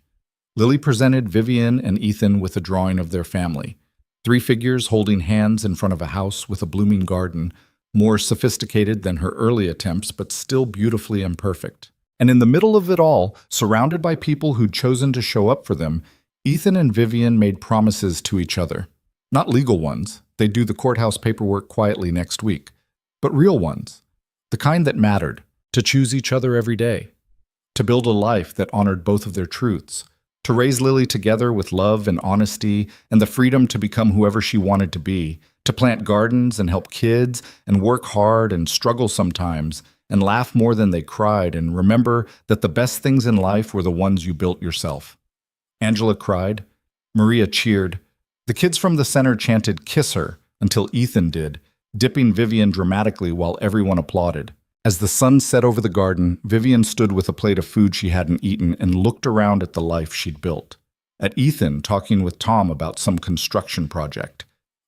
Lily presented Vivian and Ethan with a drawing of their family. Three figures holding hands in front of a house with a blooming garden, more sophisticated than her early attempts, but still beautifully imperfect. And in the middle of it all, surrounded by people who'd chosen to show up for them, Ethan and Vivian made promises to each other. Not legal ones, they'd do the courthouse paperwork quietly next week, but real ones, the kind that mattered, to choose each other every day, to build a life that honored both of their truths, to raise Lily together with love and honesty and the freedom to become whoever she wanted to be, to plant gardens and help kids and work hard and struggle sometimes and laugh more than they cried and remember that the best things in life were the ones you built yourself. Angela cried. Maria cheered. The kids from the center chanted "Kiss her" until Ethan did, dipping Vivian dramatically while everyone applauded. As the sun set over the garden, Vivian stood with a plate of food she hadn't eaten and looked around at the life she'd built. At Ethan talking with Tom about some construction project.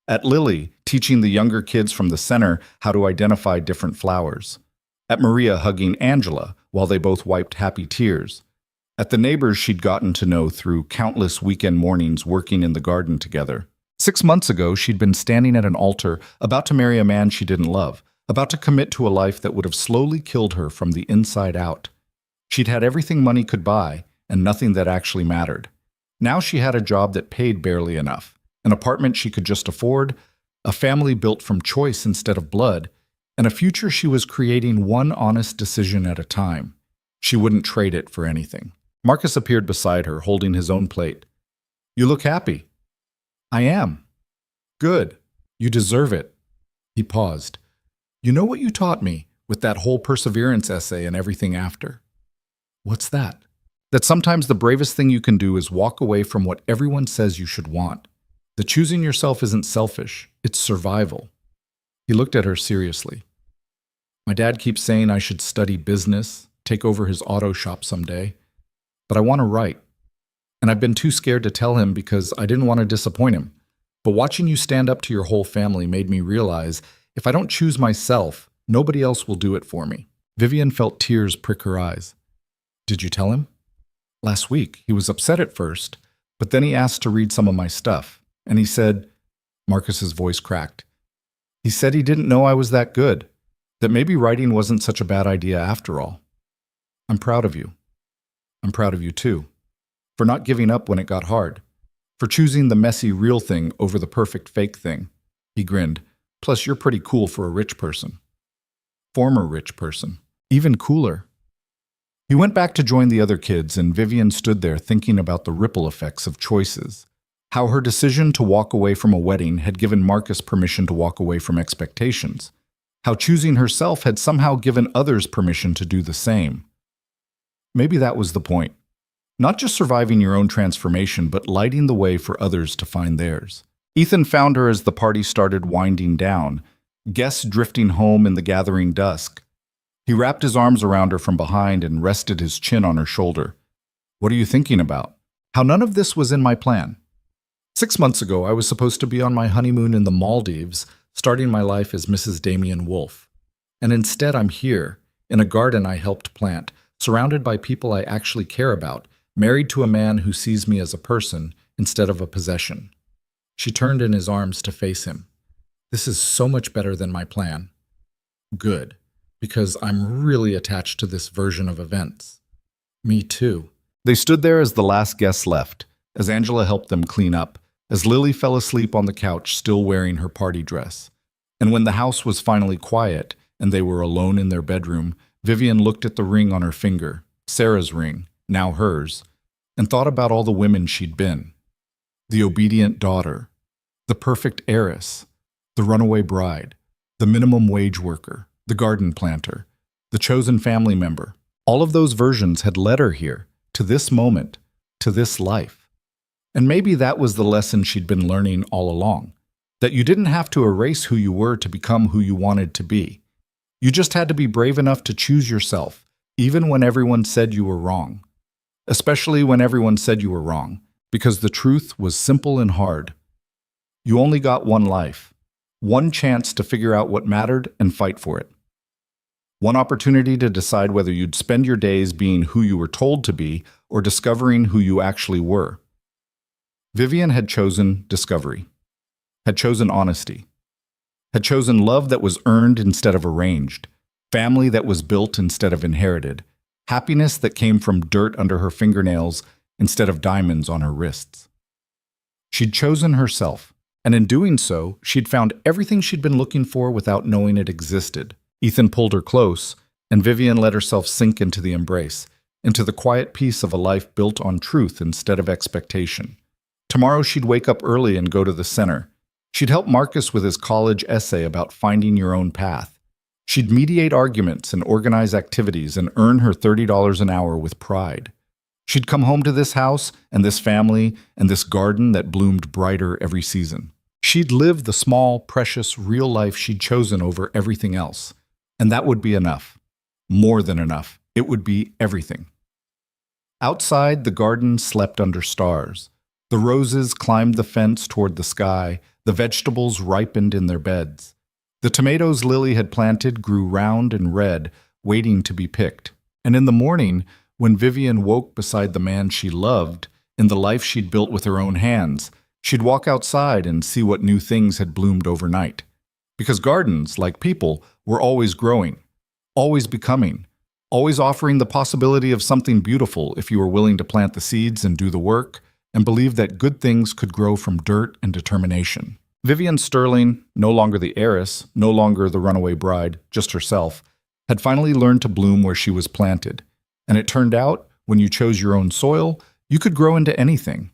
At Lily teaching the younger kids from the center how to identify different flowers. At Maria hugging Angela while they both wiped happy tears. At the neighbors she'd gotten to know through countless weekend mornings working in the garden together. 6 months ago, she'd been standing at an altar, about to marry a man she didn't love, about to commit to a life that would have slowly killed her from the inside out. She'd had everything money could buy and nothing that actually mattered. Now she had a job that paid barely enough, an apartment she could just afford, a family built from choice instead of blood, and a future she was creating one honest decision at a time. She wouldn't trade it for anything. Marcus appeared beside her, holding his own plate. "You look happy." "I am." "Good. You deserve it." He paused. "You know what you taught me with that whole perseverance essay and everything after?" "What's that?" "That sometimes the bravest thing you can do is walk away from what everyone says you should want. That choosing yourself isn't selfish, it's survival." He looked at her seriously. "My dad keeps saying I should study business, take over his auto shop someday. But I want to write. And I've been too scared to tell him because I didn't want to disappoint him. But watching you stand up to your whole family made me realize if I don't choose myself, nobody else will do it for me." Vivian felt tears prick her eyes. "Did you tell him?" "Last week. He was upset at first, but then he asked to read some of my stuff. And he said," Marcus's voice cracked, "he said he didn't know I was that good, that maybe writing wasn't such a bad idea after all. I'm proud of you. I'm proud of you too, for not giving up when it got hard, for choosing the messy real thing over the perfect fake thing." He grinned. "Plus, you're pretty cool for a rich person." Former rich person. Even cooler. He went back to join the other kids, and Vivian stood there thinking about the ripple effects of choices. How her decision to walk away from a wedding had given Marcus permission to walk away from expectations. How choosing herself had somehow given others permission to do the same. Maybe that was the point. Not just surviving your own transformation, but lighting the way for others to find theirs. Ethan found her as the party started winding down, guests drifting home in the gathering dusk. He wrapped his arms around her from behind and rested his chin on her shoulder. "What are you thinking about?" "How none of this was in my plan. 6 months ago, I was supposed to be on my honeymoon in the Maldives, starting my life as Mrs. Damien Wolfe. And instead I'm here, in a garden I helped plant, surrounded by people I actually care about, married to a man who sees me as a person instead of a possession." She turned in his arms to face him. "This is so much better than my plan." "Good, because I'm really attached to this version of events." "Me too." They stood there as the last guests left, as Angela helped them clean up, as Lily fell asleep on the couch still wearing her party dress. And when the house was finally quiet and they were alone in their bedroom, Vivian looked at the ring on her finger, Sarah's ring, now hers, and thought about all the women she'd been. The obedient daughter, the perfect heiress, the runaway bride, the minimum wage worker, the garden planter, the chosen family member. All of those versions had led her here, to this moment, to this life. And maybe that was the lesson she'd been learning all along, that you didn't have to erase who you were to become who you wanted to be. You just had to be brave enough to choose yourself, even when everyone said you were wrong. Especially when everyone said you were wrong, because the truth was simple and hard. You only got one life, One chance to figure out what mattered and fight for it. One opportunity to decide whether you'd spend your days being who you were told to be or discovering who you actually were. Vivian had chosen discovery, had chosen honesty, had chosen love that was earned instead of arranged, family that was built instead of inherited, happiness that came from dirt under her fingernails instead of diamonds on her wrists. She'd chosen herself, and in doing so, she'd found everything she'd been looking for without knowing it existed. Ethan pulled her close, and Vivian let herself sink into the embrace, into the quiet peace of a life built on truth instead of expectation. Tomorrow she'd wake up early and go to the center. She'd help Marcus with his college essay about finding your own path. She'd mediate arguments and organize activities and earn her $30 an hour with pride. She'd come home to this house and this family and this garden that bloomed brighter every season. She'd live the small, precious, real life she'd chosen over everything else. And that would be enough. More than enough. It would be everything. Outside, the garden slept under stars. The roses climbed the fence toward the sky. The vegetables ripened in their beds. The tomatoes Lily had planted grew round and red, waiting to be picked. And in the morning, when Vivian woke beside the man she loved, in the life she'd built with her own hands, she'd walk outside and see what new things had bloomed overnight. Because gardens, like people, were always growing, always becoming, always offering the possibility of something beautiful if you were willing to plant the seeds and do the work, and believe that good things could grow from dirt and determination. Vivian Sterling, no longer the heiress, no longer the runaway bride, just herself, had finally learned to bloom where she was planted. And it turned out, when you chose your own soil, you could grow into anything.